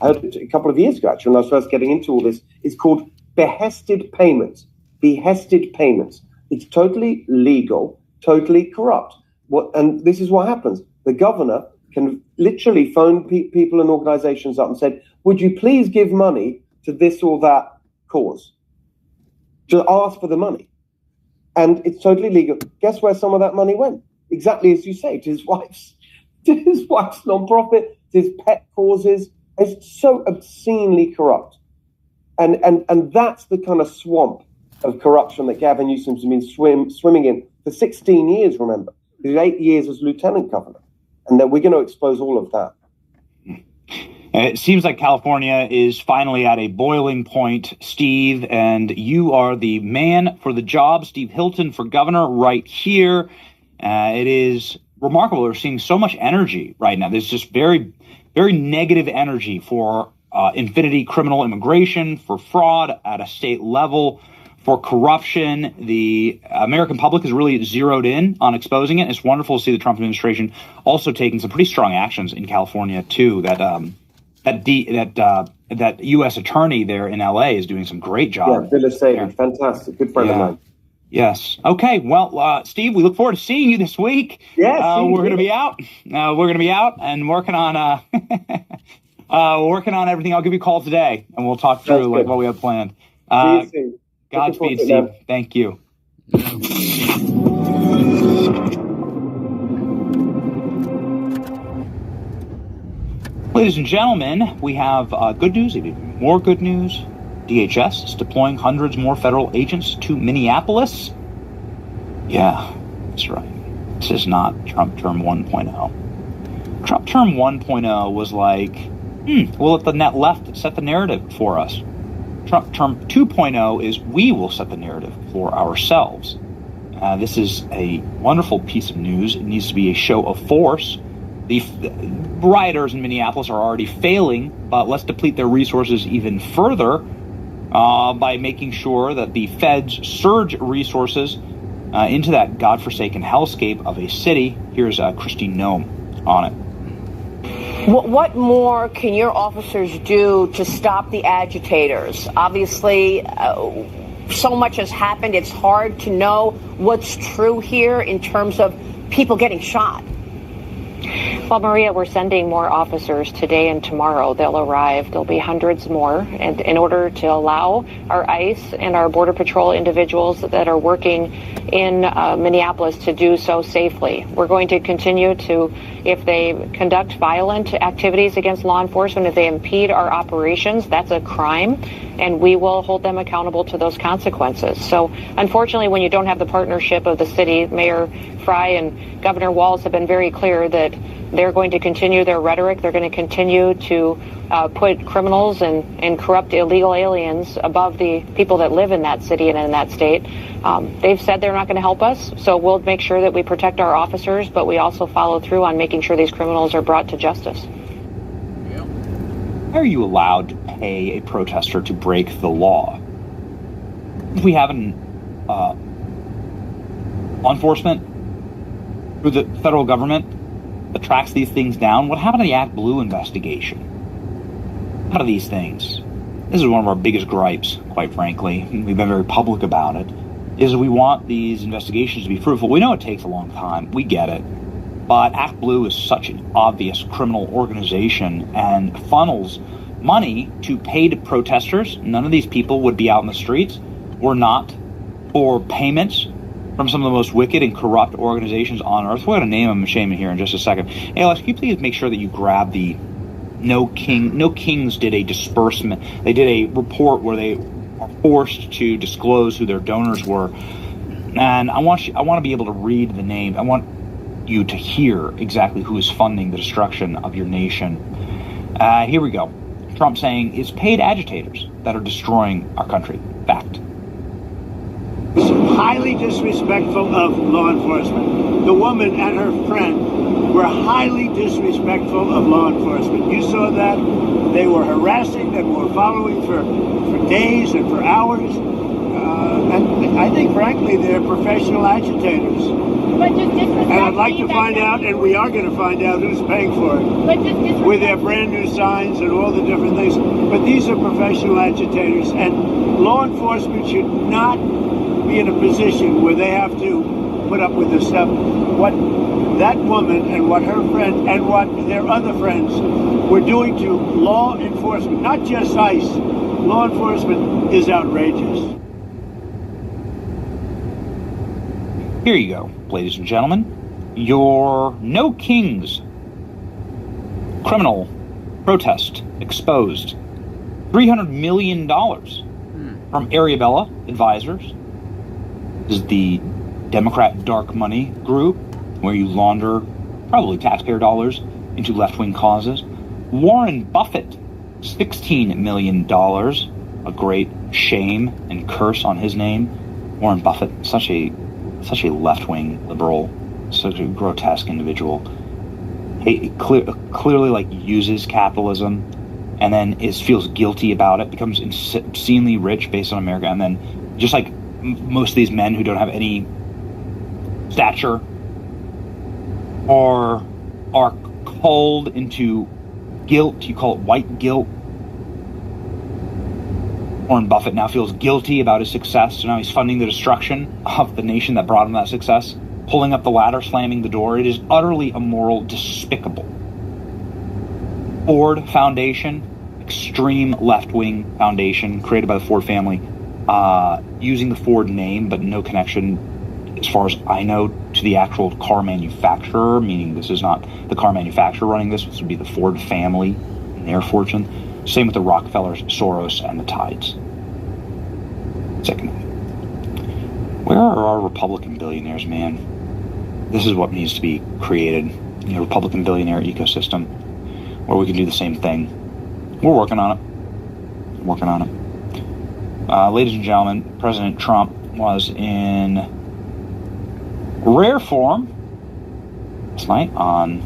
Speaker 6: it a couple of years ago, actually, when I was first getting into all this. It's called behested payments. Behested payments. It's totally legal, totally corrupt. And this is what happens. The governor can literally phone people and organizations up and say, would you please give money to this or that cause? Just ask for the money. And it's totally legal. Guess where some of that money went? Exactly as you say, to his wife's nonprofit, to his pet causes. It's so obscenely corrupt. And that's the kind of swamp of corruption that Gavin Newsom's been swimming in for 16 years, remember. He did 8 years as lieutenant governor. And then we're going to expose all of that.
Speaker 9: It seems like California is finally at a boiling point, Steve, and you are the man for the job. Steve Hilton for governor right here. It is remarkable. We're seeing so much energy right now. There's just very, very negative energy for infinity criminal immigration, for fraud at a state level, for corruption. The American public is really zeroed in on exposing it. It's wonderful to see the Trump administration also taking some pretty strong actions in California, too, that U.S. attorney there in L.A. is doing some great job.
Speaker 6: Yeah, U.S.A. Fantastic. Good friend of mine.
Speaker 9: Yes. Okay. Well, Steve, we look forward to seeing you this week.
Speaker 6: Yeah.
Speaker 9: We're going to be out. We're going to be out and working on everything. I'll give you a call today, and we'll talk through what we have planned.
Speaker 6: See you soon.
Speaker 9: Godspeed, Steve. Thank you. Ladies and gentlemen, we have good news, even more good news. DHS is deploying hundreds more federal agents to Minneapolis. Yeah, that's right. This is not Trump Term 1.0. Trump Term 1.0 was like, we'll let the net left set the narrative for us. Trump Term 2.0 is we will set the narrative for ourselves. This is a wonderful piece of news. It needs to be a show of force. The rioters in Minneapolis are already failing, but let's deplete their resources even further by making sure that the feds surge resources into that godforsaken hellscape of a city. Here's Christine Noem on it.
Speaker 22: What more can your officers do to stop the agitators? Obviously, so much has happened. It's hard to know what's true here in terms of people getting shot.
Speaker 11: Well, Maria, we're sending more officers today and tomorrow. They'll arrive. There'll be hundreds more. And in order to allow our ICE and our Border Patrol individuals that are working in Minneapolis to do so safely, we're going to continue to, if they conduct violent activities against law enforcement, if they impede our operations, that's a crime, and we will hold them accountable to those consequences. So, unfortunately, when you don't have the partnership of the city, Mayor Fry and Governor Walz have been very clear that they're going to continue their rhetoric. They're going to continue to put criminals and corrupt illegal aliens above the people that live in that city and in that state. They've said they're not going to help us, so we'll make sure that we protect our officers, but we also follow through on making sure these criminals are brought to justice.
Speaker 9: How are you allowed to pay a protester to break the law? If we have an law enforcement through the federal government that tracks these things down, what happened to the Act Blue investigation? How do these things? This is one of our biggest gripes, quite frankly. We've been very public about it. Is we want these investigations to be fruitful. We know it takes a long time. We get it. But Act Blue is such an obvious criminal organization and funnels money to paid protesters. None of these people would be out in the streets were not for payments from some of the most wicked and corrupt organizations on earth. We're going to name them and shame them here in just a second. Hey, Alex, can you please make sure that you grab the No Kings did a disbursement. They did a report where they are forced to disclose who their donors were. And I want to be able to read the name. I want you to hear exactly who is funding the destruction of your nation. Here we go. Trump saying it's paid agitators that are destroying our country. Fact.
Speaker 18: Highly disrespectful of law enforcement. The woman and her friend were highly disrespectful of law enforcement. You saw that. They were harassing them, were following for days and for hours. And I think, frankly, they're professional agitators. And I'd like to find out, and we are going to find out who's paying for it, with their brand new signs and all the different things. But these are professional agitators, and law enforcement should not be in a position where they have to put up with this stuff. What that woman and what her friend and what their other friends were doing to law enforcement, not just ICE, law enforcement is outrageous.
Speaker 9: Here you go, ladies and gentlemen. Your No Kings criminal protest exposed. $300 million from Arabella Advisors. This is the Democrat dark money group where you launder probably taxpayer dollars into left-wing causes. Warren Buffett, $16 million. A great shame and curse on his name. Warren Buffett, such a left-wing liberal, such a grotesque individual. He clearly like uses capitalism and then feels guilty about it, becomes obscenely rich based on America, and then just like most of these men who don't have any stature are called into guilt. You call it white guilt. Warren Buffett now feels guilty about his success, so now he's funding the destruction of the nation that brought him that success, pulling up the ladder, slamming the door. It is utterly immoral, despicable. Ford Foundation, extreme left-wing foundation created by the Ford family, using the Ford name, but no connection, as far as I know, to the actual car manufacturer, meaning this is not the car manufacturer running this. This would be the Ford family and their fortune. Same with the Rockefellers, Soros, and the Tides. Second, where are our Republican billionaires, man? This is what needs to be created, a Republican billionaire ecosystem where we can do the same thing. We're working on it. Ladies and gentlemen, President Trump was in rare form last night on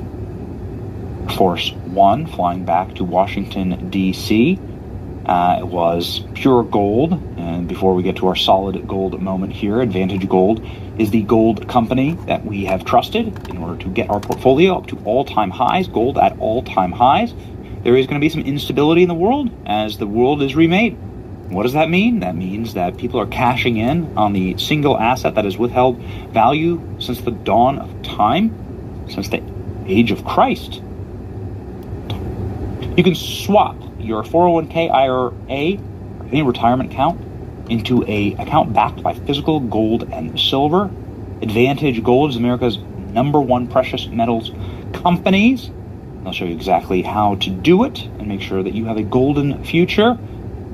Speaker 9: Force One, flying back to Washington, D.C. It was pure gold. And before we get to our solid gold moment here, Advantage Gold is the gold company that we have trusted in order to get our portfolio up to all-time highs, gold at all-time highs. There is going to be some instability in the world as the world is remade. What does that mean? That means that people are cashing in on the single asset that has withheld value since the dawn of time, since the age of Christ. You can swap your 401k IRA or any retirement account into a account backed by physical gold and silver. Advantage Gold is America's #1 precious metals companies. I'll show you exactly how to do it and make sure that you have a golden future.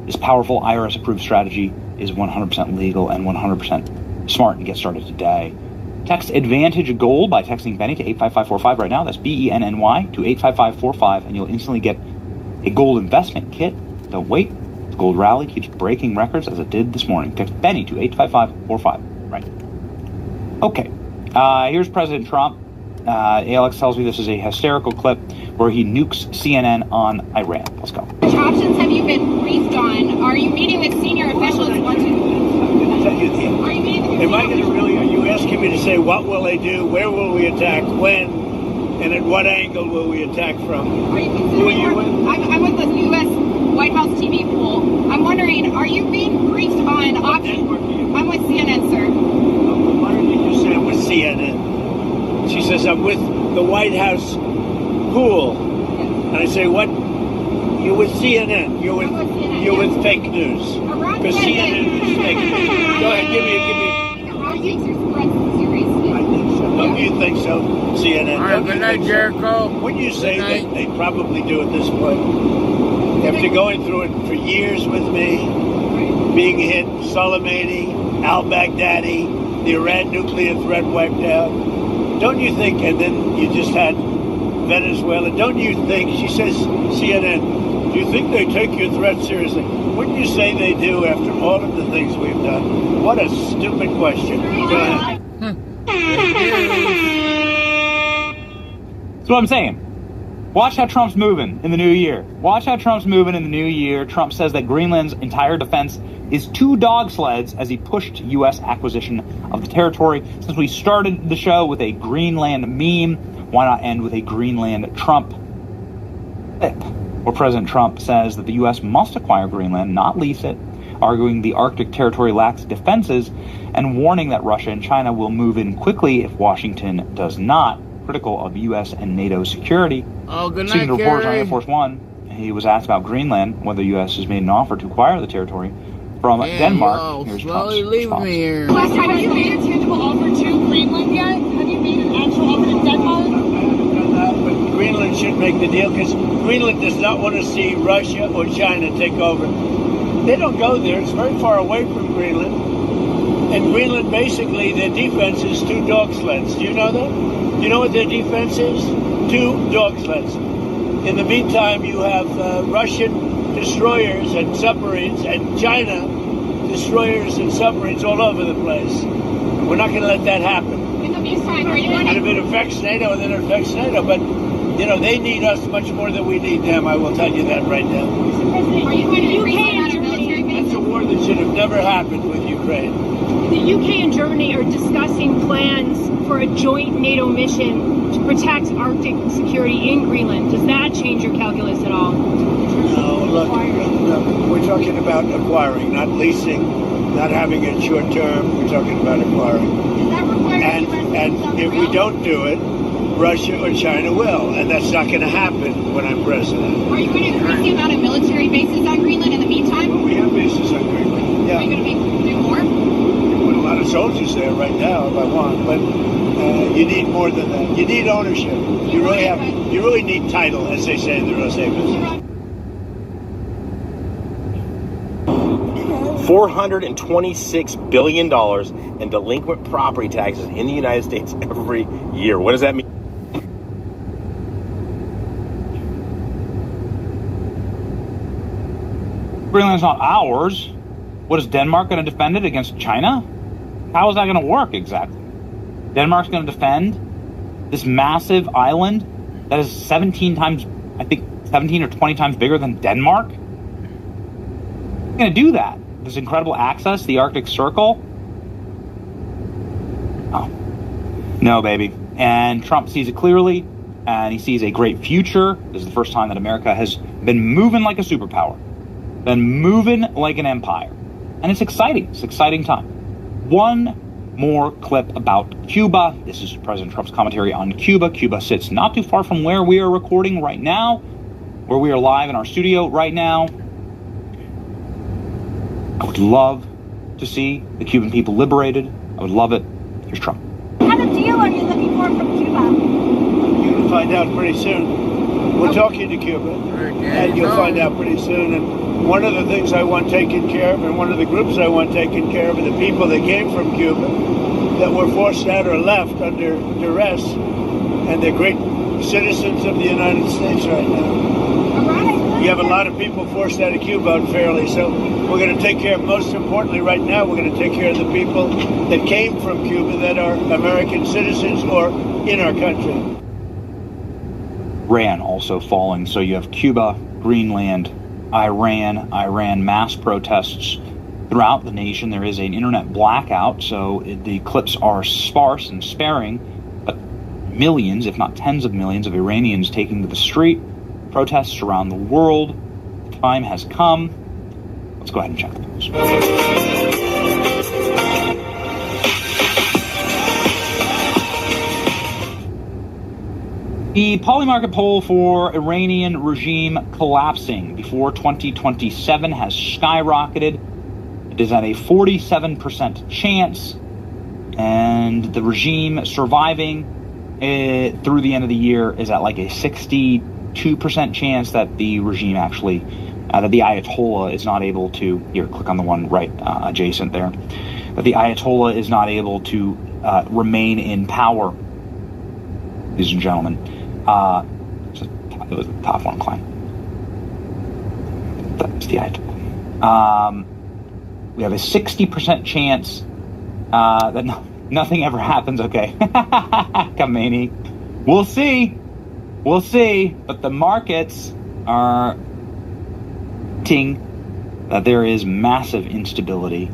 Speaker 9: This powerful IRS-approved strategy is 100% legal and 100% smart, and get started today. Text Advantage Gold by texting Benny to 85545 right now. That's BENNY to 85545, and you'll instantly get a gold investment kit. Don't wait. The gold rally keeps breaking records as it did this morning. Text Benny to 85545 right. Okay. Here's President Trump. Alex tells me this is a hysterical clip where he nukes CNN on Iran. Let's go.
Speaker 15: Which options have you been briefed on? Are you meeting with senior officials?
Speaker 18: Am I going to really, are you asking me to say what will they do, where will we attack, when, and at what angle will we attack from?
Speaker 15: Are you considering I'm with the U.S. White House TV pool. I'm wondering, are you being briefed on options? I'm with CNN, sir.
Speaker 18: Why don't you just say I'm with CNN? She says, I'm with the White House pool. And I say, what? You're with CNN. You're with fake news. Because CNN is fake news. Go ahead, give me. I think so. Don't you think so, CNN?
Speaker 2: All right, good night, Jericho.
Speaker 18: Wouldn't you say that they probably do at this point? After going through it for years with me, being hit, Soleimani, al-Baghdadi, the Iran nuclear threat wiped out, don't you think, and then you just had Venezuela, don't you think, she says, CNN, do you think they take your threat seriously? Wouldn't you say they do after all of the things we've done? What a stupid question. Go ahead.
Speaker 9: That's what I'm saying. Watch how Trump's moving in the new year. Trump says that Greenland's entire defense is 2 dog sleds as he pushed U.S. acquisition of the territory. Since we started the show with a Greenland meme, why not end with a Greenland Trump clip, where President Trump says that the U.S. must acquire Greenland, not lease it, arguing the Arctic territory lacks defenses, and warning that Russia and China will move in quickly if Washington does not, critical of U.S. and NATO security.
Speaker 2: Oh, good night,
Speaker 9: Speaking to reporters on
Speaker 2: Gary.
Speaker 9: Air Force One, he was asked about Greenland, whether the U.S. has made an offer to acquire the territory from Denmark. Here's Trump's response.
Speaker 15: Last time you made a tangible offer to Greenland.
Speaker 16: deal because Greenland does not want to see Russia or China take over. They don't go there. It's very far away from Greenland. And Greenland, basically, their defense is 2 dog sleds. Do you know that? Do you know what their defense is? 2 dog sleds. In the meantime, you have Russian destroyers and submarines and China destroyers and submarines all over the place. We're not going to let that happen.
Speaker 15: In the meantime, are you going to...
Speaker 16: And if it affects NATO, then it affects NATO. But, you know, they need us much more than we need them. I will tell you that right now.
Speaker 15: Are you going to Ukraine out of military bases?
Speaker 16: That's a war that should have never happened with Ukraine.
Speaker 17: The UK and Germany are discussing plans for a joint NATO mission to protect Arctic security in Greenland. Does that change your calculus at all?
Speaker 16: No, look, we're talking about acquiring, not leasing, not having it short term. We're talking about acquiring.
Speaker 15: Does that require
Speaker 16: and if we don't do it, Russia or China will, and that's not going to happen when I'm president.
Speaker 15: Are you going to increase the amount of military bases on Greenland in the meantime?
Speaker 16: Well, we have bases on Greenland. Yeah.
Speaker 15: Are you going to do more?
Speaker 16: Put a lot of soldiers there right now if I want, but you need more than that. You need ownership. You really need title, as they say in the U.S.A. business.
Speaker 23: $426 billion in delinquent property taxes in the United States every year. What does that mean?
Speaker 9: Greenland's not ours. What is Denmark going to defend it against China? How is that going to work exactly? Denmark's going to defend this massive island that is 17 times, I think 17 or 20 times bigger than Denmark? It's going to do that. This incredible access, the Arctic Circle. Oh, no, baby. And Trump sees it clearly, and he sees a great future. This is the first time that America has been moving like a superpower, been moving like an empire. And it's exciting. It's an exciting time. One more clip about Cuba. This is President Trump's commentary on Cuba. Cuba sits not too far from where we are recording right now, where we are live in our studio right now. I would love to see the Cuban people liberated. I would love it. Here's Trump.
Speaker 15: What kind of deal are you looking for from Cuba?
Speaker 16: You're going to find out pretty soon. We're talking to Cuba, and you'll find out pretty soon. And one of the things I want taken care of, and one of the groups I want taken care of, are the people that came from Cuba that were forced out or left under duress, and they're great citizens of the United States right now. You have a lot of people forced out of Cuba unfairly, so we're going to take care of, most importantly right now, we're going to take care of the people that came from Cuba that are American citizens or in our country.
Speaker 9: Iran also falling, so you have Cuba, Greenland, Iran mass protests throughout the nation. There is an internet blackout, so the clips are sparse and sparing, but millions, if not tens of millions, of Iranians taking to the street. Protests around the world. The time has come. Let's go ahead and check the news. The Polymarket poll for Iranian regime collapsing before 2027 has skyrocketed. It is at a 47% chance, and the regime surviving through the end of the year is at like a 62% chance that the regime actually, that the Ayatollah is not able to, here, click on the one right adjacent there, that the Ayatollah is not able to remain in power, ladies and gentlemen. It was the top one climb. That's the Ayatollah. We have a 60% chance that nothing ever happens, okay? Khamenei. We'll see. We'll see, but the markets are hinting that there is massive instability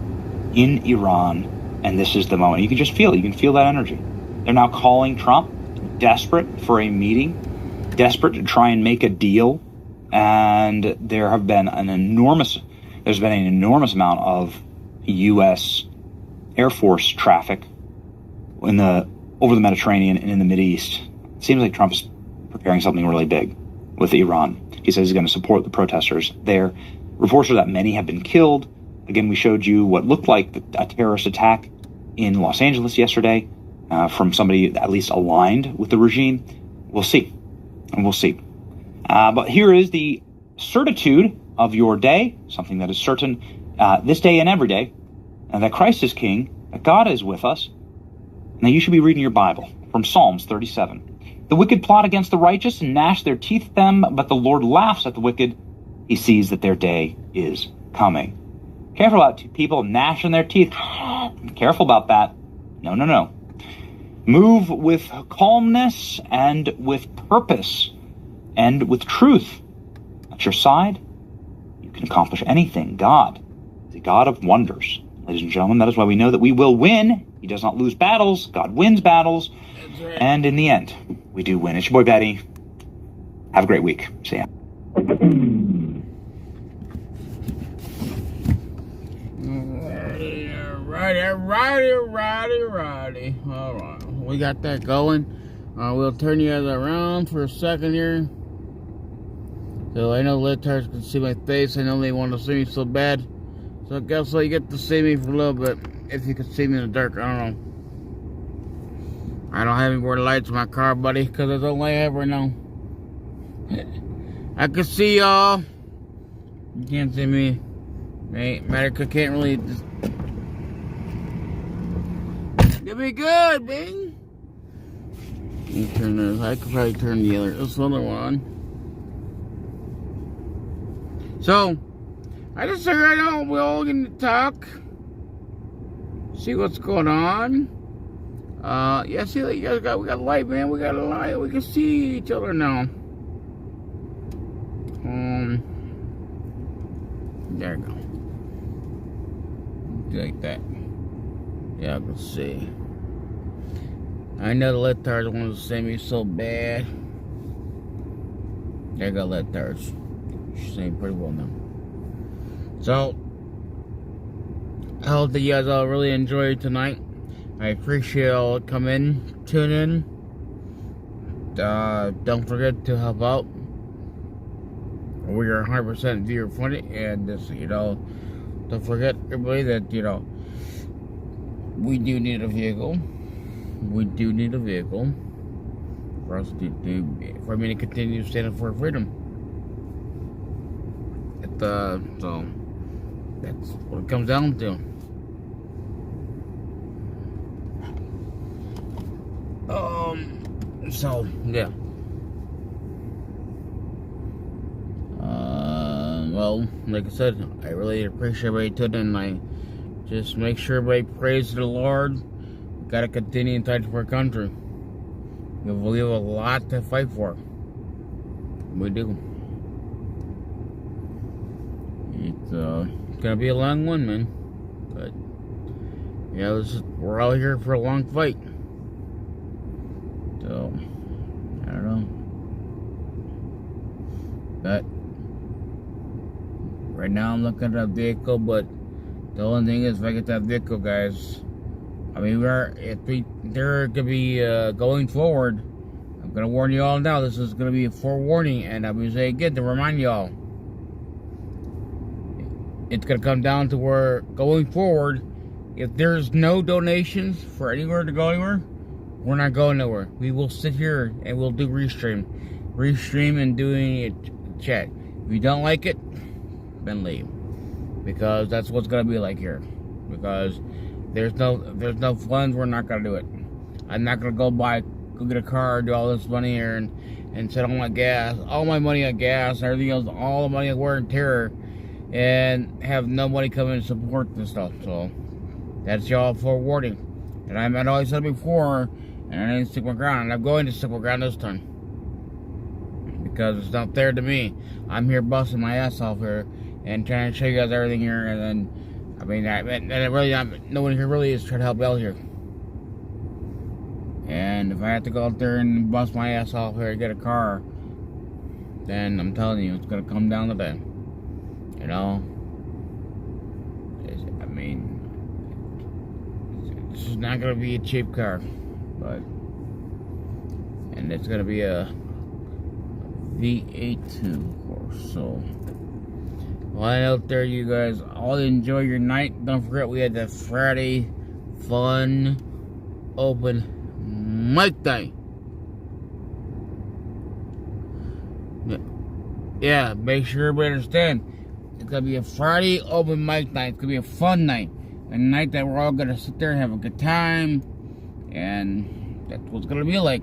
Speaker 9: in Iran, and this is the moment. You can just feel it. You can feel that energy. They're now calling Trump, desperate for a meeting, desperate to try and make a deal, and there's been an enormous amount of U.S. Air Force traffic over the Mediterranean and in the Mideast. It seems like Trump's preparing something really big with Iran. He says he's going to support the protesters there. Reports are that many have been killed. Again, we showed you what looked like a terrorist attack in Los Angeles yesterday from somebody at least aligned with the regime. We'll see. And we'll see. But here is the certitude of your day, something that is certain this day and every day, and that Christ is King, that God is with us, and that you should be reading your Bible from Psalms 37. The wicked plot against the righteous and gnash their teeth at them, but the Lord laughs at the wicked. He sees that their day is coming. Careful about people gnashing their teeth. Careful about that. No, no, no. Move with calmness and with purpose and with truth at your side. You can accomplish anything. God is a God of wonders. Ladies and gentlemen, that is why we know that we will win. He does not lose battles. God wins battles. Right. And in the end, we do win. It's your boy, Betty. Have a great week. See ya.
Speaker 2: Righty. All right. We got that going. We'll turn you guys around for a second here. So I know LIBTARDs can see my face. I know they want to see me so bad. So I guess you get to see me for a little bit. If you can see me in the dark, I don't know. I don't have any more lights in my car, buddy, because it's all I have right now. I can see y'all. You can't see me. Medica can't really just... It'll be good, Bing. Let me turn this. I could probably turn this other one on. So, I just figured right now we're all going to talk. See what's going on. Yeah, see, you guys we got light, man. We got a light. We can see each other now. There we go. Like that. Yeah, I can see. I know the LIBTARDs want to see me so bad. There you go, LIBTARDs. She's saying pretty well now. So, I hope that you guys all really enjoyed tonight. I appreciate all come in, tune in. Don't forget to help out. We are 100% viewer friendly, and just, don't forget, everybody, that, we do need a vehicle. We do need a vehicle for us for me to continue standing for freedom. So that's what it comes down to. So yeah. Well, like I said, I really appreciate everybody tuning in. I just make sure everybody praise the Lord. We gotta continue in fight for our country. We have a lot to fight for. We do. It's gonna be a long one, man. But yeah, we're all here for a long fight. So I don't know. But right now I'm looking at a vehicle, but the only thing is, if I get that vehicle, guys, I mean, they're gonna be going forward. I'm gonna warn you all now. This is gonna be a forewarning, and I'm gonna say again to remind y'all. It's gonna come down to where going forward, if there's no donations for anywhere to go anywhere, we're not going nowhere. We will sit here and we'll do restream and doing it chat. If you don't like it, then leave, because that's what's gonna be like here. Because there's no funds, we're not gonna do it. I'm not gonna go get a car, do all this money here, and spend all my gas, all my money on gas and everything else, all the money on wear and tear, and have no money come in and support this stuff. So that's y'all forewarning. And I always said before, and I didn't stick my ground, and I'm going to stick my ground this time, because it's not fair to me. I'm here busting my ass off here and trying to show you guys everything here, and then no one here really is trying to help out here. And if I have to go out there and bust my ass off here and get a car, then I'm telling you, it's gonna come down to that. This is not gonna be a cheap car, and it's gonna be a V8 too, of course. So, well, out there, you guys all enjoy your night. Don't forget, we had that Friday fun open mic day. yeah, make sure everybody understand. It's gonna be a Friday open mic night. It's gonna be a fun night. A night that we're all gonna sit there and have a good time. And that's what it's gonna be like.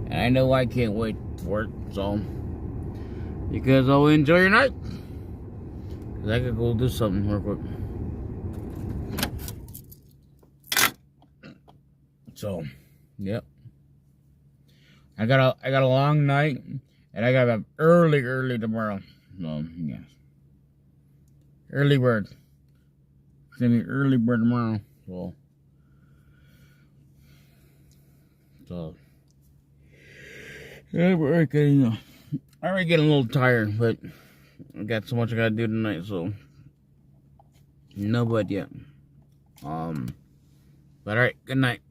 Speaker 2: And I know I can't wait for it, so you guys all enjoy your night. Cause I could go do something real quick. So, yep. I got a long night, and I got up early tomorrow. So yeah, early bird. It's gonna be early bird tomorrow. So yeah, we're already getting a little tired, but I got so much I gotta do tonight, so no bud yet. But alright, good night.